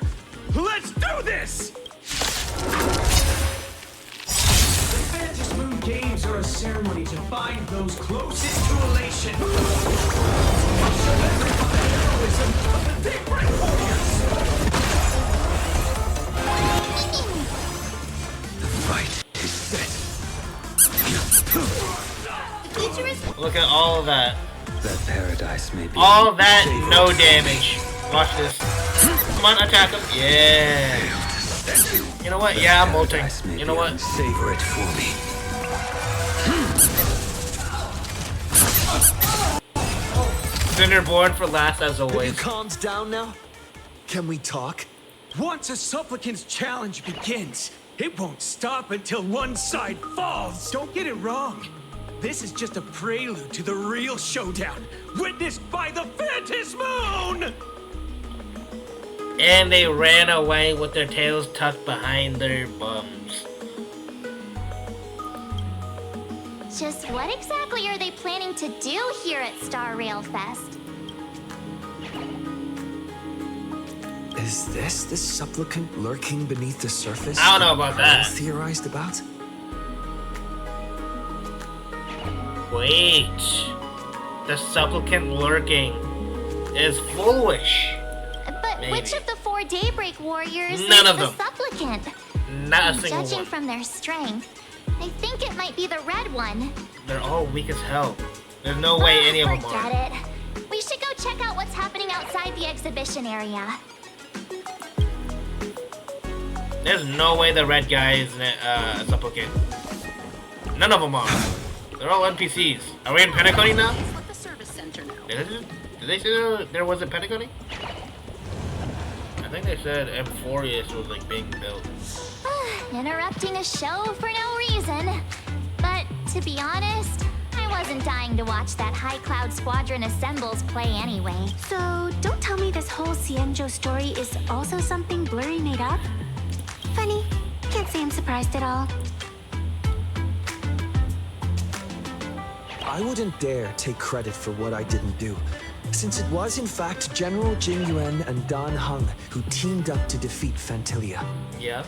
Let's do this! The Phantom Moon Games are a ceremony to bind those closest to elation. I'll show everyone the heroism of the Daybreak Warriors! The fight is set. Look at all of that. That paradise may be. All that, no damage. Watch this. Come on, attack him. Yeah. You know what? Yeah, I'm ulting. You know what? Savor it for me. Cinderborn for last as Have you always. calmed down now? Can we talk? Once a supplicant's challenge begins, it won't stop until one side falls. Don't get it wrong. This is just a prelude to the real showdown, witnessed by the Phantom Moon! And they ran away with their tails tucked behind their bums. Just what exactly are they planning to do here at Star Rail Fest? Is this the supplicant lurking beneath the surface? I don't know about that. Theorized about? Wait. The supplicant lurking is foolish. But Maybe. which of the 4 Daybreak Warriors None is of the them. supplicant? Not a single Judging one. from their strength, I think it might be the red one. They're all weak as hell. There's no way any of them are. Forget it. We should go check out what's happening outside the exhibition area. There's no way the red guy is a supplicant. None of them are. They're all NPCs. Are we in Pentaconi now? With the service center now. Did they say there was a Pentaconi? I think they said Amphorius was like being built. Interrupting a show for no reason. But to be honest, I wasn't dying to watch that High Cloud Squadron Assembles play anyway. So, don't tell me this whole Cienjo story is also something Blurry made up? Funny. Can't say I'm surprised at all. I wouldn't dare take credit for what I didn't do, since it was in fact General Jing Yuan and Dan Heng who teamed up to defeat Fantilia. Yeah.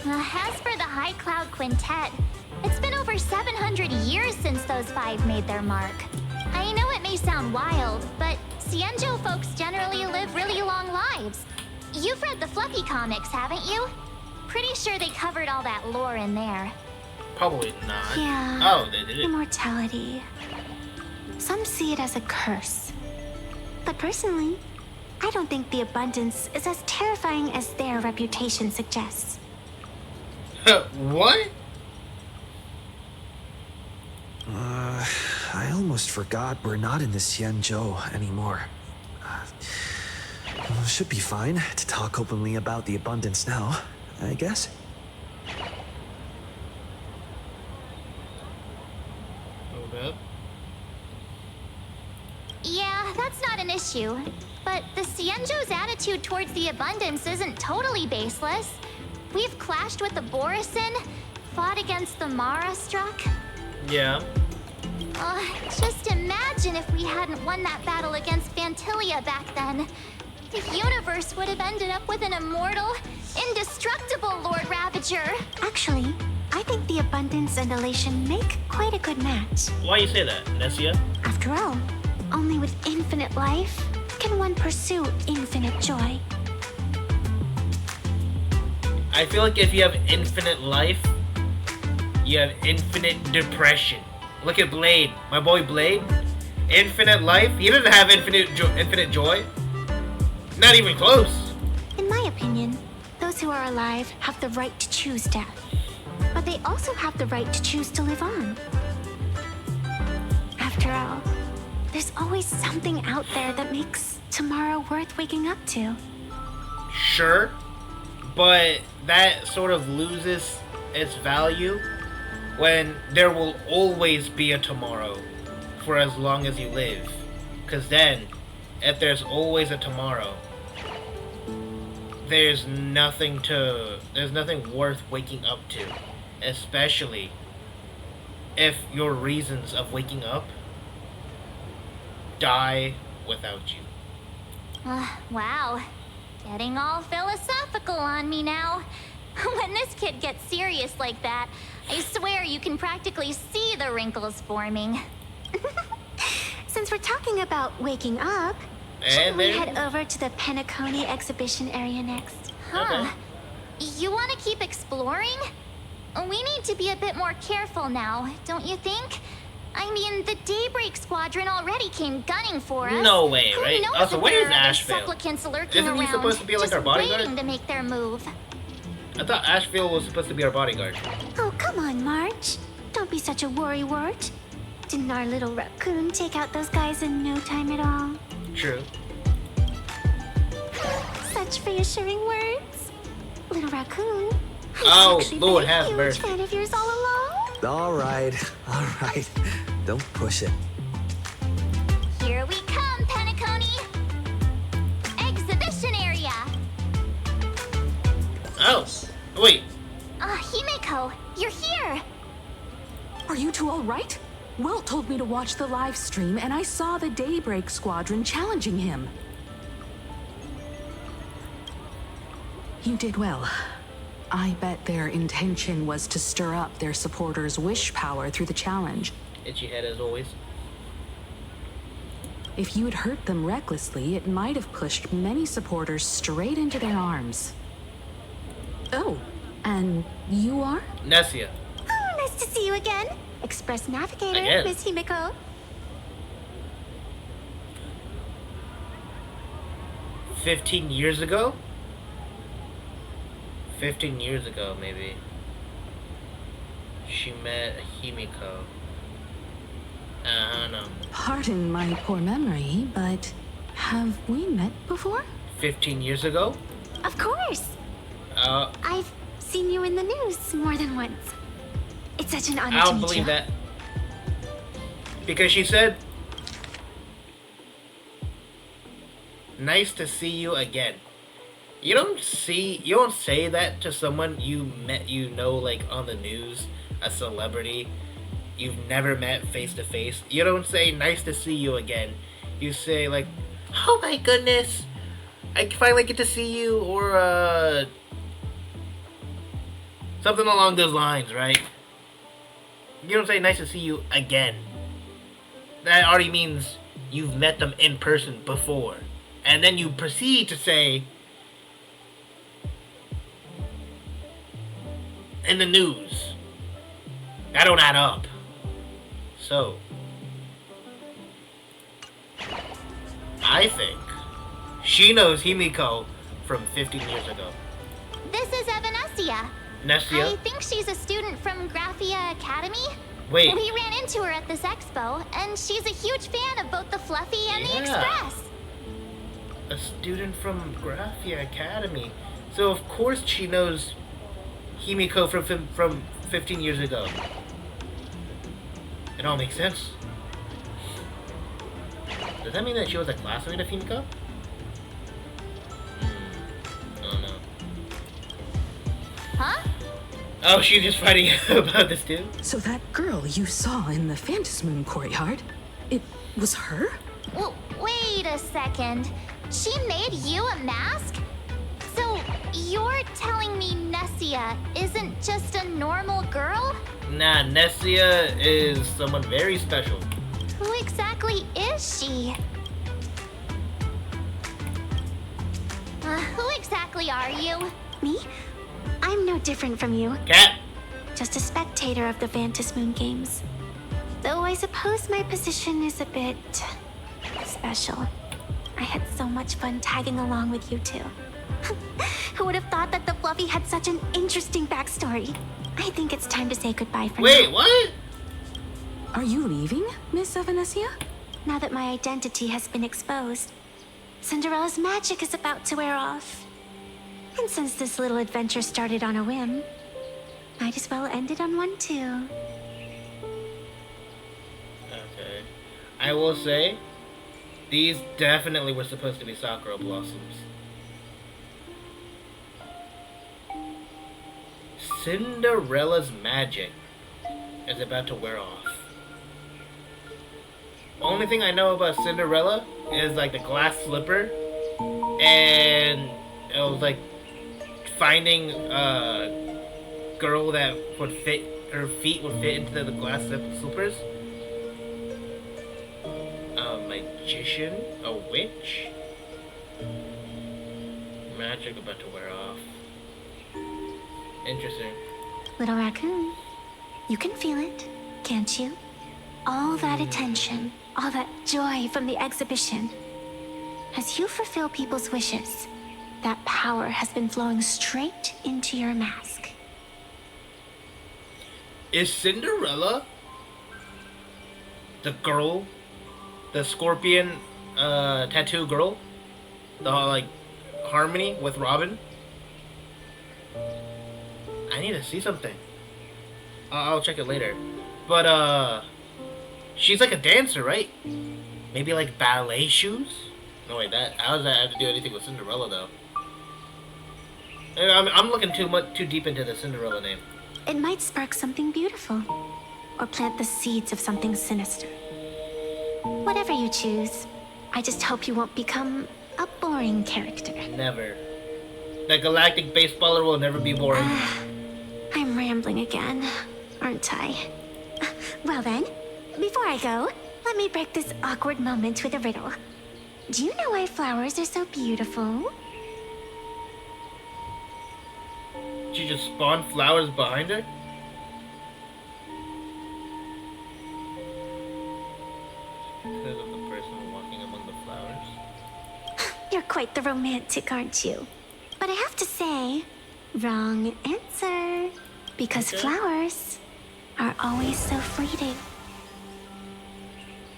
As for the High Cloud Quintet, it's been over 700 years since those 5 made their mark. I know it may sound wild, but Cienjo folks generally live really long lives. You've read the Fluffy comics, haven't you? Pretty sure they covered all that lore in there. Probably not. Yeah. Oh, they did it. Immortality. Some see it as a curse. But personally, I don't think the abundance is as terrifying as their reputation suggests. What? I almost forgot we're not in the Xianzhou anymore. Should be fine to talk openly about the abundance now, I guess. Yeah, that's not an issue. But the Xianzhou's attitude towards the abundance isn't totally baseless. We've clashed with the Borisin, fought against the Mara struck. Yeah. Just imagine if we hadn't won that battle against Fantilia back then. The universe would have ended up with an immortal, indestructible Lord Ravager. Actually, I think the abundance and elation make quite a good match. Why you say that, Nessia? After all, only with infinite life can one pursue infinite joy. I feel like if you have infinite life, you have infinite depression. Look at Blade, my boy Blade. Infinite life. He doesn't have infinite joy. Not even close. In my opinion, those who are alive have the right to choose death. But they also have the right to choose to live on. After all, there's always something out there that makes tomorrow worth waking up to. Sure, but that sort of loses its value when there will always be a tomorrow for as long as you live. Because then, if there's always a tomorrow, there's nothing worth waking up to. Especially if your reasons of waking up die without you. Wow. Getting all philosophical on me now. When this kid gets serious like that, I swear you can practically see the wrinkles forming. Since we're talking about waking up, should we head over to the Pentaconi exhibition area next? Huh. You want to keep exploring? We need to be a bit more careful now, don't you think? I mean, the Daybreak Squadron already came gunning for us. No way, right? Who knows Also, if where there is are other Asheville? supplicants lurking Isn't he around, supposed to be like just our bodyguard? waiting to make their move. I thought Asheville was supposed to be our bodyguard. Oh, come on, March. Don't be such a worrywart. Didn't our little raccoon take out those guys in no time at all? True. Such reassuring words. Little Raccoon. Oh, I've Lord been a have huge mercy. fan of yours all along. All right. Don't push it. Here we come, Penacony. Exhibition area. Oh, wait. Himeko, you're here. Are you two all right? Wilt told me to watch the live stream, and I saw the Daybreak Squadron challenging him. You did well. I bet their intention was to stir up their supporters' wish power through the challenge. Itchy head as always. If you'd hurt them recklessly, it might have pushed many supporters straight into their arms. Oh, and you are? Nessia. Oh, nice to see you again. Express Navigator, Again. Miss Himeko. 15 years ago? 15 years ago, maybe. She met Himiko. I don't know. Pardon my poor memory, but have we met before? 15 years ago? Of course. I've seen you in the news more than once. It's such an honor I to don't meet believe you. that. Because she said, nice to see you again. You don't say that to someone you met, like on the news, a celebrity you've never met face to face. You don't say nice to see you again. You say like, oh my goodness, I finally get to see you, or something along those lines, right? You don't say nice to see you again. That already means you've met them in person before. And then you proceed to say, in the news. That don't add up. So, I think she knows Himiko from 15 years ago. This is Evanescia. Nessia? I think she's a student from Graphia Academy. Wait. We ran into her at this expo, and she's a huge fan of both the Fluffy and the Express. A student from Graphia Academy. So of course she knows Himiko from 15 years ago. It all makes sense. Does that mean that she was a classmate of Himiko? I don't know. Huh? Oh, she's just fighting about this dude? So that girl you saw in the Phantasmoon courtyard, it was her? Well, wait a second. She made you a mask? So you're telling me Nessia isn't just a normal girl? Nah, Nessia is someone very special. Who exactly is she? Who exactly are you? Me? I'm no different from you. Cat? Just a spectator of the Phantasmoon games. Though I suppose my position is a bit special. I had so much fun tagging along with you two. Who would have thought that the Fluffy had such an interesting backstory? I think it's time to say goodbye for now. Wait, what? Are you leaving, Miss Evanescia? Now that my identity has been exposed, Cinderella's magic is about to wear off. And since this little adventure started on a whim, might as well end it on one too. Okay. I will say, these definitely were supposed to be Sakura blossoms. Cinderella's magic is about to wear off. Only thing I know about Cinderella is like the glass slipper, and it was like finding a girl that would fit, her feet would fit into the glass slippers. A magician, a witch. Magic about to wear off. Interesting. Little Raccoon, you can feel it, can't you? All that attention, all that joy from the exhibition. As you fulfill people's wishes, that power has been flowing straight into your mask. Is Cinderella the girl, the scorpion tattoo girl, the like harmony with Robin? I need to see something. I'll check it later. But, she's like a dancer, right? Maybe like ballet shoes? No, wait, how does that have to do anything with Cinderella, though? I'm looking too deep into the Cinderella name. It might spark something beautiful. Or plant the seeds of something sinister. Whatever you choose, I just hope you won't become a boring character. Never. That galactic baseballer will never be boring. I'm rambling again, aren't I? Well then, before I go, let me break this awkward moment with a riddle. Do you know why flowers are so beautiful? Did you just spawn flowers behind her? Because of the person walking among the flowers. You're quite the romantic, aren't you? But I have to say, wrong answer. Because flowers are always so fleeting.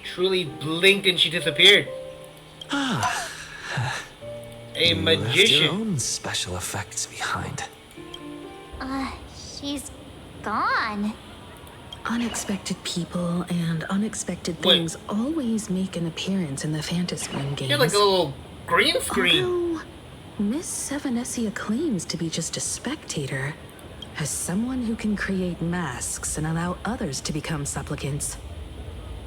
Truly blinked and she disappeared. Ah. A You left magician. your own special effects behind. She's gone. Unexpected people and unexpected things always make an appearance in the Phantasmoon games. You're like a little green screen. Although Miss Sevenessia claims to be just a spectator, as someone who can create masks and allow others to become supplicants.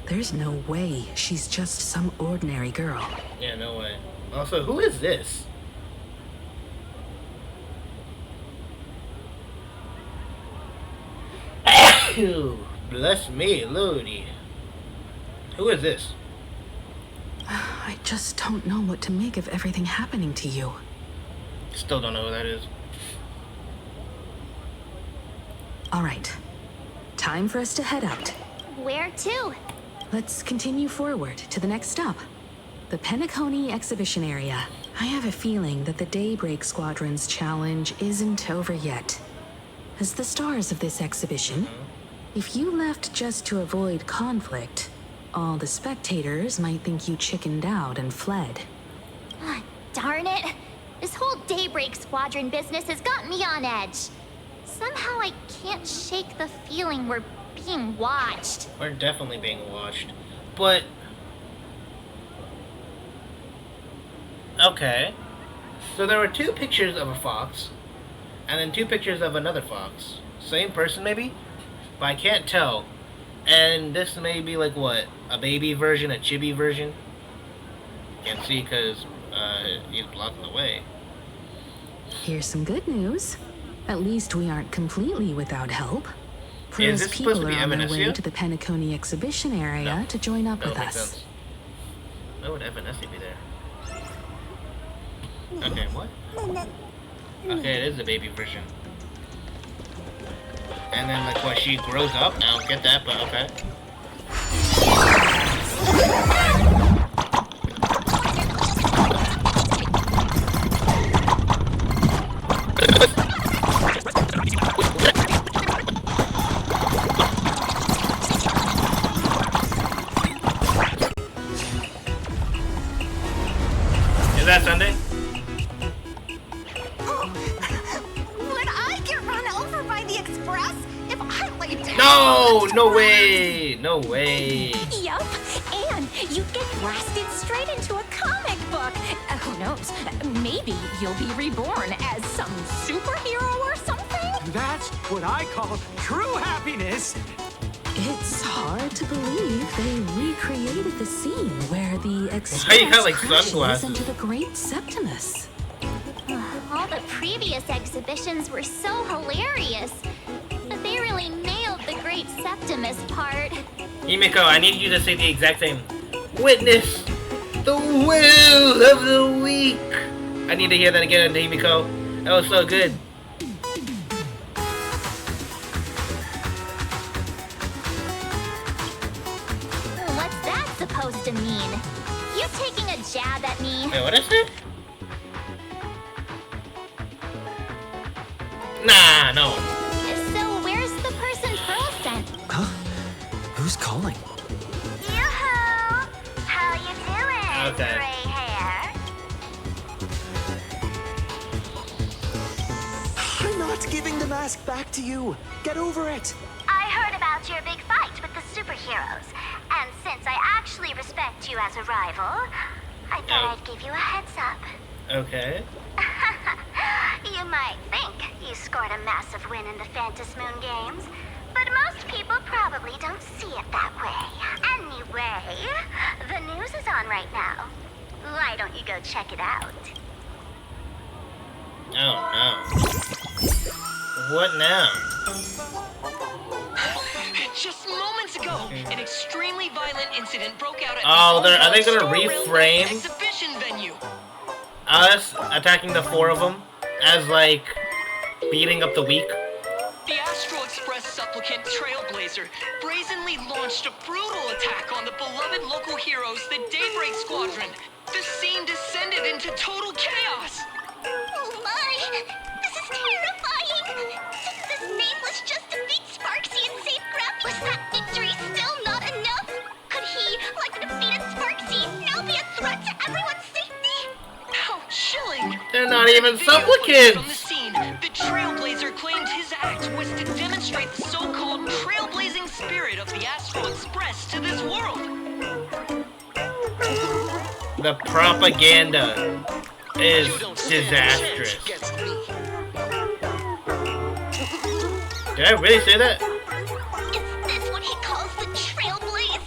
There's no way she's just some ordinary girl. Yeah, no way. Also, who is this? Bless me, Lodi. Who is this? I just don't know what to make of everything happening to you. Still don't know who that is. All right. Time for us to head out. Where to? Let's continue forward to the next stop. The Penacony exhibition area. I have a feeling that the Daybreak Squadron's challenge isn't over yet. As the stars of this exhibition, if you left just to avoid conflict, all the spectators might think you chickened out and fled. Darn it! This whole Daybreak Squadron business has got me on edge. Somehow I can't shake the feeling we're being watched. We're definitely being watched. But... okay. So there were two pictures of a fox, and then two pictures of another fox. Same person, maybe? But I can't tell. And this may be like what? A baby version, a chibi version? Can't see because he's blocking the way. Here's some good news. At least we aren't completely without help. Is First, this supposed to people be are on their way Evanescence? to the Penacony exhibition area to join up with Makes us. sense. Why would Evanescence be there? Okay, what? Okay, it is the baby version. And then, like, what, she grows up? I don't get that, but okay. Is that Sunday? Would I get run over by the express if I laid down? No! No way! No way! Yup, and you get blasted straight into a comic book. Who knows? Maybe you'll be reborn as some superhero or something? That's what I call true happiness. It's hard to believe they recreated the scene where the express Why you got, like, crashes sunglasses? into the Great Septimus. All the previous exhibitions were so hilarious. But they really nailed the Great Septimus part. Himiko, I need you to say the exact same. Witness the will of the week. I need to hear that again, Himiko. That was so good. What's that supposed to mean? You taking a jab at me? Wait, what is it? Nah, no. So where's the person Pearl sent? Huh? Who's calling? Yoo-hoo! How you doing, Okay. gray hair? I'm not not giving the mask back to you. Get over it. I heard about your big fight with the superheroes, and since I actually respect you as a rival, I thought I'd give you a heads up. Okay. You might think you scored a massive win in the Phantom Moon games, but most people probably don't see it that way. Anyway, the news is on right now. Why don't you go check it out? Oh no. What now? Just moments ago, an extremely violent incident broke out at Oh, are they gonna Star Rail reframe exhibition venue. us attacking the four of them as like beating up the weak? The Astral Express supplicant Trailblazer brazenly launched a brutal attack on the beloved local heroes, the Daybreak Squadron. The scene descended into total chaos. Oh my! This is terrifying! Didn't this nameless just defeat Sparksy and save Grumpy? Was that victory still not enough? Could he, like the defeated Sparksy, now be a threat to everyone's safety? How chilling! They're not even From the supplicants! scene, the Trailblazer claimed his act was to demonstrate the so-called trailblazing spirit of the Astral Express to this world. The propaganda is disastrous. Did I really say that? Is this what he calls the Trailblaze?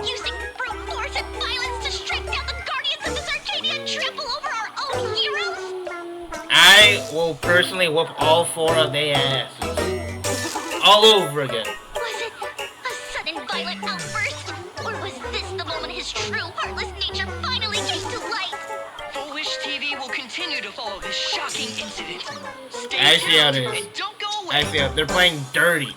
Using brute force and violence to strike down the Guardians of this Arcadia and trample over our own heroes? I will personally whoop all four of their asses. All over again. Was it a sudden violent outburst? Or was this the moment his true heartless nature finally came to light? Full Wish TV will continue to follow this shocking incident. Stay I see how it tuned is. and don't go away. I see how they're playing dirty.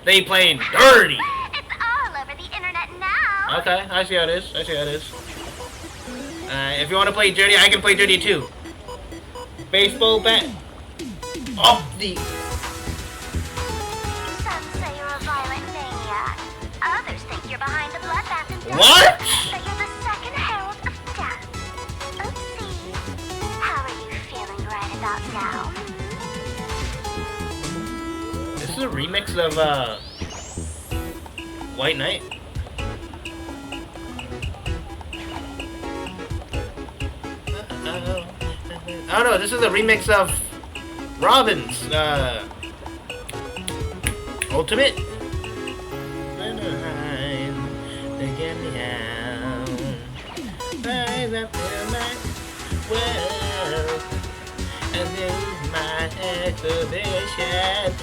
They playing dirty. It's all over the internet now. Okay, I see how it is. I see how it is. If you want to play dirty, I can play dirty too. Baseball bat. Off the. Some say you're a violent maniac. Others think you're behind the bloodbath and death. What? That you're the second herald of death. Oopsie. How are you feeling right about now? This is a remix of White Knight. Oh no, this is a remix of Robin's Ultimate. And this is my exhibition.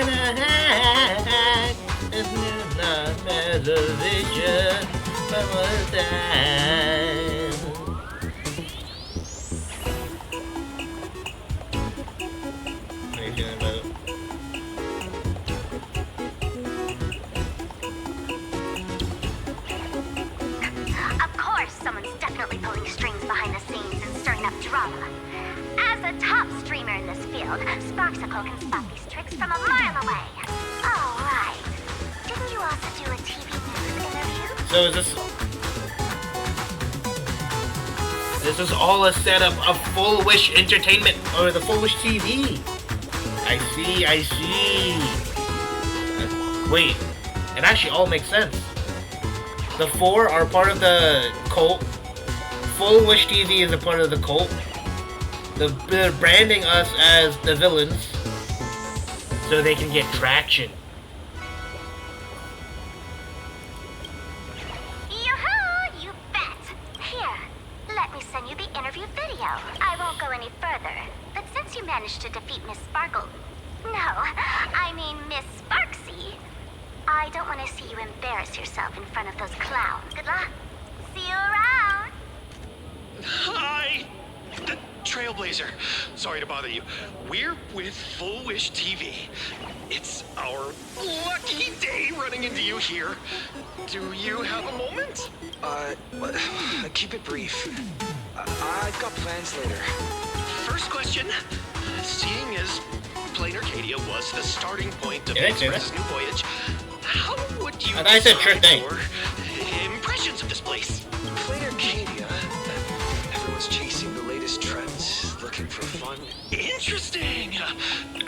And I this is not exhibition. One more time. How are you feeling about it? Of course, someone's definitely pulling strings behind the scenes and stirring up drama. As a top streamer in this field, Sparksicle can spot these tricks from a mile away. All right. Didn't you also do a TV news interview? So this is all a setup of Full Wish Entertainment or the Full Wish TV. I see. Wait, it actually all makes sense. The four are part of the cult. Full Wish TV is a part of the cult. They're branding us as the villains so they can get traction. Yoo-hoo! You bet! Here, let me send you the interview video. I won't go any further, but since you managed to defeat Miss Sparkle... No, I mean Miss Sparksy. I don't want to see you embarrass yourself in front of those clowns. Good luck. See you around. Hi! Trailblazer. Sorry to bother you. We're with Full Wish TV. It's our lucky day running into you here. Do you have a moment? Keep it brief. I've got plans later. First question. Seeing as Planarcadia was the starting point of Did the I say that? Express's new voyage, how would you I thought I said sure describe thing. your impressions of this place? Planarcadia. Everyone's chasing the latest trends, looking for fun. Interesting.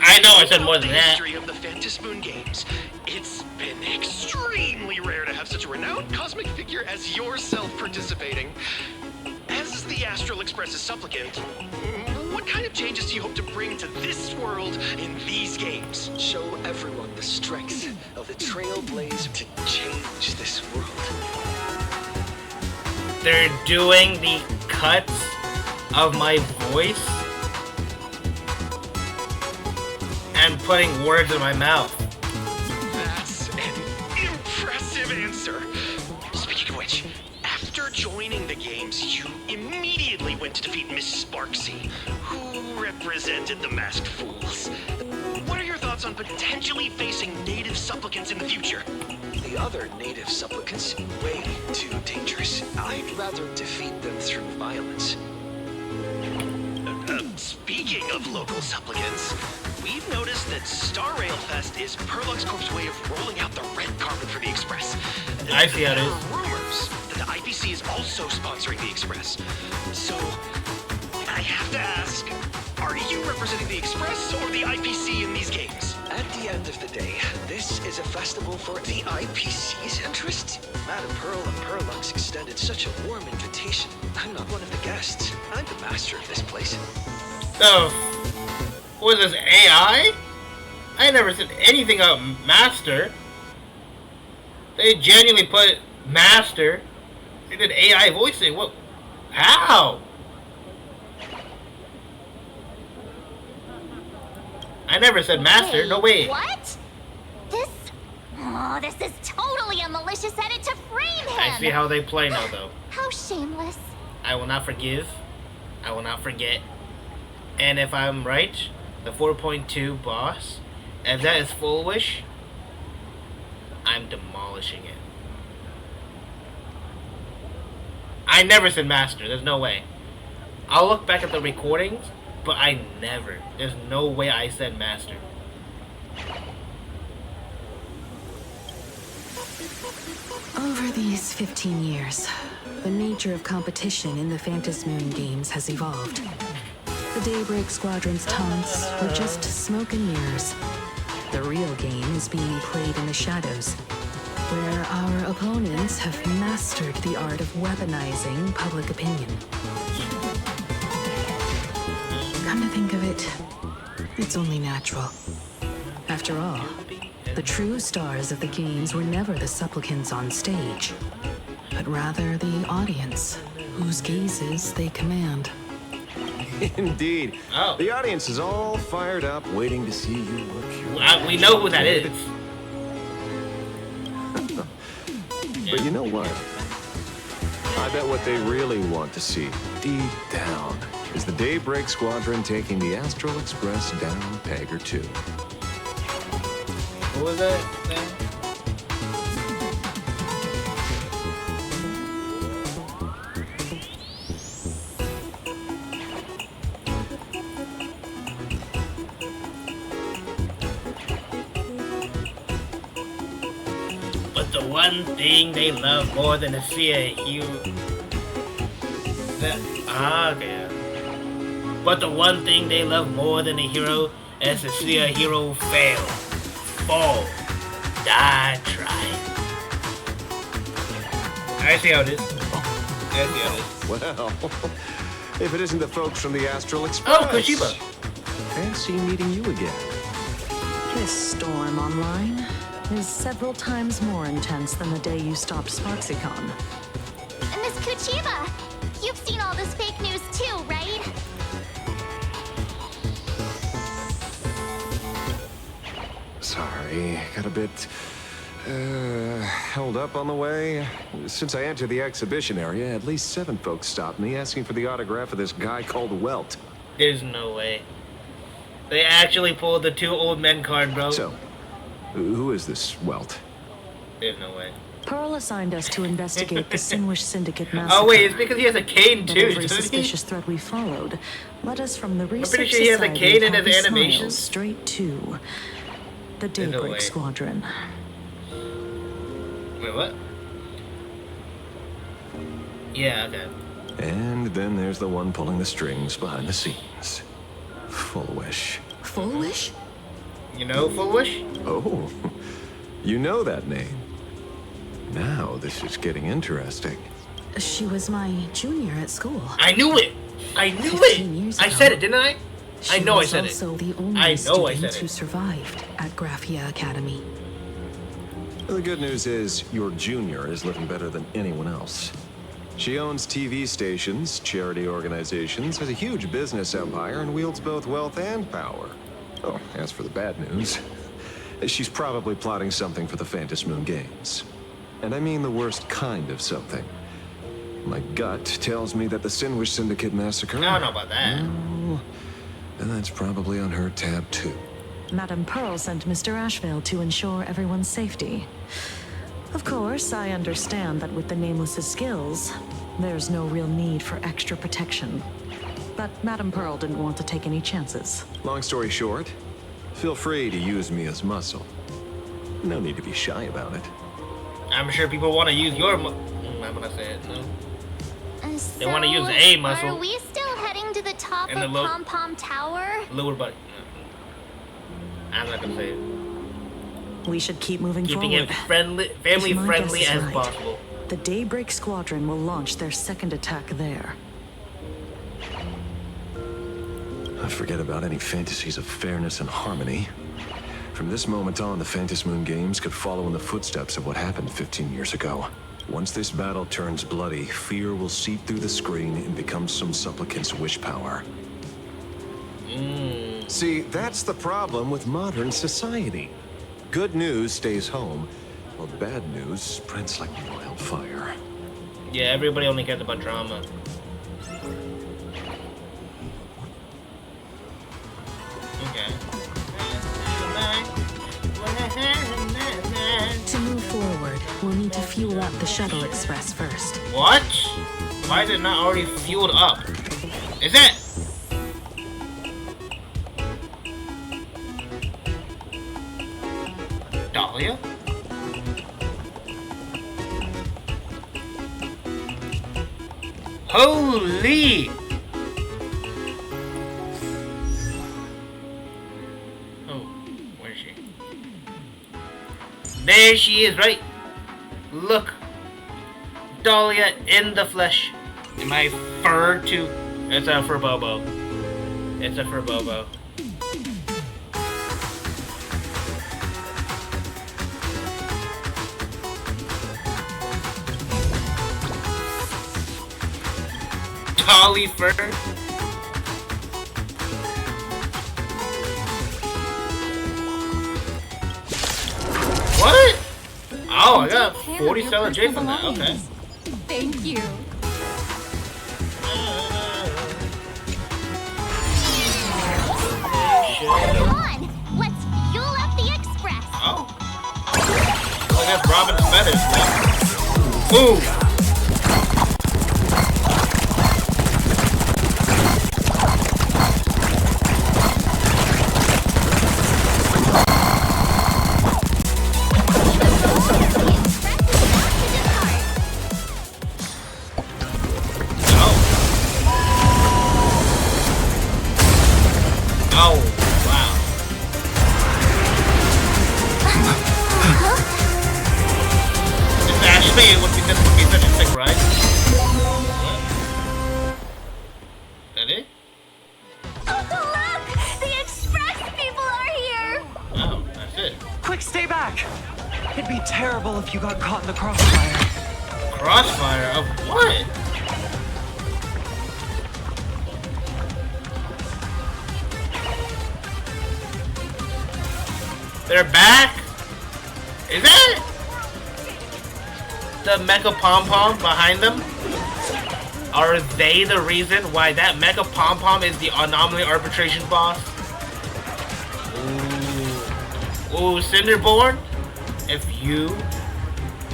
I know I said more than the that. history of the Phantom Moon games. It's been extremely rare to have such a renowned cosmic figure as yourself participating. As the Astral Express's supplicant, what kind of changes do you hope to bring to this world in these games? Show everyone the strength of the Trailblazer to change this world. They're doing the cuts of my voice and putting words in my mouth. That's an impressive answer. Speaking of which, after joining the games, you immediately went to defeat Miss Sparksy, who represented the Masked Fools. What are your thoughts on potentially facing native supplicants in the future? The other native supplicants, way too dangerous. I'd rather defeat them through violence. Speaking of local supplicants, we've noticed that Star Rail Fest is Perlux Corp's way of rolling out the red carpet for the Express. I see how it is. There are rumors that the IPC is also sponsoring the Express. So, I have to ask, are you representing the Express or the IPC in these games? At the end of the day, this is a festival for the IPC's interest. Madame Pearl and Perlux extended such a warm invitation. I'm not one of the guests. I'm the master of this place. So, was this AI? I never said anything about master. They genuinely put master. They did AI voicing. What? How? I never said master. No way. What? This is totally a malicious edit to frame him. I see how they play now, though. How shameless. I will not forgive. I will not forget. And if I'm right, the 4.2 boss, if that is full wish, I'm demolishing it. I never said master. There's no way. I'll look back at the recordings, but I never. There's no way I said master. Over these 15 years, the nature of competition in the Phantom Moon games has evolved. The Daybreak Squadron's taunts were just smoke and mirrors. The real game is being played in the shadows, where our opponents have mastered the art of weaponizing public opinion. Come to think of it, it's only natural. After all, the true stars of the games were never the supplicants on stage, but rather the audience, whose gazes they command. Indeed. Oh. The audience is all fired up, waiting to see you look. We know who that is. But you know what? I bet what they really want to see, deep down, is the Daybreak Squadron taking the Astral Express down peg or two. What was that? But the one thing they love more than to see a hero. Okay. But the one thing they love more than a hero is to see a hero fail. Fall, die, try. I see how it is. I see how it is. Well, if it isn't the folks from the Astral Express. Oh, Kojima. Fancy meeting you again. This storm online is several times more intense than the day you stopped SparksyCon. Miss Kuchiba, you've seen all this fake news too, right? Sorry, got a bit held up on the way. Since I entered the exhibition area, at least 7 folks stopped me asking for the autograph of this guy called Welt. There's no way. They actually pulled the 2 old men card, bro. So, who is this Welt? There's no way. Pearl assigned us to investigate the Sinwish Syndicate massacre. Oh wait, it's because he has a cane But too, every doesn't he? suspicious thread we followed led us from the research pretty sure he has a society cane in of his Happy animations. Smiles straight to the There's no Daybreak way. Squadron. Wait, what? Yeah, okay. And then there's the one pulling the strings behind the scenes. Full Wish. Full Wish? You know Full Wish? Oh, you know that name. Now this is getting interesting. She was my junior at school. I knew it! I knew it! I said it, didn't I? I know I said it. She was also the only I know I student said who it. survived at Graphia Academy. The good news is your junior is living better than anyone else. She owns TV stations, charity organizations, has a huge business empire, and wields both wealth and power. Oh, as for the bad news, she's probably plotting something for the Phantom Moon Games. And I mean the worst kind of something. My gut tells me that the Sinwish Syndicate massacre... I don't know about that. Well, and that's probably on her tab, too. Madame Pearl sent Mr. Ashvale to ensure everyone's safety. Of course, I understand that with the Nameless's skills, there's no real need for extra protection. But Madame Pearl didn't want to take any chances. Long story short, feel free to use me as muscle. No need to be shy about it. I'm sure people want to use your I'm gonna say it, no. They want to use a muscle. Are we still heading to the top And of the Pom Pom Tower? Lower button. I'm not gonna say it. We should keep moving Keeping forward. it friendly, family If my friendly guess is as right, possible. The Daybreak Squadron will launch their second attack there. I forget about any fantasies of fairness and harmony. From this moment on, the Phantom Moon Games could follow in the footsteps of what happened 15 years ago. Once this battle turns bloody, fear will seep through the screen and become some supplicant's wish power. See, that's the problem with modern society. Good news stays home, while bad news spreads like wildfire. Yeah, everybody only cares about drama. Okay. To move forward, we'll need to fuel up the Shuttle Express first. What? Why is it not already fueled up? Is it? Dahlia? Holy! Oh, where is she? There she is, right? Look. Dahlia in the flesh. Am I fur to... It's a fur bobo. It's a fur bobo. Dolly fur. What? Oh, I got 40 Stellar J from that. Okay. Thank you. Come on, let's fuel up the express. Oh. Well, I guess Robin's feathers now. Ooh. Oh, wow. This actually would be such a sick ride. What? That it? Oh, look! The express people are here! Oh, that's it. Quick, stay back! It'd be terrible if you got caught in the crossfire. Crossfire of what? They're back? Is that the Mecha Pom Pom behind them? Are they the reason why that Mecha Pom Pom is the anomaly arbitration boss? Ooh, Cinderborn? If you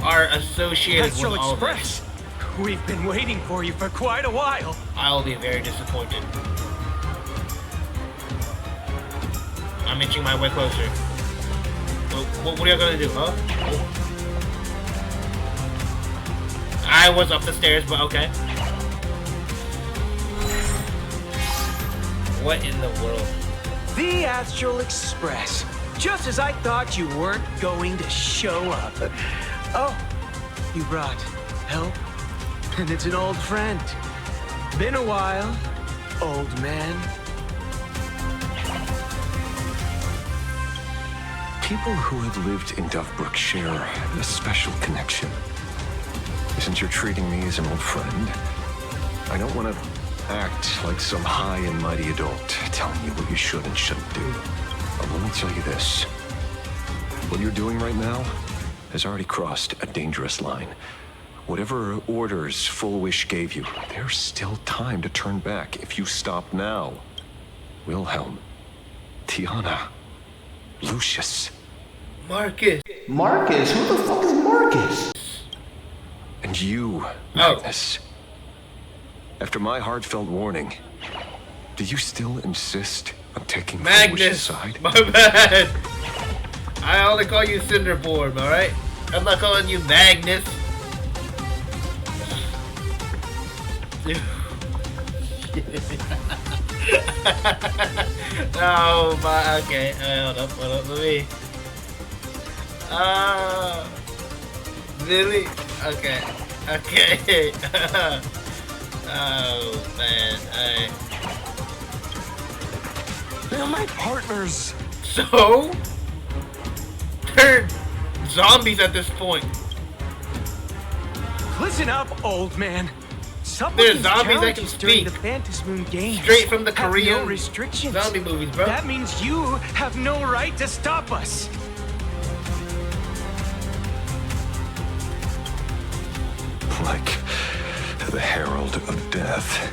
are associated Astral with all Express. this, We've been waiting for you for quite a while. I'll be very disappointed. I'm inching my way closer. What are you gonna do, huh? I was up the stairs, but okay. What in the world? The Astral Express. Just as I thought you weren't going to show up. Oh, you brought help? And it's an old friend. Been a while, old man. People who have lived in Dovebrook share a special connection. Since you're treating me as an old friend, I don't want to act like some high and mighty adult telling you what you should and shouldn't do. But let me tell you this. What you're doing right now has already crossed a dangerous line. Whatever orders Full Wish gave you, there's still time to turn back if you stop now. Wilhelm, Tiana, Lucius. Marcus. Marcus? Who the fuck is Marcus? And you, Magnus. After my heartfelt warning, do you still insist on taking Full Wish's side? My bad. I only call you Cinderborn, alright? I'm not calling you Magnus. Oh my, okay, hold up, let me. Lily, okay. Oh man, They're my partners. So? They're zombies at this point. Listen up, old man. There's zombies that can speak. The Phantom Moon Games straight from the have Korean no restrictions. zombie movies, bro. That means you have no right to stop us. Like the Herald of Death.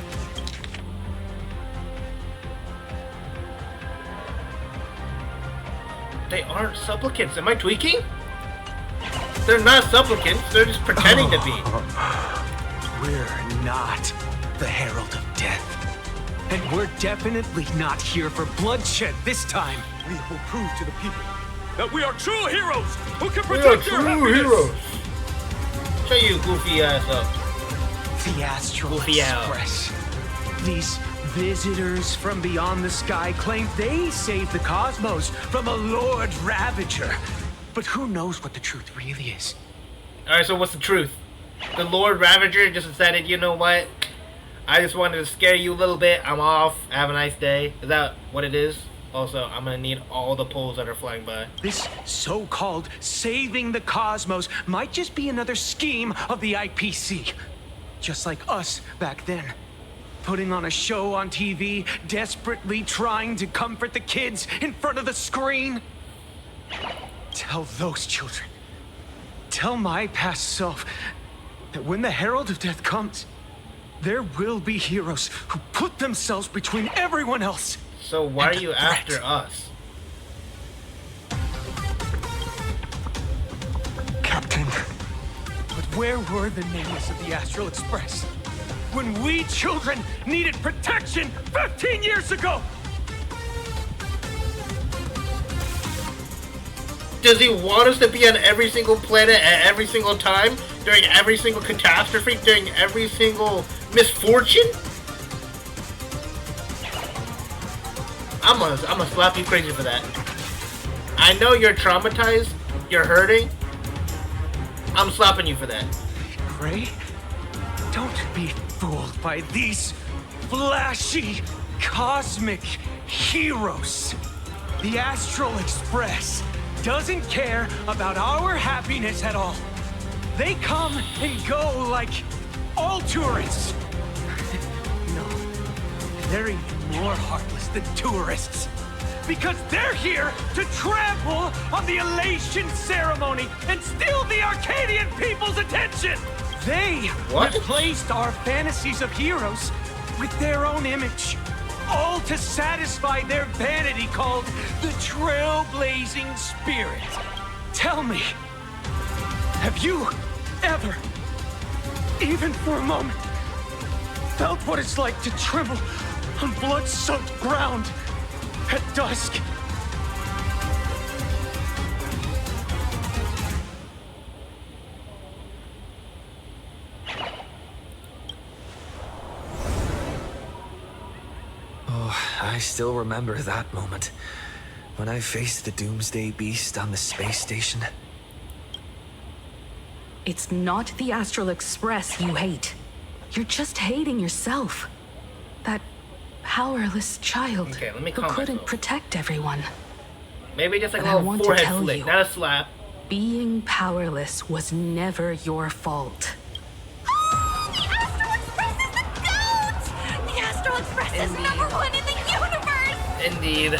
They aren't supplicants. Am I tweaking? They're not supplicants. They're just pretending to be. We're not the Herald of Death. And we're definitely not here for bloodshed this time. We will prove to the people that we are true heroes who can protect their happiness. Heroes. Show you goofy ass up. The Astral Goofy Express. These visitors from beyond the sky claim they saved the cosmos from a Lord Ravager. But who knows what the truth really is? Alright, so what's the truth? The Lord Ravager just decided, you know what? I just wanted to scare you a little bit. I'm off. Have a nice day. Is that what it is? Also, I'm gonna need all the poles that are flying by. This so-called saving the cosmos might just be another scheme of the IPC. Just like us back then. Putting on a show on TV, desperately trying to comfort the kids in front of the screen. Tell those children, tell my past self, that when the Herald of Death comes, there will be heroes who put themselves between everyone else. So why are you after us? Captain. But where were the nameless of the Astral Express? When we children needed protection 15 years ago! Does he want us to be on every single planet at every single time? During every single catastrophe? During every single misfortune? I'm gonna slap you crazy for that. I know you're traumatized. You're hurting. I'm slapping you for that. Gray, don't be fooled by these flashy, cosmic heroes. The Astral Express doesn't care about our happiness at all. They come and go like all tourists. No, they're even more heartless than tourists. Because they're here to trample on the elation ceremony and steal the Arcadian people's attention. They replaced our fantasies of heroes with their own image. All to satisfy their vanity called the trailblazing spirit. Tell me, have you ever, even for a moment, felt what it's like to tremble on blood-soaked ground at dusk? still remember that moment when I faced the Doomsday Beast on the space station. It's not the Astral Express you hate. You're just hating yourself. That powerless child who couldn't protect everyone. Maybe just like But a I little want to forehead tell flick, you, not a slap. being powerless was never your fault. The Astral Express is #1 in the universe! Indeed.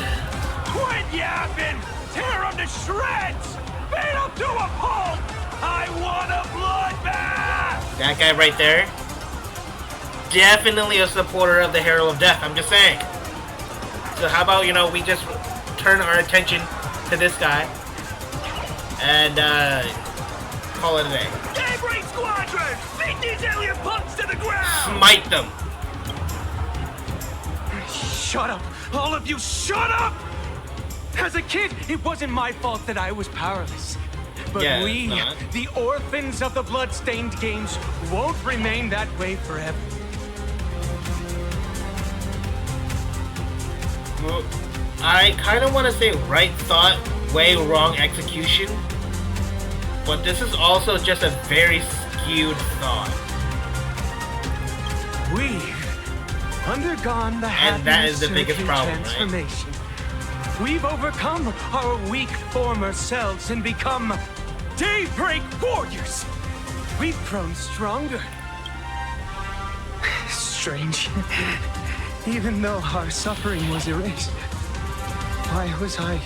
Quit yapping! Tear them to shreds! Beat them to a pulp! I want a bloodbath! That guy right there, definitely a supporter of the Herald of Death, I'm just saying. So how about, you know, we just turn our attention to this guy and call it a day. Daybreak Squadron! Beat these alien punks to the ground! Smite them. Shut up! All of you, shut up! As a kid, it wasn't my fault that I was powerless. But Yeah, we, it's not. the orphans of the Bloodstained Games, won't remain that way forever. Well, I kind of want to say right thought, way wrong execution. But this is also just a very skewed thought. We've undergone the And that is the happiness biggest circuit problem, right? transformation. We've overcome our weak former selves and become Daybreak Warriors. We've grown stronger. Strange. Even though our suffering was erased, why was I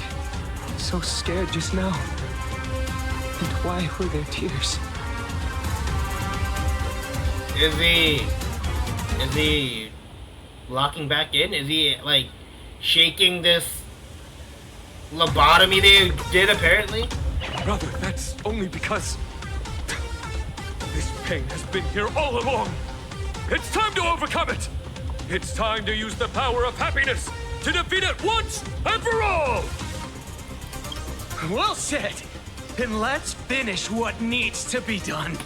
so scared just now? And why were there tears? Is he locking back in? Is he like shaking this lobotomy they did apparently? Brother, that's only because this pain has been here all along. It's time to overcome it! It's time to use the power of happiness to defeat it once and for all! Well said. Then let's finish what needs to be done.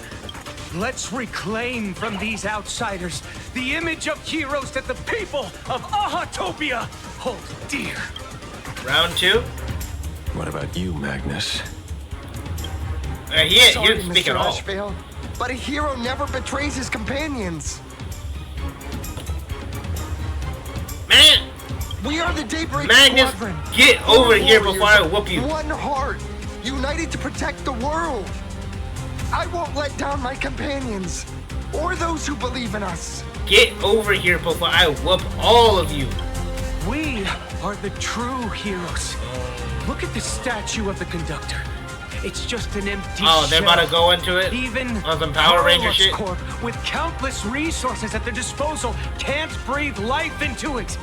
Let's reclaim from these outsiders the image of heroes that the people of Ahatopia hold dear. Round 2? What about you, Magnus? He didn't speak at all. Ashvale, but a hero never betrays his companions. Man! We are the Daybreak Magnus, Squadron. get over here before I whoop you. One heart, united to protect the world. I won't let down my companions, or those who believe in us. Get over here before I whoop all of you. We are the true heroes. Look at the statue of the conductor. It's just an empty Oh, they're about shell. to go into it? Even On some Power Ranger Carlos shit? Corp, with countless resources at their disposal, can't breathe life into it.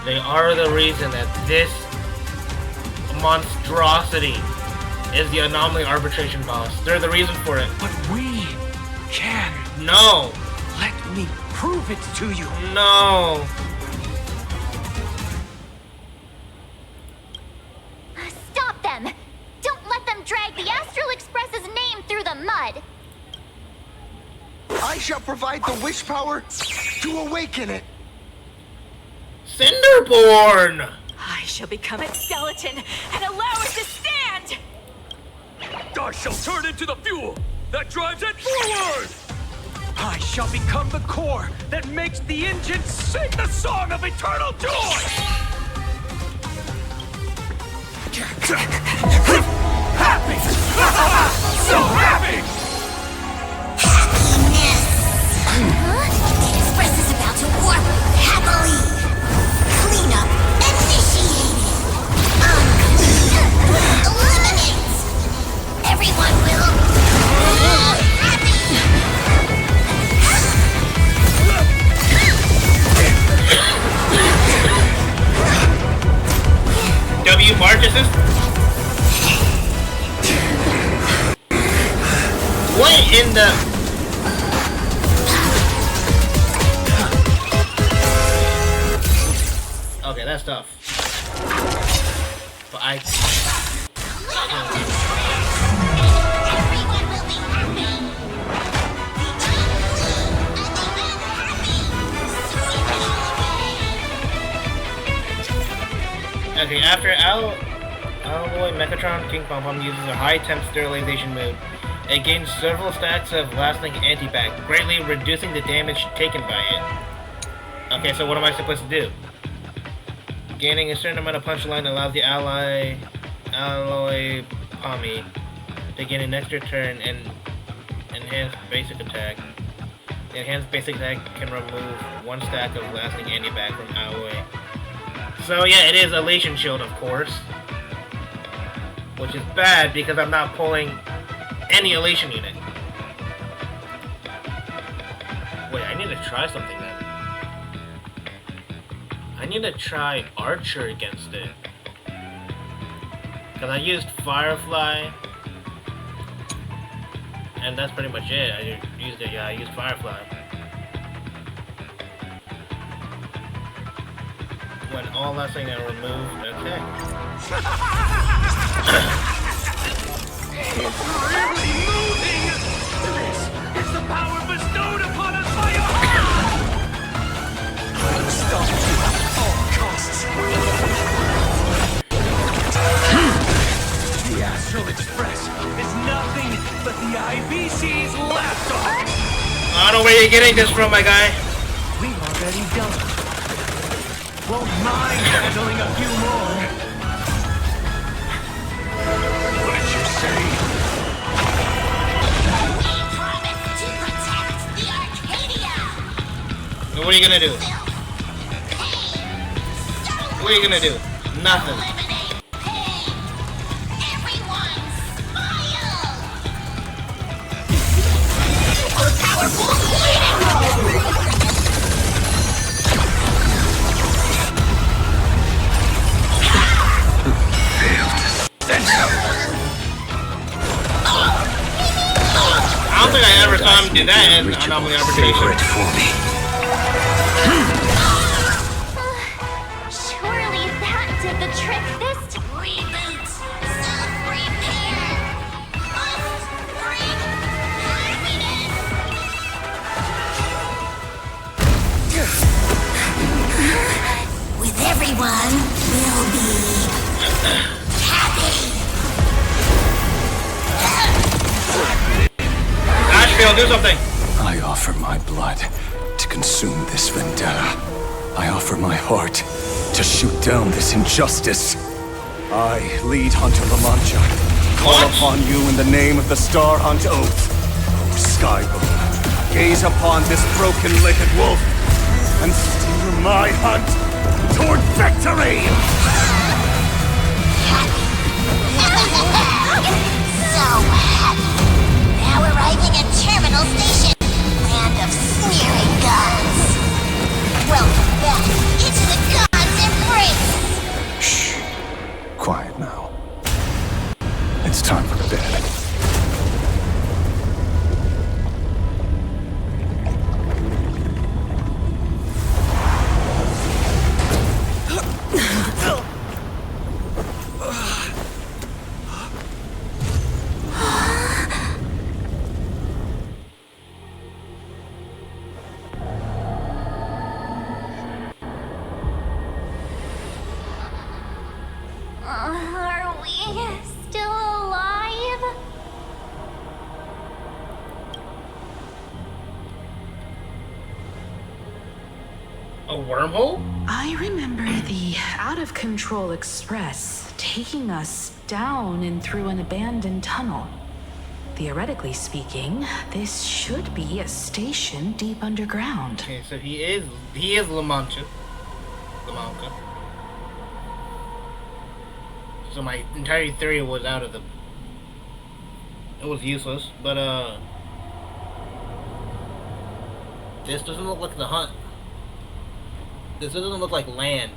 They are the reason that this monstrosity is the Anomaly Arbitration boss. They're the reason for it. But we can. No. Let me prove it to you. No. Stop them! Don't let them drag the Astral Express's name through the mud! I shall provide the wish power to awaken it. Cinderborn! I shall become its skeleton and allow it to stand! I shall turn into the fuel that drives it forward! I shall become the core that makes the engine sing the song of eternal joy! Happy! So happy! The Express is about to warp happily! Cleanup initiated! Eliminate! Everyone will be happy! W. Marcus's? What in the... Okay, that's tough. But I... Everyone will be happy! Okay, after Alloy Mechatron King Pom Pom uses a high temp sterilization move, it gains several stacks of lasting anti-bac, greatly reducing the damage taken by it. Okay, so what am I supposed to do? Gaining a certain amount of punchline allows the Alloy Pommy to gain an extra turn and enhance basic attack. The enhanced basic attack can remove one stack of lasting anti-bac from Alloy. So yeah, it is Elation Shield, of course. Which is bad because I'm not pulling any Elation unit. Wait, I need to try something then. I need to try Archer against it. Because I used Firefly. And that's pretty much it. I used Firefly. When all that thing are removed, okay. It's really moving! This is the power bestowed upon us by your I'll stop you at all costs. The Astral Express is nothing but the IBC's lapdog! I don't know where you're getting this from, my guy. We've already done it. Won't mind handling a few more. What did you say? We promise to protect the Arcadia! What are you gonna do? What are you gonna do? Nothing. I don't think I ever saw him do that in Anomaly Arbitration. Surely that did the trick this time. Reboot! Self-repair! Must bring happiness! With everyone, we'll be happy! Ashfield, do something! I offer my blood to consume this vendetta. I offer my heart to shoot down this injustice. I, lead Hunter La Mancha, call upon you in the name of the Star Hunt Oath. O Skyboom, gaze upon this broken-legged wolf and steer my hunt toward victory! So happy! Now arriving at Terminal Station, land of sneering gods. Welcome back into the gods' embrace. Shh. Quiet now. It's time for bed. Are we still alive? A wormhole? I remember the out-of-control express taking us down and through an abandoned tunnel. Theoretically speaking, this should be a station deep underground. Okay, so he is La Mancha. So my entire theory was out of the... It was useless, but this doesn't look like the hunt. This doesn't look like land.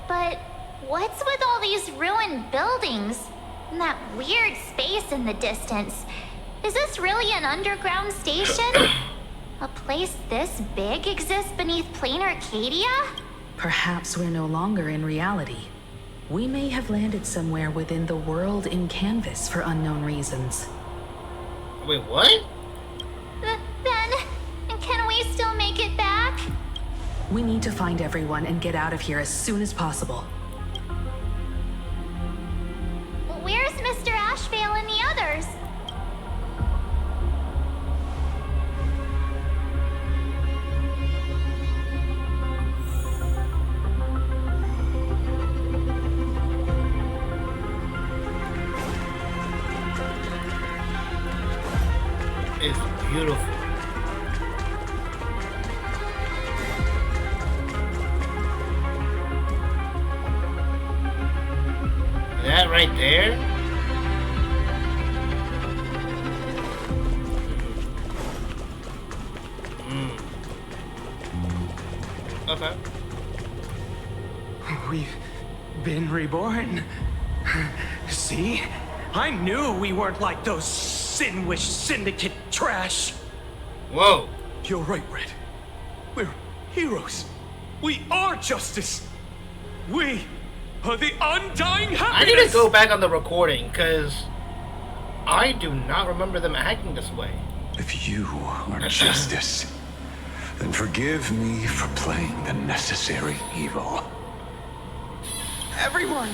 But what's with all these ruined buildings? And that weird space in the distance? Is this really an underground station? A place this big exists beneath Planarcadia? Perhaps we're no longer in reality. We may have landed somewhere within the world in canvas for unknown reasons. Wait, what? Then, can we still make We need to find everyone and get out of here as soon as possible. Where's Mr. Ashvale and the others? It's beautiful. That right there? Okay. We've been reborn. See? I knew we weren't like those Sinwish Syndicate trash. Whoa. You're right, Red. We're heroes. We are justice. We are the undying happiness. I need to go back on the recording, because I do not remember them acting this way. If you are justice, then forgive me for playing the necessary evil. Everyone,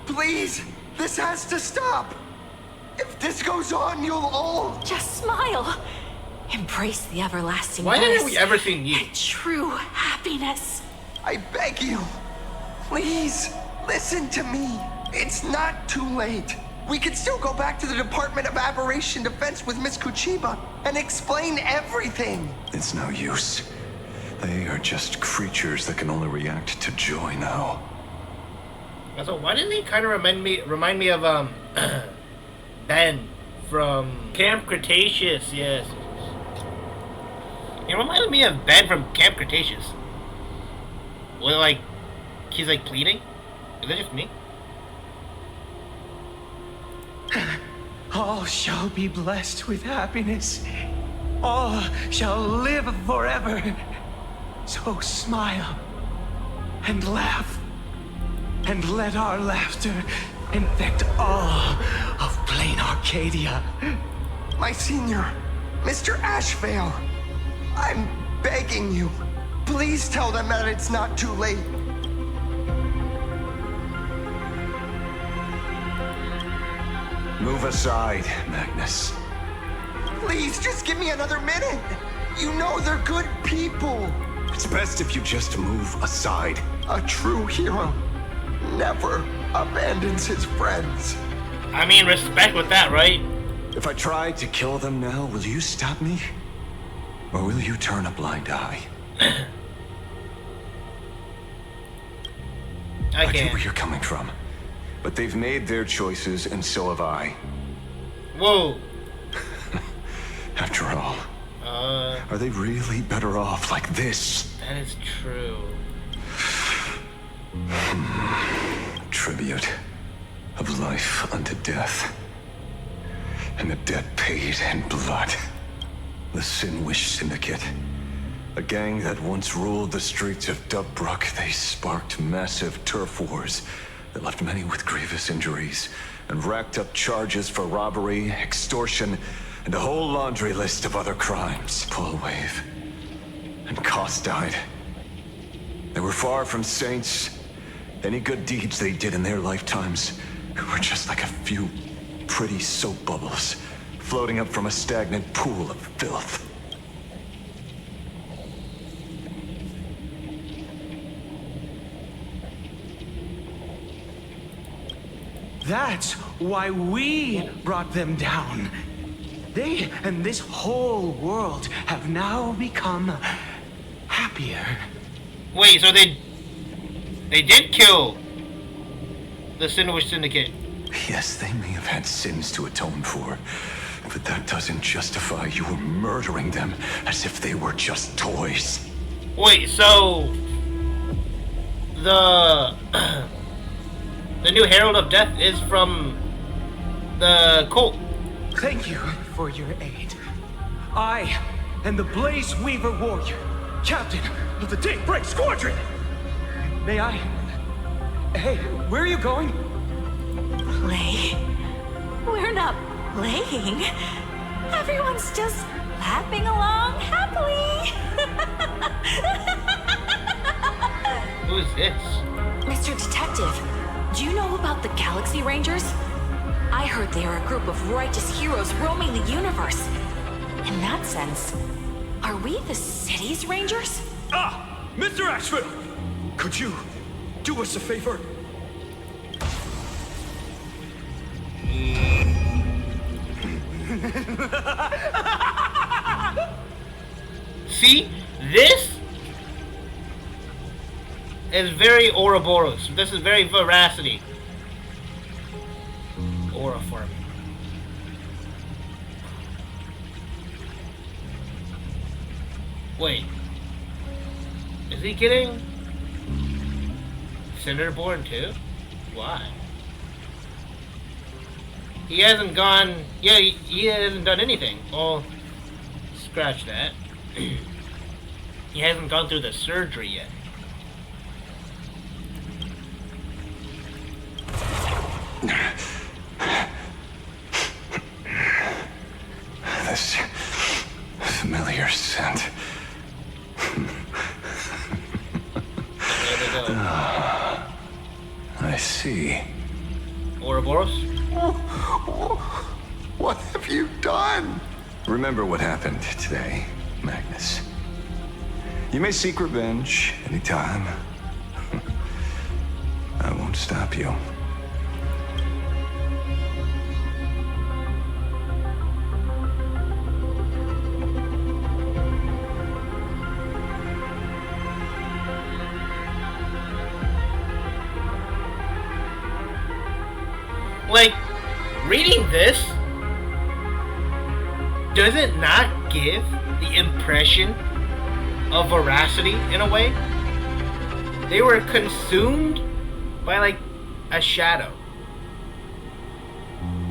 please, this has to stop. If this goes on, you'll all... Just smile. Embrace the everlasting Why bliss haven't we ever seen you? and true happiness. I beg you, please, listen to me. It's not too late. We can still go back to the Department of Aberration Defense with Miss Kuchiba and explain everything. It's no use. They are just creatures that can only react to joy now. Also, why didn't he kind of remind me of Ben from Camp Cretaceous? Yes. He reminded me of Ben from Camp Cretaceous. Well, like, he's like pleading? Is that just me? All shall be blessed with happiness. All shall live forever. So smile and laugh. And let our laughter infect all of Planarcadia. My senior, Mr. Ashvale, I'm begging you. Please tell them that it's not too late. Move aside, Magnus. Please, just give me another minute. You know they're good people. It's best if you just move aside. A true hero never abandons his friends. I mean, respect with that, right? If I try to kill them now, will you stop me? Or will you turn a blind eye? I get where you're coming from. But they've made their choices, and so have I. Whoa. After all, are they really better off like this? That is true. Tribute of life unto death. And the debt paid in blood. The Sinwish Syndicate. A gang that once ruled the streets of Dubbrook. They sparked massive turf wars that left many with grievous injuries and racked up charges for robbery, extortion, and a whole laundry list of other crimes. Pull wave. And Koss died. They were far from saints. Any good deeds they did in their lifetimes were just like a few pretty soap bubbles floating up from a stagnant pool of filth. That's why we brought them down. They and this whole world have now become happier. Wait, so they did kill the Sinwish Syndicate? Yes, they may have had sins to atone for, but that doesn't justify you murdering them as if they were just toys. Wait, so the the new Herald of Death is from the cult. Thank you for your aid. I am the Blaze Weaver Warrior, Captain of the Daybreak Squadron. May I? Hey, where are you going? Play? We're not playing. Everyone's just laughing along happily. Who is this? Mr. Detective, do you know about the Galaxy Rangers? I heard they are a group of righteous heroes roaming the universe. In that sense, are we the city's Rangers? Ah! Mr. Asheville! Could you do us a favor? See? This is very Ouroboros. This is very veracity. Aura farming. Wait. Is he getting Cinderborn too? Why? He hasn't gone... Yeah, he hasn't done anything. Oh, scratch that. He hasn't gone through the surgery yet. This familiar scent. I see. Ouroboros? What have you done? Remember what happened today, Magnus. You may seek revenge anytime. I won't stop you. Like, reading this, does it not give the impression of veracity in a way? They were consumed by like a shadow.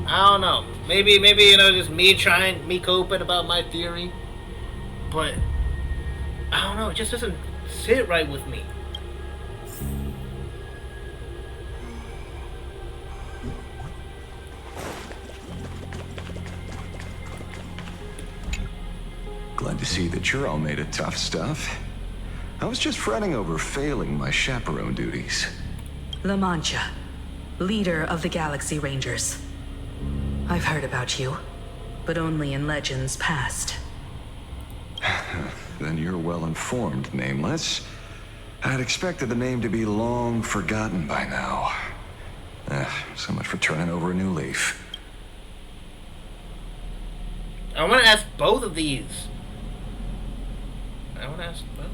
I don't know. Maybe you know, just me coping about my theory. But I don't know, it just doesn't sit right with me. Glad to see that you're all made of tough stuff. I was just fretting over failing my chaperone duties. La Mancha, leader of the Galaxy Rangers. I've heard about you, but only in legends past. Then you're well informed, Nameless. I'd expected the name to be long forgotten by now. So much for turning over a new leaf. I want to ask both of these. I want to ask both.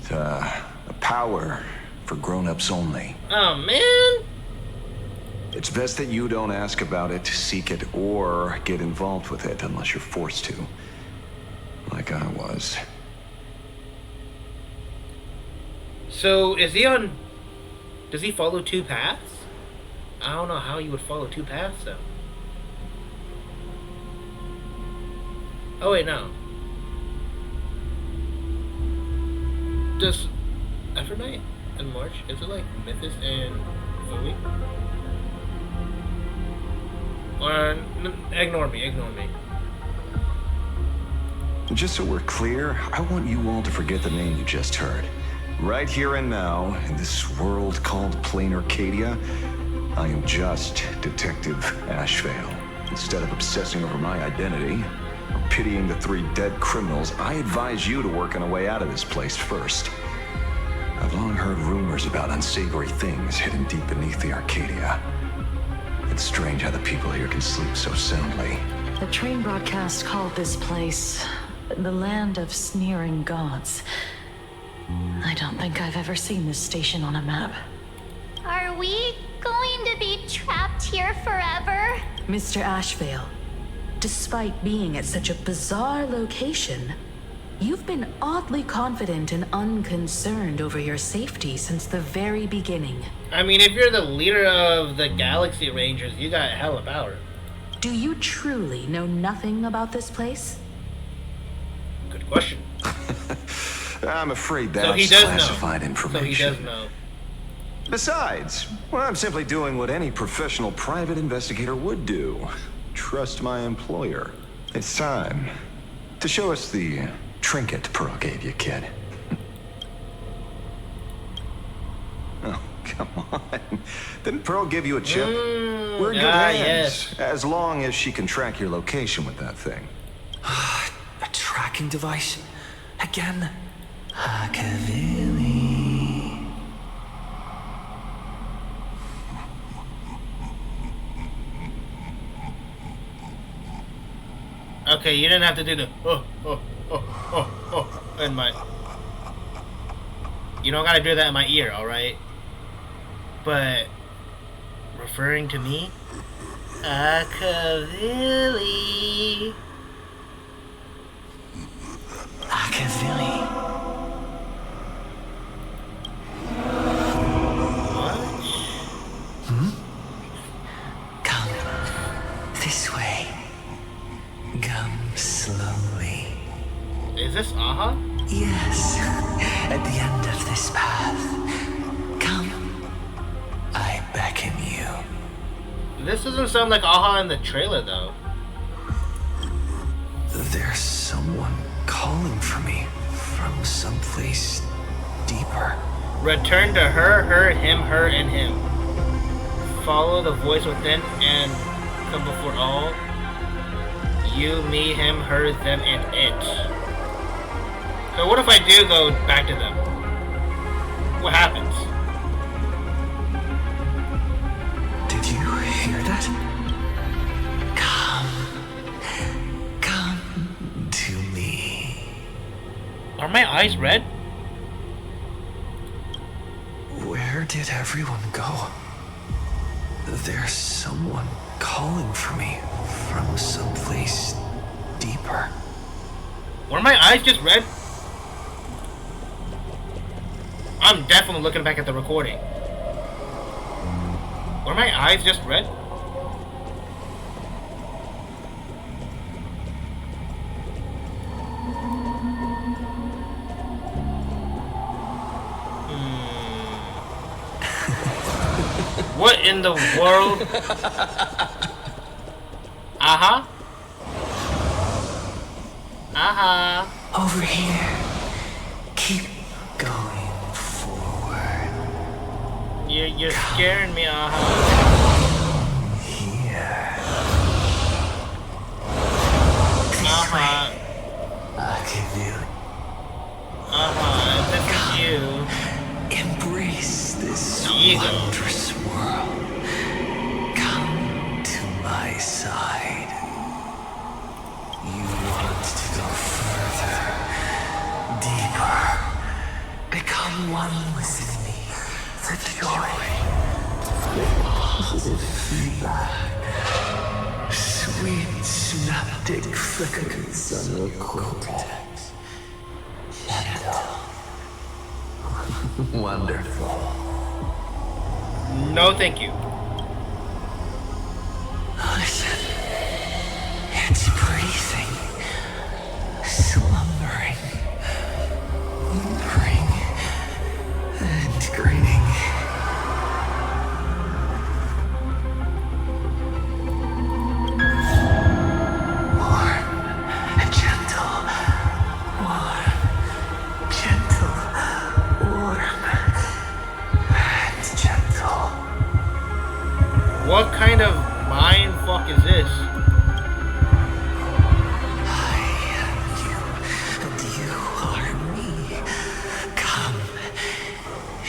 It's a power for grown-ups only. Oh, man. It's best that you don't ask about it, seek it, or get involved with it unless you're forced to. Like I was. So, is he on... Does he follow two paths? I don't know how you would follow two paths, though. Oh, wait, no. Does Evernight and March, is it like Mythos and Zoe? Or, ignore me. Just so we're clear, I want you all to forget the name you just heard. Right here and now, in this world called Planarcadia, I am just Detective Ashevale. Instead of obsessing over my identity, or pitying the 3 dead criminals, I advise you to work on a way out of this place first. I've long heard rumors about unsavory things hidden deep beneath the Arcadia. It's strange how the people here can sleep so soundly. The train broadcast called this place the land of sneering gods. I don't think I've ever seen this station on a map. Are we going to be trapped here forever? Mr. Ashevale, despite being at such a bizarre location, you've been oddly confident and unconcerned over your safety since the very beginning. I mean, if you're the leader of the Galaxy Rangers, you got hella power. Do you truly know nothing about this place? Good question. I'm afraid that's So he does classified know. information. So he does know. Besides, well, I'm simply doing what any professional private investigator would do. Trust my employer. It's time to show us the trinket Pearl gave you, kid. Come on. Didn't Pearl give you a chip? We're in good ah, hands. yes. As long as she can track your location with that thing. A tracking device? Again? Hakavili. Okay, you didn't have to do the in my. You don't gotta do that in my ear, alright? But referring to me? Akavili. Akavili. What? Come this way. Come slowly. Is this Aha? Yes. At the end of this path. Come. I beckon you. This doesn't sound like Aha in the trailer, though. There's someone calling for me from someplace deeper. Return to her, her, him, her, and him. Follow the voice within and come before all. You, me, him, her, them, and it. So what if I do go back to them? What happens? Did you hear that? Come to me. Are my eyes red? Where did everyone go? There's someone calling for me from someplace deeper. Were my eyes just red? I'm definitely looking back at the recording. Were my eyes just red? What in the world? Uh-huh. Uh-huh. Over here. Keep going forward. You're scaring me, uh-huh. Here. Uh-huh. Akavili. Uh-huh. This is you. Embrace this Ego. wondrous world. Come to my side. You want to go further, deeper. Become one with me. The joy, the positive feedback, sweet synaptic flickers on your cortex. Gentle. Wonderful. No, thank you. Listen. It's breathing. Slumbering. Whimpering. And grinning. Warm. Gentle. Warm. Gentle. Warm. And gentle. What kind of mind fuck is this?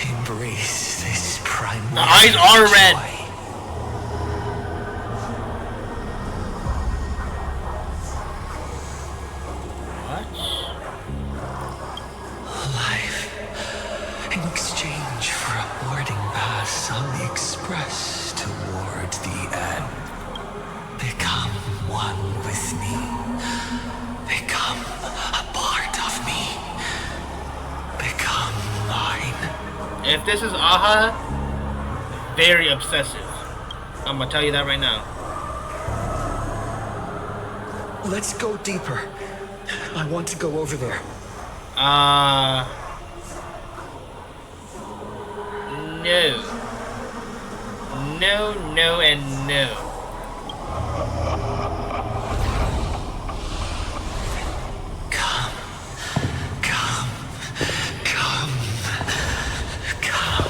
Embrace this primordial The eyes are red. joy. What? Life in exchange for a boarding pass on the express toward the end. Become one with me. Become a part of me. Become mine. If this is Aha, very obsessive. I'm gonna tell you that right now. Let's go deeper. I want to go over there. No. No, no, and no. Come. Come. Come. Come.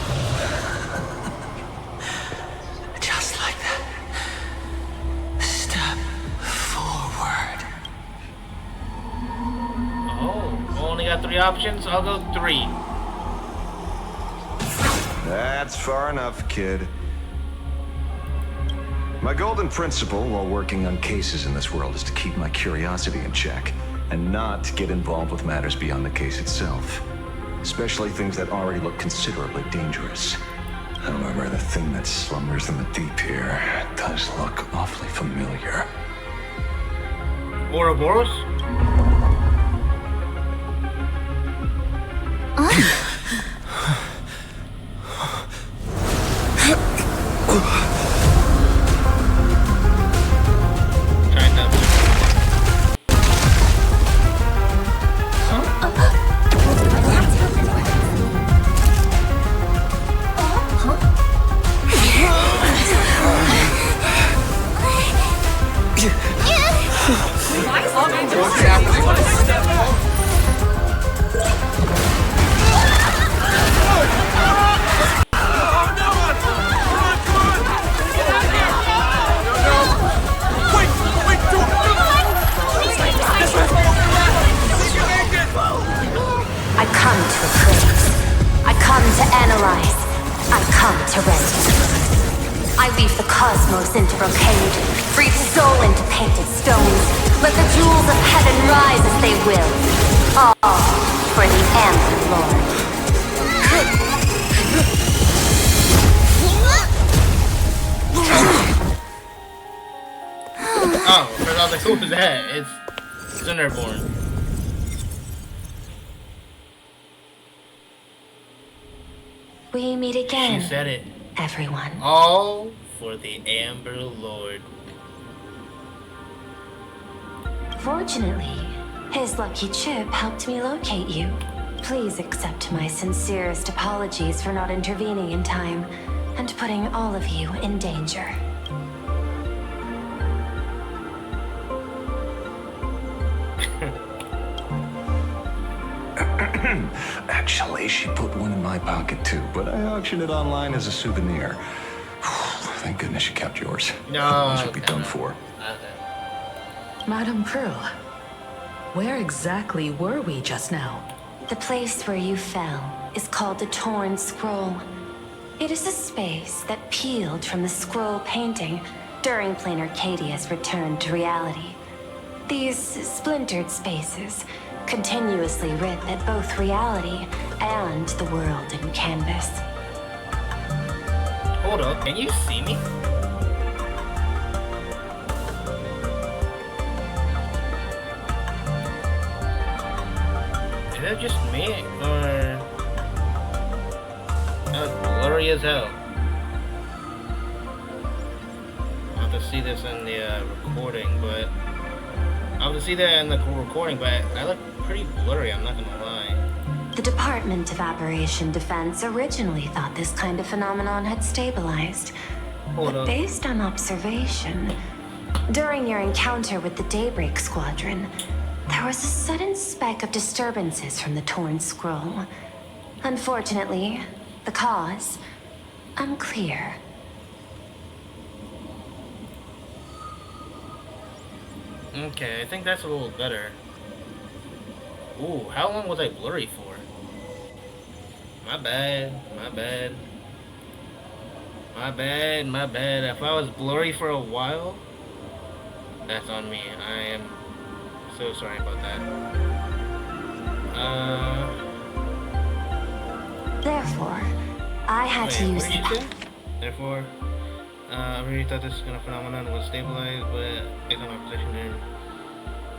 3 options. I'll go 3. That's far enough, kid. My golden principle while working on cases in this world is to keep my curiosity in check and not get involved with matters beyond the case itself, especially things that already look considerably dangerous. However, the thing that slumbers in the deep here does look awfully familiar. Ouroboros? I come to appraise. I come to analyze. I come to rescue. I weave the cosmos into brocade, breathe soul into painted stones. Let the jewels of heaven rise as they will. All for the Amber Lord. Oh, I was like, who was that? It's Cinderborn. We meet again. She said it. Everyone. All for the Amber Lord. Fortunately, his lucky chip helped me locate you. Please accept my sincerest apologies for not intervening in time and putting all of you in danger. Actually, she put one in my pocket too, but I auctioned it online as a souvenir. Thank goodness you kept yours. No, this would be done for. Madame Prue, where exactly were we just now? The place where you fell is called the Torn Scroll. It is a space that peeled from the scroll painting during Planarcadia's return to reality. These splintered spaces continuously rip at both reality and the world in canvas. Hold up, can you see me? Is that just me, or that's blurry as hell? I'll have to see this in the recording, but I'll have to see that in the recording, but I look pretty blurry, I'm not gonna lie. The Department of Aberration Defense originally thought this kind of phenomenon had stabilized. But based on observation, during your encounter with the Daybreak Squadron, there was a sudden spike of disturbances from the Torn Scroll. Unfortunately, the cause, unclear. Okay, I think that's a little better. Ooh, how long was I blurry for? My bad, my bad. My bad, my bad. If I was blurry for a while, that's on me. I am so sorry about that. Therefore, I had to use the... Therefore, I really thought this kind of phenomenon was stabilized, but based on our position in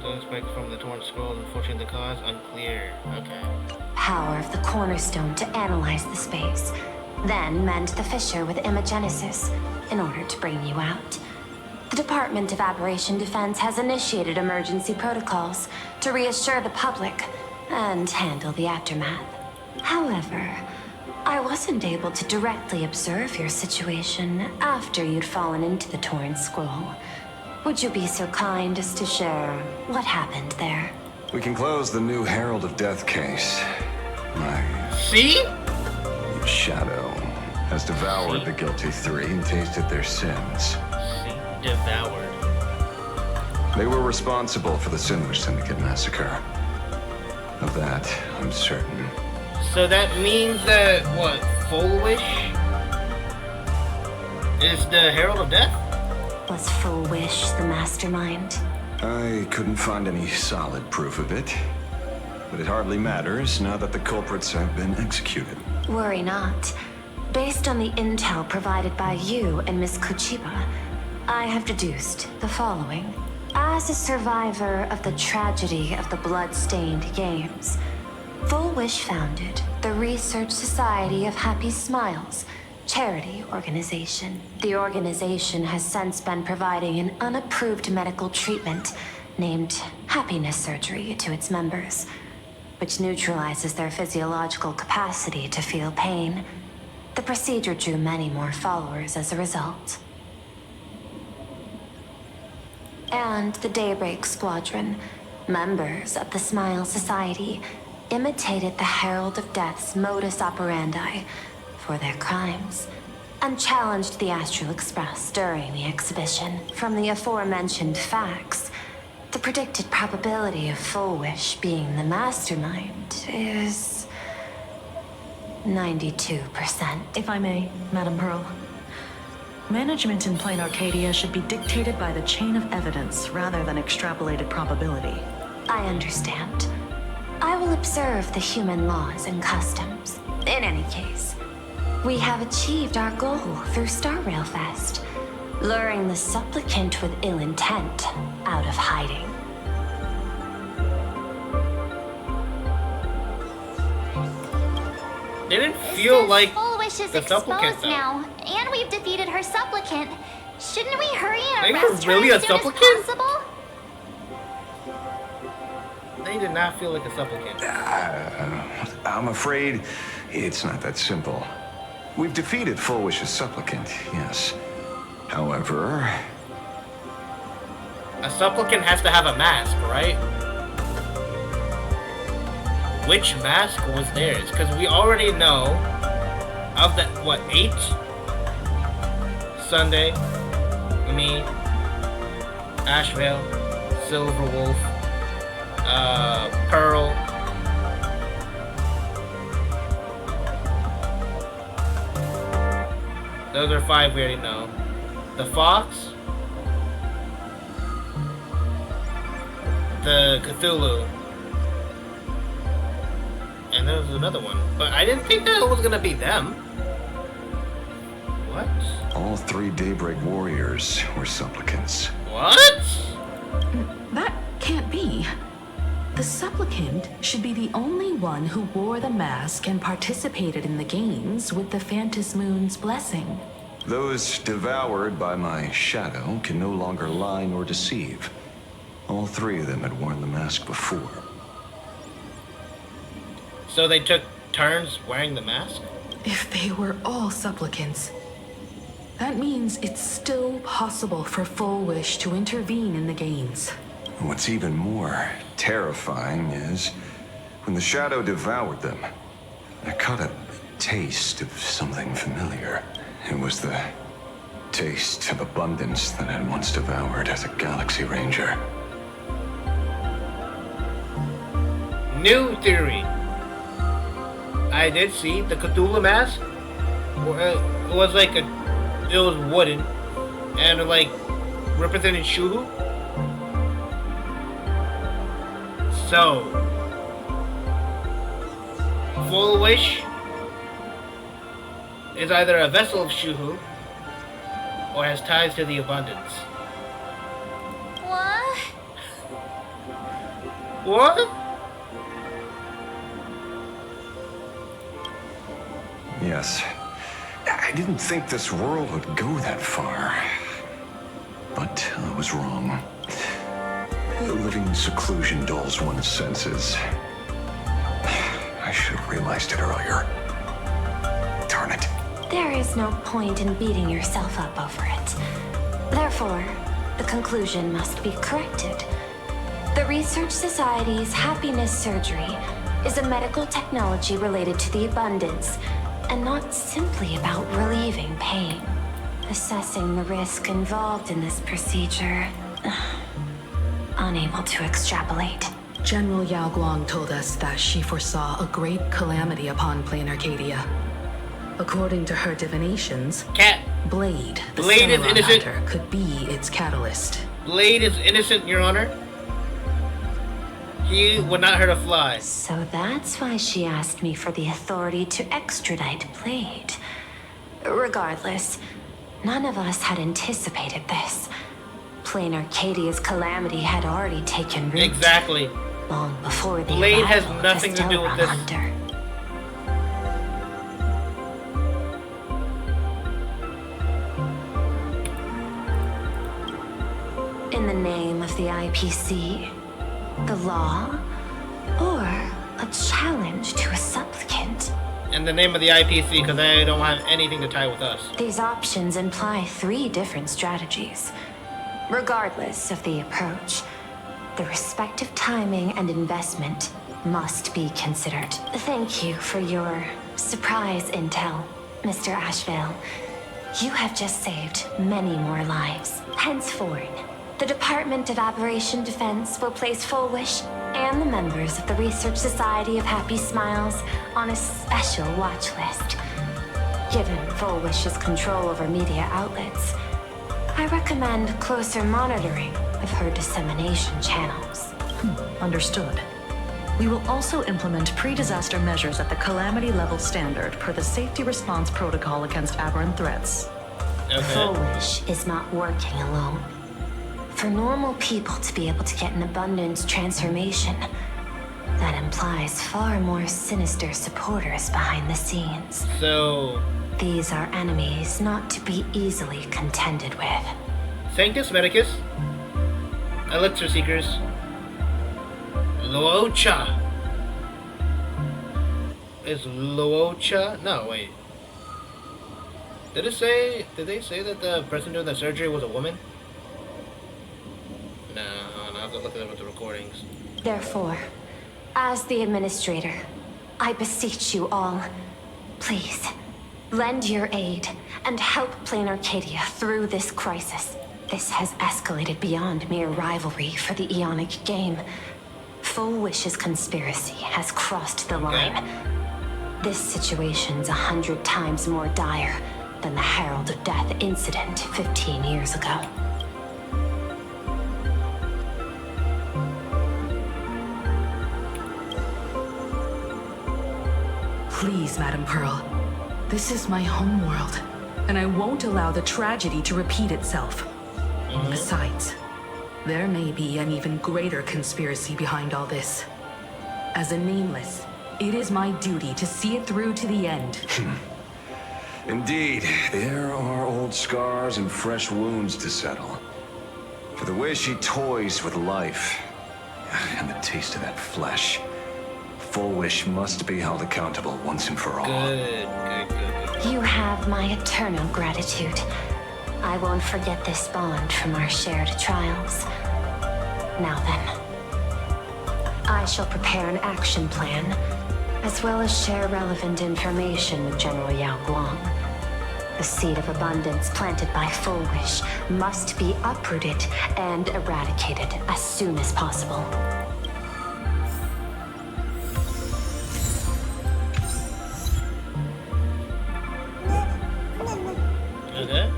the spike from the Torn Scroll, unfortunately the cause, unclear. Okay. Power of the cornerstone to analyze the space, then mend the fissure with imagenesis in order to bring you out. The Department of Aberration Defense has initiated emergency protocols to reassure the public and handle the aftermath. However, I wasn't able to directly observe your situation after you'd fallen into the Torn Scroll. Would you be so kind as to share what happened there? We can close the new Herald of Death case. My shadow has devoured the guilty three and tasted their sins. Devoured. They were responsible for the Sandwich Syndicate massacre. Of that, I'm certain. So that means that, what, Full Wish is the Herald of Death? Was Full Wish the mastermind? I couldn't find any solid proof of it. But it hardly matters now that the culprits have been executed. Worry not. Based on the intel provided by you and Miss Kuchiba, I have deduced the following. As a survivor of the tragedy of the Blood-Stained Games, Full Wish founded the Research Society of Happy Smiles, charity organization. The organization has since been providing an unapproved medical treatment named happiness surgery to its members, which neutralizes their physiological capacity to feel pain. The procedure drew many more followers as a result. And the Daybreak Squadron, members of the Smile Society, imitated the Herald of Death's modus operandi for their crimes, and challenged the Astral Express during the exhibition. From the aforementioned facts, the predicted probability of Full Wish being the mastermind is 92%. If I may, Madam Pearl. Management in Planarcadia should be dictated by the chain of evidence rather than extrapolated probability. I understand. I will observe the human laws and customs. In any case, we have achieved our goal through Star Rail Fest, luring the supplicant with ill intent out of hiding. Didn't feel like Full Wish is the supplicant exposed though. now, and we've defeated her supplicant. Shouldn't we hurry They and were arrest really her a as soon as supplicant? possible? They did not feel like a supplicant. I'm afraid it's not that simple. We've defeated Full Wish's supplicant, yes. However... A supplicant has to have a mask, right? Which mask was theirs? Because we already know of the, what, 8? Sunday, me, Ashvale, Silverwolf, Pearl. Those are 5 we already know. The Fox, the Cthulhu, and there was another one. But I didn't think that it was gonna be them. What? All 3 Daybreak warriors were supplicants. What? That can't be. The supplicant should be the only one who wore the mask and participated in the games with the Phantom Moon's blessing. Those devoured by my shadow can no longer lie nor deceive. All 3 of them had worn the mask before. So they took turns wearing the mask? If they were all supplicants, that means it's still possible for Full Wish to intervene in the games. What's even more terrifying is when the shadow devoured them, I caught a taste of something familiar. It was the taste of abundance that I had once devoured as a Galaxy Ranger. New theory. I did see the Cthulhu mask. It was like it was wooden and like represented Shhhh. So, Full Wish is either a vessel of Shhhh or has ties to the abundance. What? What? Yes. I didn't think this world would go that far. But I was wrong. Living in seclusion dulls one's senses. I should have realized it earlier. Darn it. There is no point in beating yourself up over it. Therefore, the conclusion must be corrected. The Research Society's happiness surgery is a medical technology related to the abundance, and not simply about relieving pain. Assessing the risk involved in this procedure, unable to extrapolate. General Yao Guang told us that she foresaw a great calamity upon Planarcadia. According to her divinations, Blade, the Blade is samurai innocent. hunter, could be its catalyst. Blade is innocent, Your Honor. He would not hurt a fly. So that's why she asked me for the authority to extradite Blade. Regardless, none of us had anticipated this. Planarcadia's calamity had already taken root. Exactly. Long before the Blade has arrival of nothing the to do with Stellar this. Hunter. In the name of the IPC, the law, or a challenge to a supplicant. In the name of the IPC, because I don't have anything to tie with us. These options imply 3 different strategies. Regardless of the approach, the respective timing and investment must be considered. Thank you for your surprise intel, Mr. Ashvale. You have just saved many more lives. Henceforth, the Department of Aberration Defense will place Full Wish and the members of the Research Society of Happy Smiles on a special watch list. Given Full Wish's control over media outlets, I recommend closer monitoring of her dissemination channels. Understood. We will also implement pre-disaster measures at the calamity level standard per the safety response protocol against aberrant threats. Full Wish is not working alone. For normal people to be able to get an abundance transformation, that implies far more sinister supporters behind the scenes. So... These are enemies not to be easily contended with. Sanctus Medicus, Elixir Seekers, Luocha. Is Luocha? No, wait. Did they say that the person doing the surgery was a woman? No, I have to look at the recordings. Therefore, as the administrator, I beseech you all, please, lend your aid and help Planarcadia through this crisis. This has escalated beyond mere rivalry for the Eonic game. Full Wish's conspiracy has crossed the line. This situation's 100 times more dire than the Herald of Death incident 15 years ago. Please, Madam Pearl. This is my homeworld, and I won't allow the tragedy to repeat itself. Besides, there may be an even greater conspiracy behind all this. As a Nameless, it is my duty to see it through to the end. Indeed, there are old scars and fresh wounds to settle. For the way she toys with life, and the taste of that flesh, Full Wish must be held accountable once and for all. Good. You have my eternal gratitude. I won't forget this bond from our shared trials. Now then, I shall prepare an action plan, as well as share relevant information with General Yao Guang. The seed of abundance planted by Full Wish must be uprooted and eradicated as soon as possible. Okay.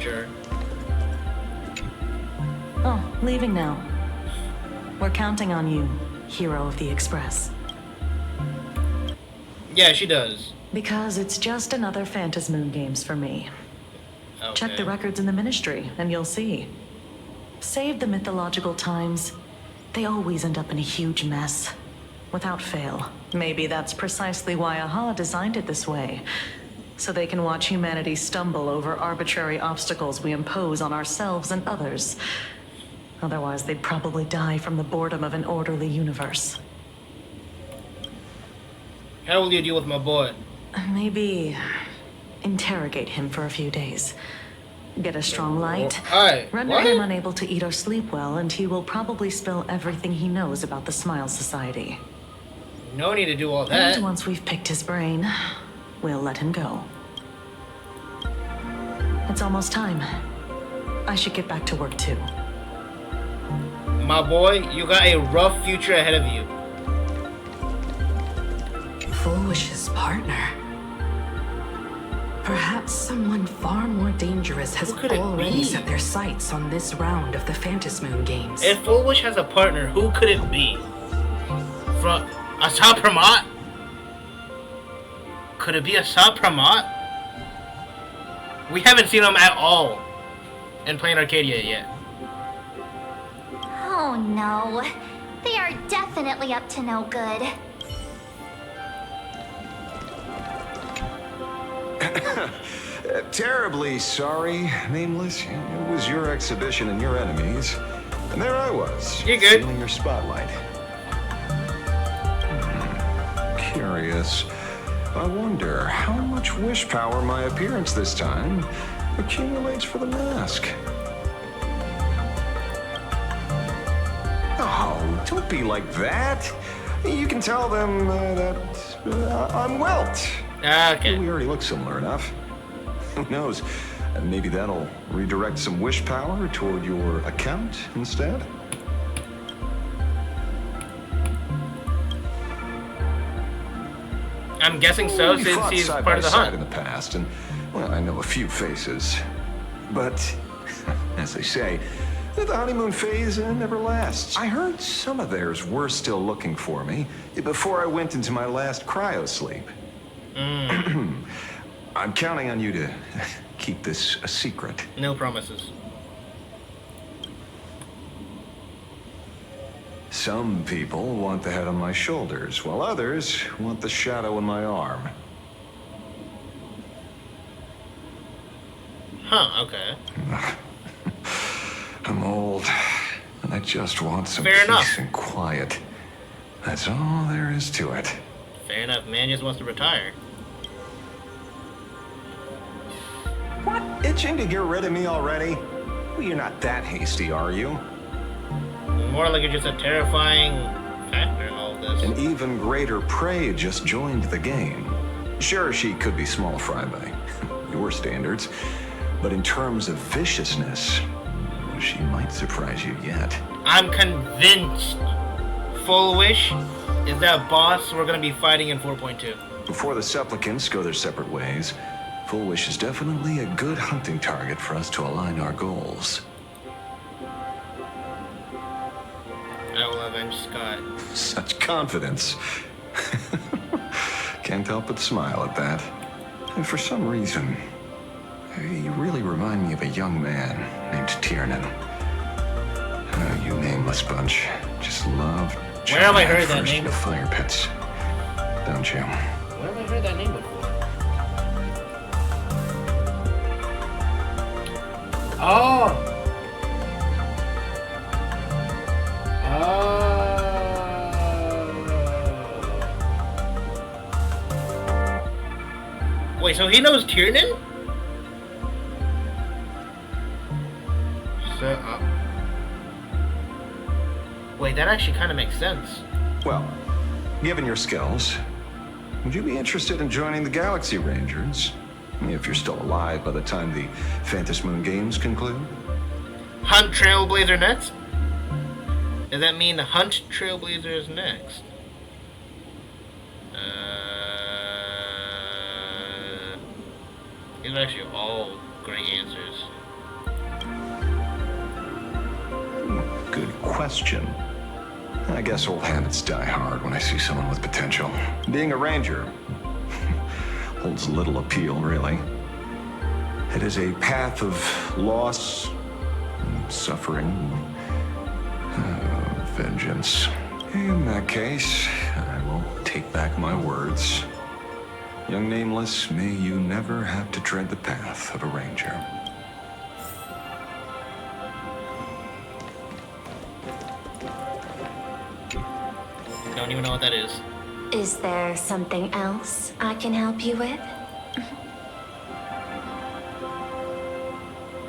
Sure. Oh, leaving now. We're counting on you, hero of the Express. Yeah, she does. Because it's just another Phantasmoon Games for me. Okay. Check the records in the Ministry, and you'll see. Save the mythological times. They always end up in a huge mess. Without fail. Maybe that's precisely why Aha designed it this way. So they can watch humanity stumble over arbitrary obstacles we impose on ourselves and others. Otherwise, they'd probably die from the boredom of an orderly universe. How will you deal with my boy? Maybe interrogate him for a few days. Get a strong light. Render him unable to eat or sleep well, and he will probably spill everything he knows about the Smile Society. No need to do all that. And once we've picked his brain, we'll let him go. It's almost time. I should get back to work too. My boy, you got a rough future ahead of you. Fullwish's partner. Perhaps someone far more dangerous has already set their sights on this round of the Phantasmoon Games. If Fullwish has a partner, who could it be? From Asad Pramat? Could it be Asad Pramat? We haven't seen him at all in Planarcadia yet. Oh no. They are definitely up to no good. Terribly sorry, Nameless. It was your exhibition and your enemies. And there I was. You're good. Stealing your spotlight. Curious. I wonder how much wish power my appearance this time accumulates for the mask. Oh, don't be like that. You can tell them that I'm Welt. Okay. We already look similar enough. Who knows? Maybe that'll redirect some wish power toward your account instead? I'm guessing so, We since fought he's side part of by the side hunt. in the past, and well, I know a few faces. But as they say, the honeymoon phase never lasts. I heard some of theirs were still looking for me before I went into my last cryosleep. I'm counting on you to keep this a secret. No promises. Some people want the head on my shoulders, while others want the shadow in my arm. Huh, okay. I'm old, and I just want some Fair peace enough. and quiet. That's all there is to it. Fair enough, man just wants to retire. What? Itching to get rid of me already? Well, you're not that hasty, are you? More like you're just a terrifying factor in all this. An even greater prey just joined the game. Sure, she could be small fry by your standards, but in terms of viciousness, she might surprise you yet. I'm convinced Fullwish is that boss we're gonna be fighting in 4.2. Before the supplicants go their separate ways, Fullwish is definitely a good hunting target for us to align our goals. I will avenge Scott. Such confidence. Can't help but smile at that. And for some reason, you really remind me of a young man named Tiernan. You nameless bunch just love Where have I heard that first name into fire pits, don't you? Where have I heard that name before? Oh! Wait, so he knows Tiernan? Wait, that actually kind of makes sense. Well, given your skills, would you be interested in joining the Galaxy Rangers? If you're still alive by the time the Phantasmoon Games conclude? Hunt Trailblazer next? Does that mean Hunt Trailblazer is next? These are actually all great answers. Good question. I guess old habits die hard when I see someone with potential. Being a ranger holds little appeal, really. It is a path of loss, suffering, vengeance. In that case, I will take back my words. Young Nameless, may you never have to tread the path of a ranger. Don't even know what that is. Is there something else I can help you with?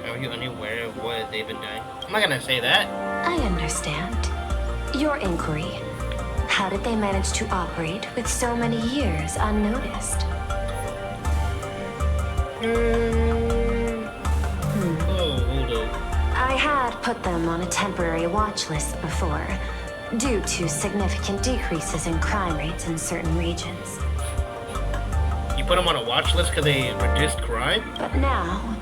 Are you unaware of what they've been doing? I'm not gonna say that. I understand. Your inquiry. How did they manage to operate with so many years unnoticed? Oh, hold on. I've put them on a temporary watch list before, due to significant decreases in crime rates in certain regions. You put them on a watch list because they reduced crime? But now,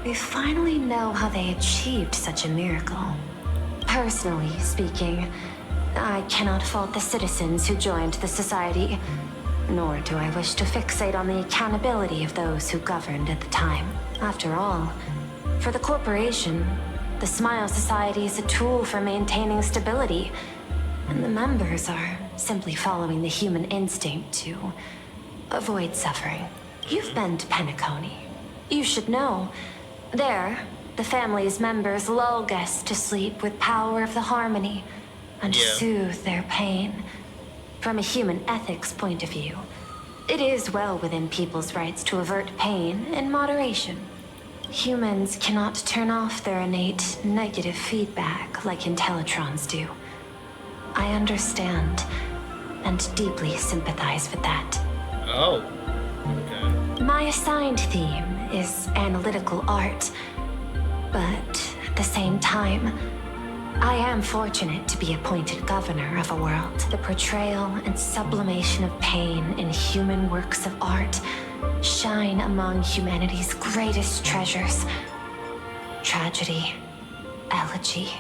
we finally know how they achieved such a miracle. Personally speaking, I cannot fault the citizens who joined the society, nor do I wish to fixate on the accountability of those who governed at the time. After all, for the corporation, the Smile Society is a tool for maintaining stability, and the members are simply following the human instinct to avoid suffering. You've been to Penacony. You should know. There, the family's members lull guests to sleep with power of the harmony and soothe their pain. From a human ethics point of view, it is well within people's rights to avert pain in moderation. Humans cannot turn off their innate negative feedback like Intellitrons do. I understand and deeply sympathize with that. Oh, okay. My assigned theme is analytical art, but at the same time, I am fortunate to be appointed governor of a world. The portrayal and sublimation of pain in human works of art shine among humanity's greatest treasures. Tragedy, elegy,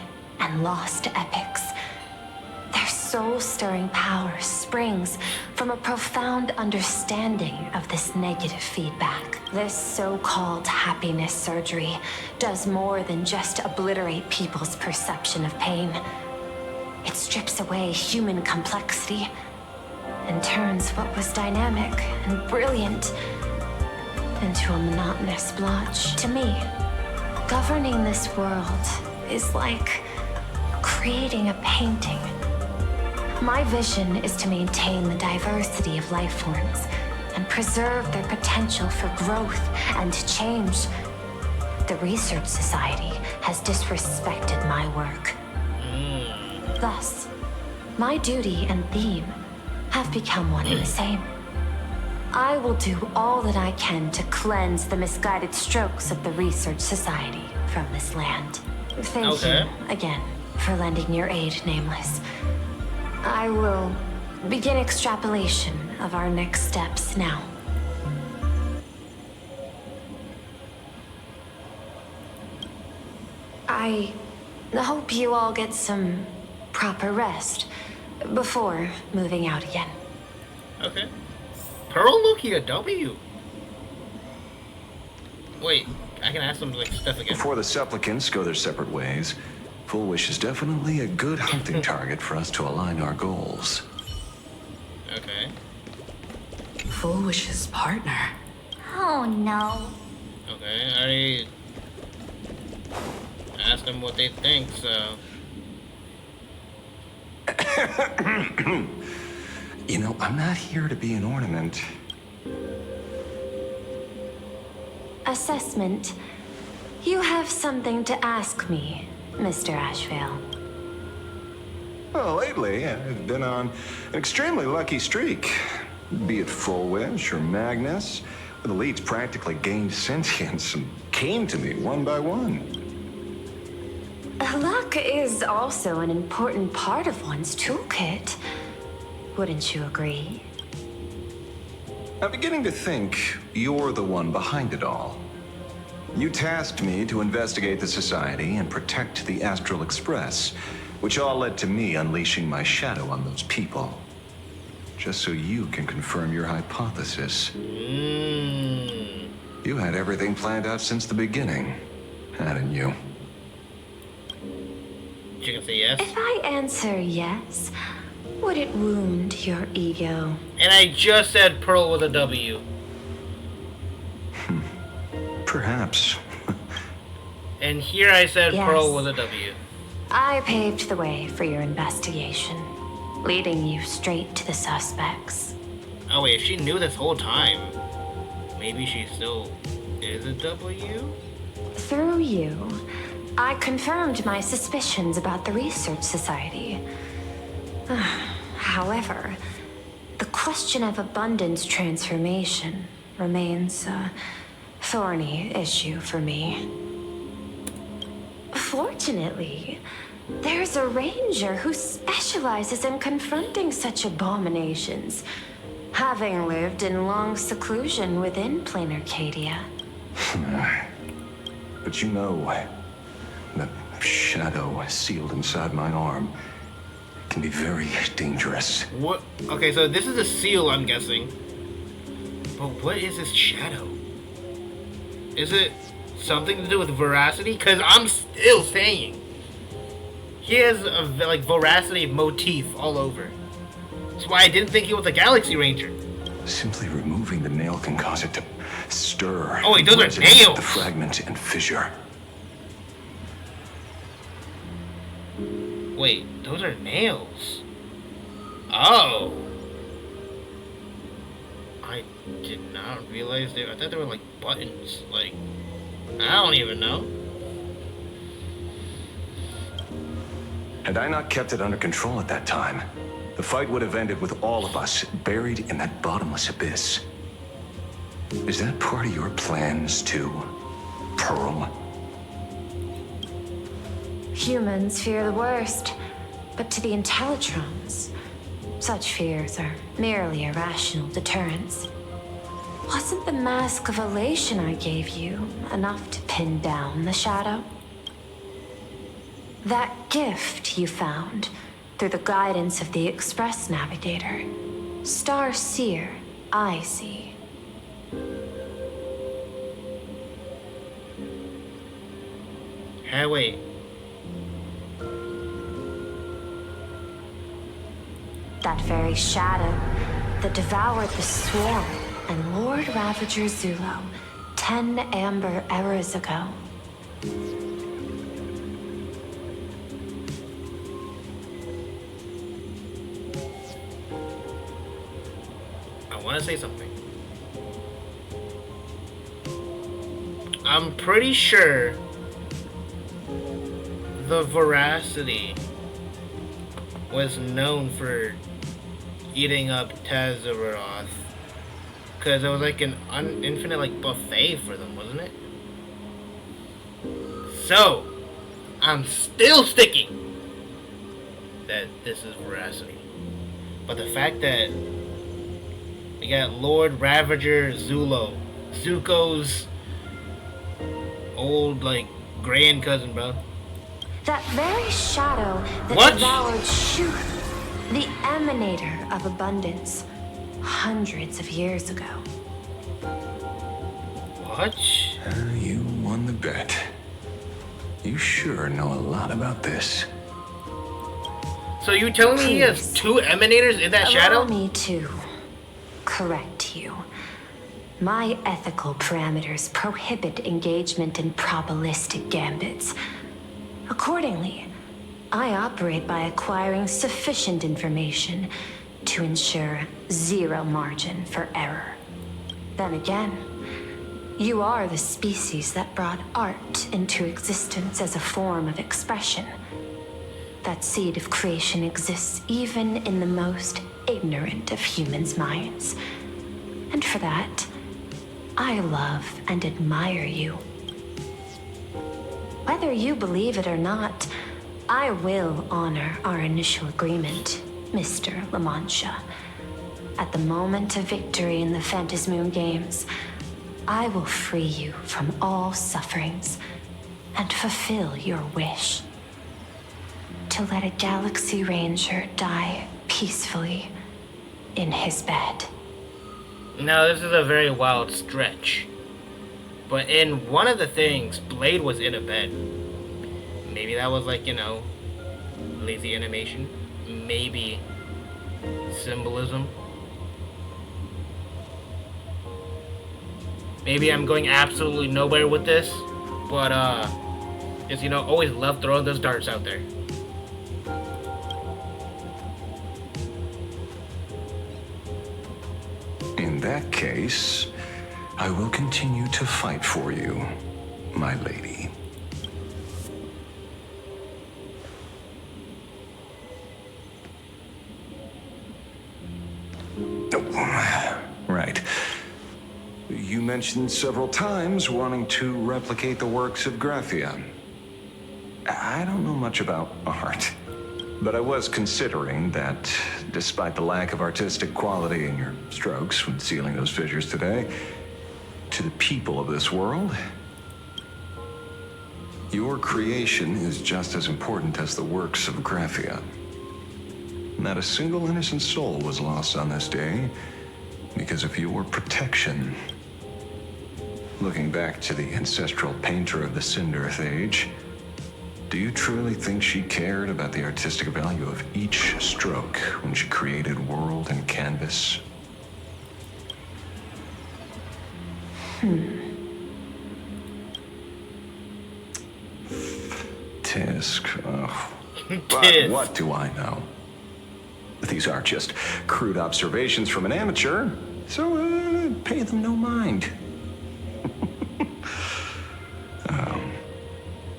and lost epics. Their soul-stirring power springs from a profound understanding of this negative feedback. This so-called happiness surgery does more than just obliterate people's perception of pain. It strips away human complexity and turns what was dynamic and brilliant into a monotonous blotch. To me, governing this world is like creating a painting. My vision is to maintain the diversity of life forms and preserve their potential for growth and change. The Research Society has disrespected my work. Thus, my duty and theme have become one and the same. I will do all that I can to cleanse the misguided strokes of the Research Society from this land. Thank you again for lending your aid, Nameless. I will begin extrapolation of our next steps now. I hope you all get some proper rest before moving out again. Okay. Pearl Loki a W? Wait, I can ask them like stuff again. Before the supplicants go their separate ways, Full Wish is definitely a good hunting target for us to align our goals. Okay. Full Wish's partner. Oh no. Okay, I already asked them what they think, so... You know, I'm not here to be an ornament. Assessment. You have something to ask me, Mr. Ashvale. Well, lately, I've been on an extremely lucky streak. Be it Full Wish or Magnus, the leads practically gained sentience and came to me one by one. Luck is also an important part of one's toolkit. Wouldn't you agree? I'm beginning to think you're the one behind it all. You tasked me to investigate the society and protect the Astral Express, which all led to me unleashing my shadow on those people. Just so you can confirm your hypothesis. You had everything planned out since the beginning, hadn't you? You can say yes. If I answer yes, would it wound your ego? And I just said Pearl with a W. Perhaps. And here I said Yes. Pearl with a W. I paved the way for your investigation, leading you straight to the suspects. Oh wait, she knew this whole time. Maybe she still is a W? Through you, I confirmed my suspicions about the Research Society. However, the question of abundance transformation remains a thorny issue for me. Fortunately, there's a ranger who specializes in confronting such abominations, having lived in long seclusion within Planarcadia. But you know, that shadow sealed inside my arm can be very dangerous. What? Okay, so this is a seal, I'm guessing. But what is this shadow? Is it something to do with veracity? Because I'm still saying he has a like veracity motif all over. That's why I didn't think he was a Galaxy Ranger. Simply removing the nail can cause it to stir. Oh wait, those are nails. The fragment and fissure. Wait, those are nails. Oh. I did not realize I thought they were like buttons. Like, I don't even know. Had I not kept it under control at that time, the fight would have ended with all of us buried in that bottomless abyss. Is that part of your plans too, Pearl? Humans fear the worst, but to the Intellitrons, such fears are merely irrational deterrents. Wasn't the mask of elation I gave you enough to pin down the shadow? That gift you found through the guidance of the Express Navigator, Star Seer, I see. Hey, wait. That very shadow that devoured the Swarm and Lord Ravager Zulo 10 amber eras ago. I want to say something. I'm pretty sure the veracity was known for eating up Tazaroth, because it was like an infinite like buffet for them, wasn't it? So I'm still sticking that this is veracity, but the fact that we got Lord Ravager Zulo, Zuko's old like grand cousin, bro. That very shadow that What? devoured Shhhh, the emanator of abundance, hundreds of years ago. What? You won the bet. You sure know a lot about this. So you telling me he has two emanators in that shadow? Allow me to correct you. My ethical parameters prohibit engagement in probabilistic gambits. Accordingly, I operate by acquiring sufficient information to ensure zero margin for error. Then again, you are the species that brought art into existence as a form of expression. That seed of creation exists even in the most ignorant of humans' minds. And for that, I love and admire you. Whether you believe it or not, I will honor our initial agreement, Mr. La Mancha. At the moment of victory in the Phantasmoon Games, I will free you from all sufferings and fulfill your wish. To let a Galaxy Ranger die peacefully in his bed. Now, this is a very wild stretch. But in one of the things, Blade was in a bed. Maybe that was like, you know, lazy animation. Maybe symbolism. Maybe I'm going absolutely nowhere with this. But, just, you know, always love throwing those darts out there. In that case, I will continue to fight for you, my lady. Oh, right. You mentioned several times wanting to replicate the works of Graphia. I don't know much about art, but I was considering that despite the lack of artistic quality in your strokes when sealing those fissures today, to the people of this world, your creation is just as important as the works of Graphia. Not a single innocent soul was lost on this day because of your protection. Looking back to the ancestral painter of the Cinder Age, do you truly think she cared about the artistic value of each stroke when she created world and canvas? Tisk. But what do I know? These are just crude observations from an amateur, so pay them no mind.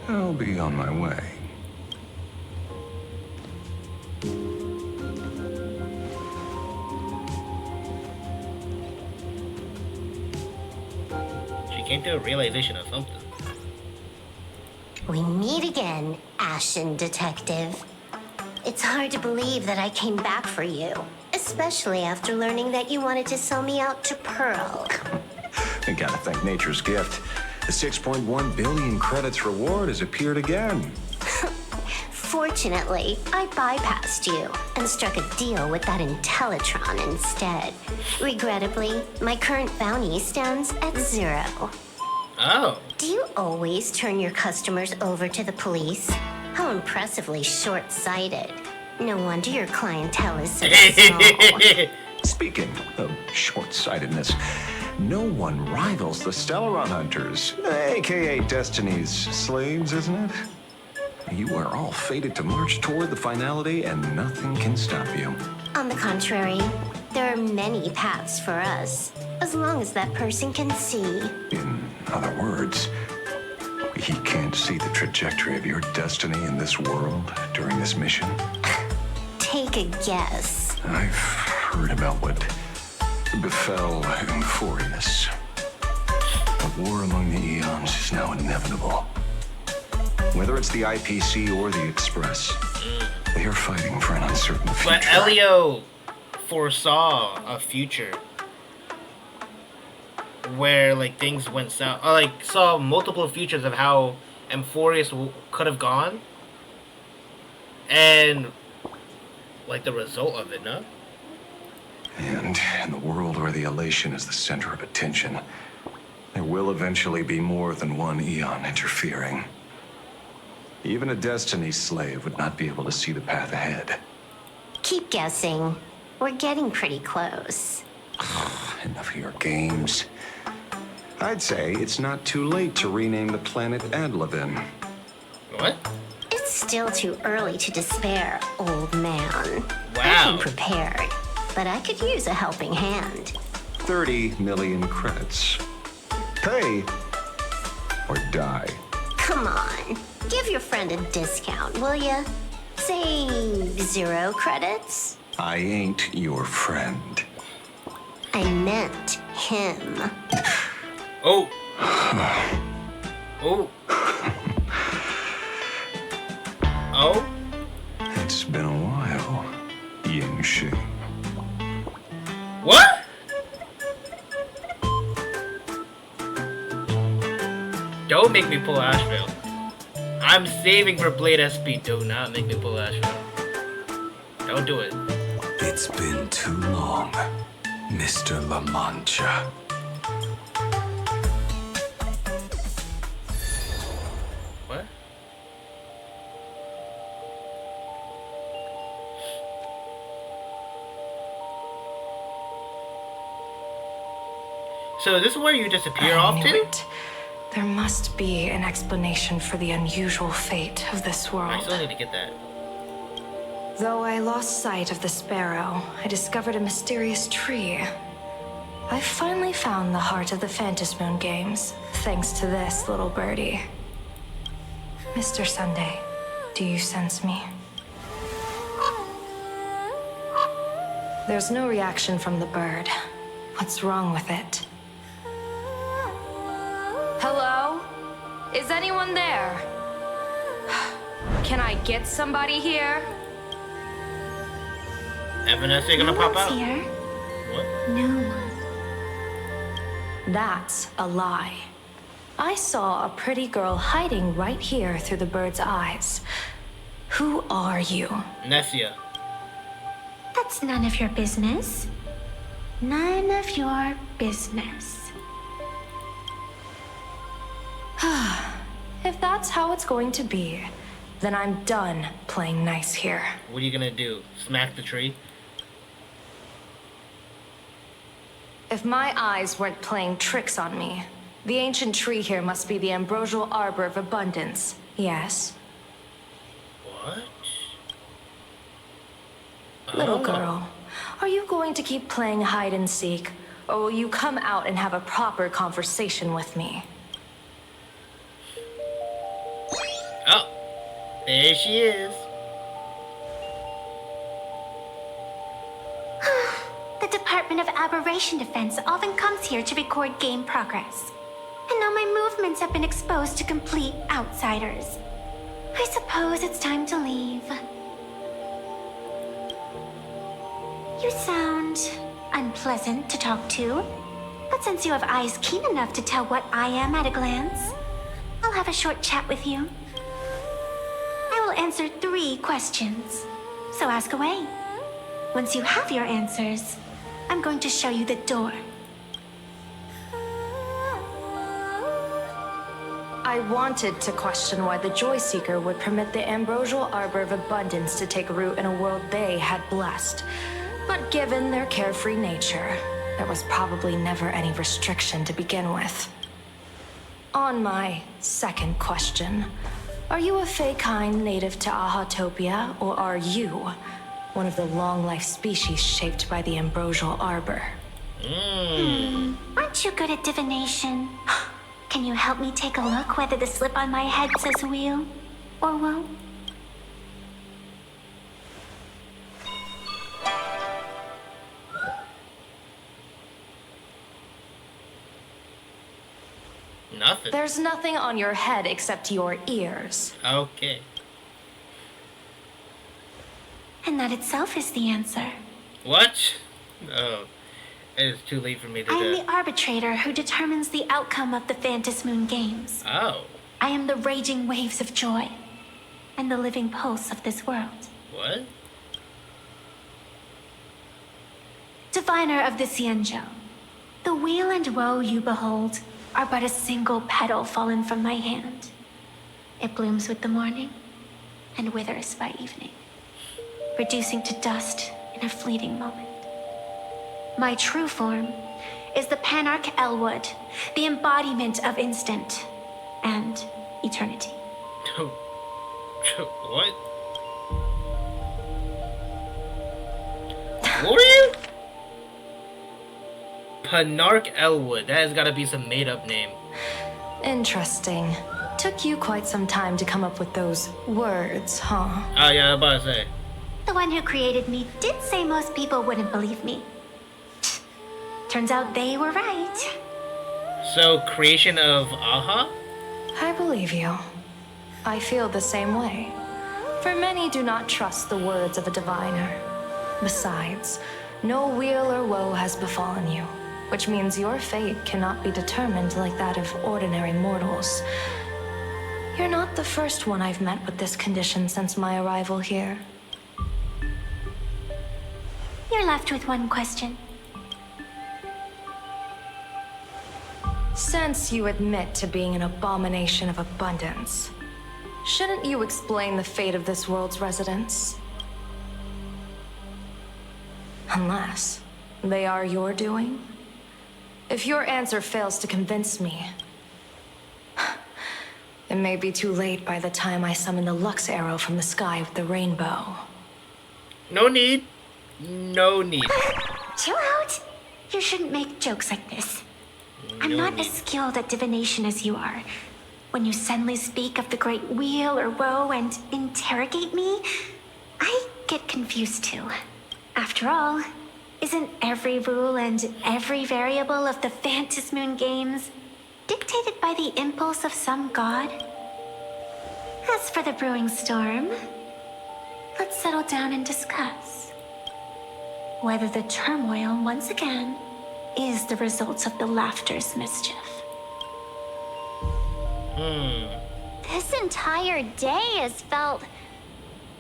I'll be on my way. She came to a realization of something. We meet again, Ashen Detective. It's hard to believe that I came back for you, especially after learning that you wanted to sell me out to Pearl. I gotta thank nature's gift. The 6.1 billion credits reward has appeared again. Fortunately, I bypassed you and struck a deal with that Intellitron instead. Regrettably, my current bounty stands at 0. Oh. Do you always turn your customers over to the police? How impressively short-sighted. No wonder your clientele is so small. Speaking of short-sightedness, no one rivals the Stellaron Hunters, aka Destiny's slaves, isn't it? You are all fated to march toward the finality, and nothing can stop you. On the contrary, there are many paths for us, as long as that person can see. In other words, he can't see the trajectory of your destiny in this world during this mission? Take a guess. I've heard about what befell Euphorius. A war among the Eons is now inevitable. Whether it's the IPC or the Express, they are fighting for an uncertain future. But Elio foresaw a future where like things went south, or like saw multiple futures of how Euphorius could have gone, and like the result of it, no? And in the world where the elation is the center of attention, there will eventually be more than one Eon interfering. Even a Destiny slave would not be able to see the path ahead. Keep guessing. We're getting pretty close. Enough of your games. I'd say it's not too late to rename the planet Adlevin. What? It's still too early to despair, old man. Wow. I came prepared, but I could use a helping hand. 30 million credits. Pay or die. Come on. Give your friend a discount, will ya? Say 0 credits? I ain't your friend. I meant him. Oh. Oh. Oh. It's been a while, Ying-Shi. What? Don't make me pull Asheville. I'm saving for Blade SP. Do not make me pull Asheville. Don't do it. It's been too long, Mr. La Mancha. What? So is this where you disappear off to? There must be an explanation for the unusual fate of this world. I still need to get that. Though I lost sight of the sparrow, I discovered a mysterious tree. I finally found the heart of the Phantasmoon games, thanks to this little birdie. Mr. Sunday, do you sense me? There's no reaction from the bird. What's wrong with it? Hello? Is anyone there? Can I get somebody here? Evanescence, you gonna No pop one's out? here. What? No one. That's a lie. I saw a pretty girl hiding right here through the bird's eyes. Who are you? Nessia. That's none of your business. None of your business. If that's how it's going to be, then I'm done playing nice here. What are you gonna do? Smack the tree? If my eyes weren't playing tricks on me, the ancient tree here must be the ambrosial arbor of abundance, yes? What? Little Oh. girl, are you going to keep playing hide and seek, or will you come out and have a proper conversation with me? Oh, there she is. The Department of Aberration Defense often comes here to record game progress. And now my movements have been exposed to complete outsiders. I suppose it's time to leave. You sound unpleasant to talk to, but since you have eyes keen enough to tell what I am at a glance, I'll have a short chat with you. I will answer 3 questions, so ask away. Once you have your answers, I'm going to show you the door. I wanted to question why the Joy Seeker would permit the ambrosial arbor of abundance to take root in a world they had blessed. But given their carefree nature, there was probably never any restriction to begin with. On my second question, are you a Fey-kind native to Ahatopia, or are you one of the long-life species shaped by the ambrosial arbor? Aren't you good at divination? Can you help me take a look whether the slip on my head says wheel or woe? Nothing. There's nothing on your head except your ears. Okay. And that itself is the answer. What? Oh, it is too late for me to I am do. the arbitrator who determines the outcome of the Phantom Moon Games. Oh. I am the raging waves of joy and the living pulse of this world. What? Diviner of the Xianzhou, the weal and woe you behold are but a single petal fallen from my hand. It blooms with the morning and withers by evening, reducing to dust in a fleeting moment. My true form is the Panarch Elwood, the embodiment of instant and eternity. What? What are you? Panarch Elwood. That has got to be some made-up name. Interesting. Took you quite some time to come up with those words, huh? Oh yeah, I was about to say. The one who created me did say most people wouldn't believe me. Turns out they were right. So, creation of Aha? I believe you. I feel the same way. For many do not trust the words of a diviner. Besides, no weal or woe has befallen you, which means your fate cannot be determined like that of ordinary mortals. You're not the first one I've met with this condition since my arrival here. You're left with one question. Since you admit to being an abomination of abundance, shouldn't you explain the fate of this world's residents? Unless they are your doing? If your answer fails to convince me, it may be too late by the time I summon the Lux arrow from the sky with the rainbow. No need. No need. Chill out. You shouldn't make jokes like this. I'm not as skilled at divination as you are. When you suddenly speak of the great wheel or woe and interrogate me, I get confused too. After all, isn't every rule and every variable of the Phantom Moon Games dictated by the impulse of some god? As for the brewing storm, let's settle down and discuss whether the turmoil once again is the result of the laughter's mischief. This entire day has felt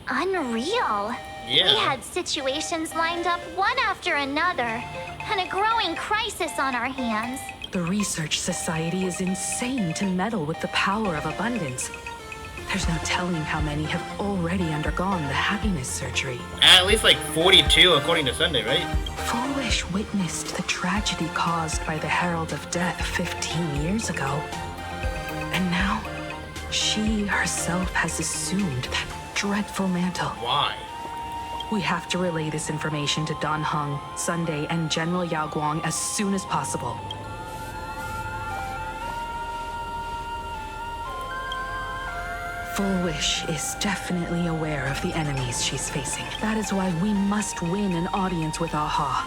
unreal. Yeah. We had situations lined up one after another, and a growing crisis on our hands. The Research Society is insane to meddle with the power of abundance. There's no telling how many have already undergone the happiness surgery. At least like 42 according to Sunday, right? Foolish witnessed the tragedy caused by the Herald of Death 15 years ago. And now, she herself has assumed that dreadful mantle. Why? We have to relay this information to Dan Heng, Sunday, and General Yao Guang as soon as possible. Full Wish is definitely aware of the enemies she's facing. That is why we must win an audience with Aha.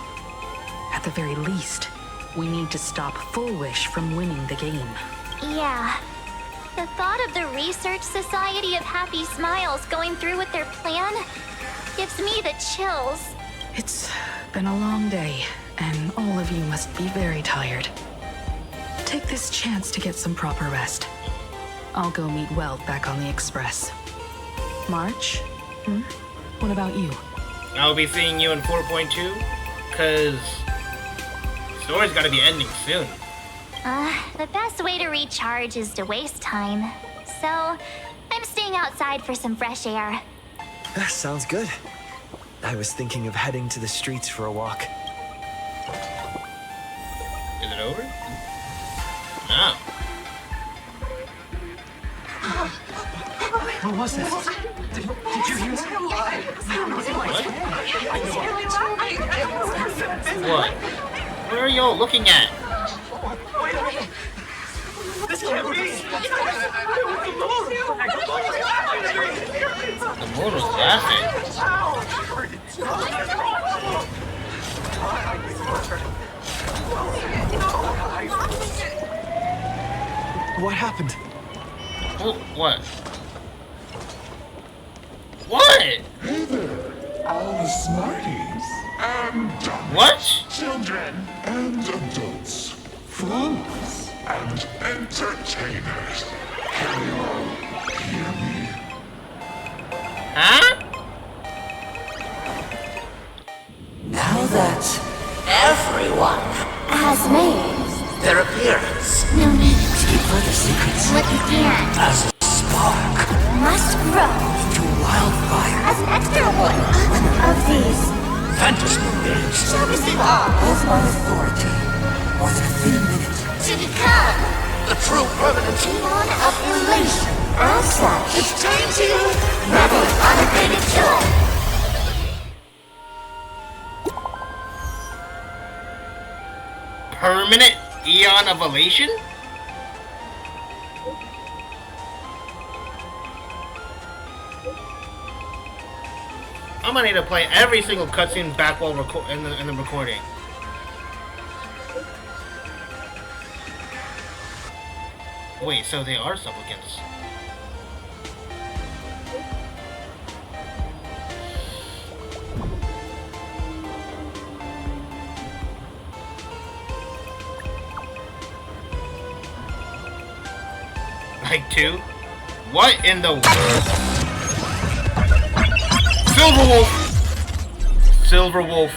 At the very least, we need to stop Full Wish from winning the game. Yeah. The thought of the Research Society of Happy Smiles going through with their plan gives me the chills. It's been a long day, and all of you must be very tired. Take this chance to get some proper rest. I'll go meet Weld back on the Express. March? What about you? I'll be seeing you in 4.2, cause story's gotta be ending soon. The best way to recharge is to waste time. So, I'm staying outside for some fresh air. Sounds good. I was thinking of heading to the streets for a walk. Is it over? No. What was that? Did you hear that? What? What are y'all looking at? This can't be! The moon was laughing. What happened? What? What? Hey there, all the smarties and what? Children and adults, fools and entertainers. Can you all hear me? Huh? Now that everyone has made their appearance, no need to keep further secrets what you can as a spark must grow to wildfire as an extra one of these fantasy games shall receive all of my authority within a thin minute to become the true permanent Eon of Elation. As such, it's time to revel in unabated joy. Permanent Eon of Elation? I'm gonna need to play every single cutscene back while in the recording. Wait, so they are supplicants. Like two? What in the Silver Wolf! Silver Wolf.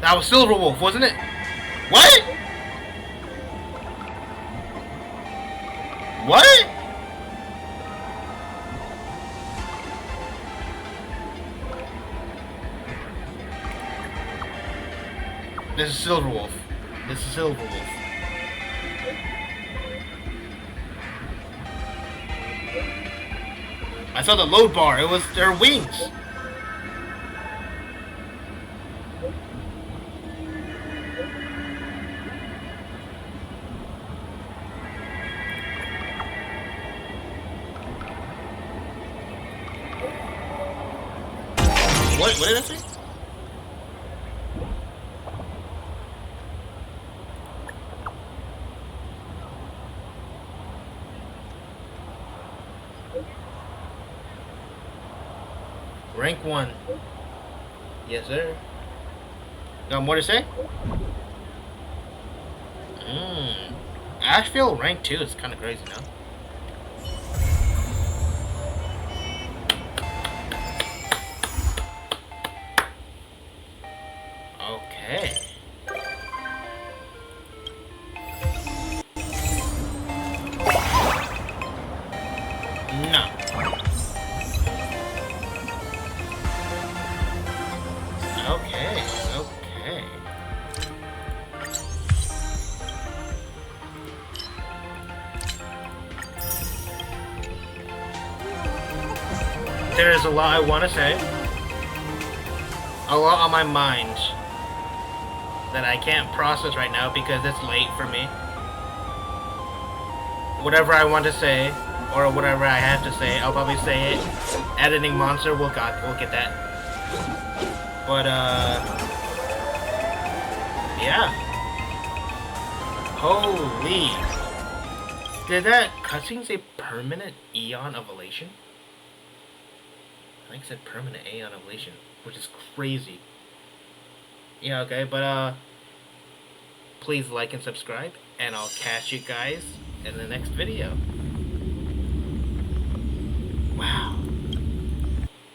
That was Silver Wolf, wasn't it? What? What? This is Silver Wolf. This is Silver Wolf. I saw the load bar. It was their wings. What did I say? Rank 1. Yes, sir. Got more to say? Asheville rank 2 is kind of crazy now. Okay. No. Okay, okay. There is a lot I want to say. A lot on my mind that I can't process right now because it's late for me. Whatever I want to say, or whatever I have to say, I'll probably say it. Editing monster, we'll get that. But yeah. Holy! Did that cutscene say permanent Aeon of Elation? I think it said permanent Aeon of Elation, which is crazy. Yeah, okay, but please like and subscribe, and I'll catch you guys in the next video.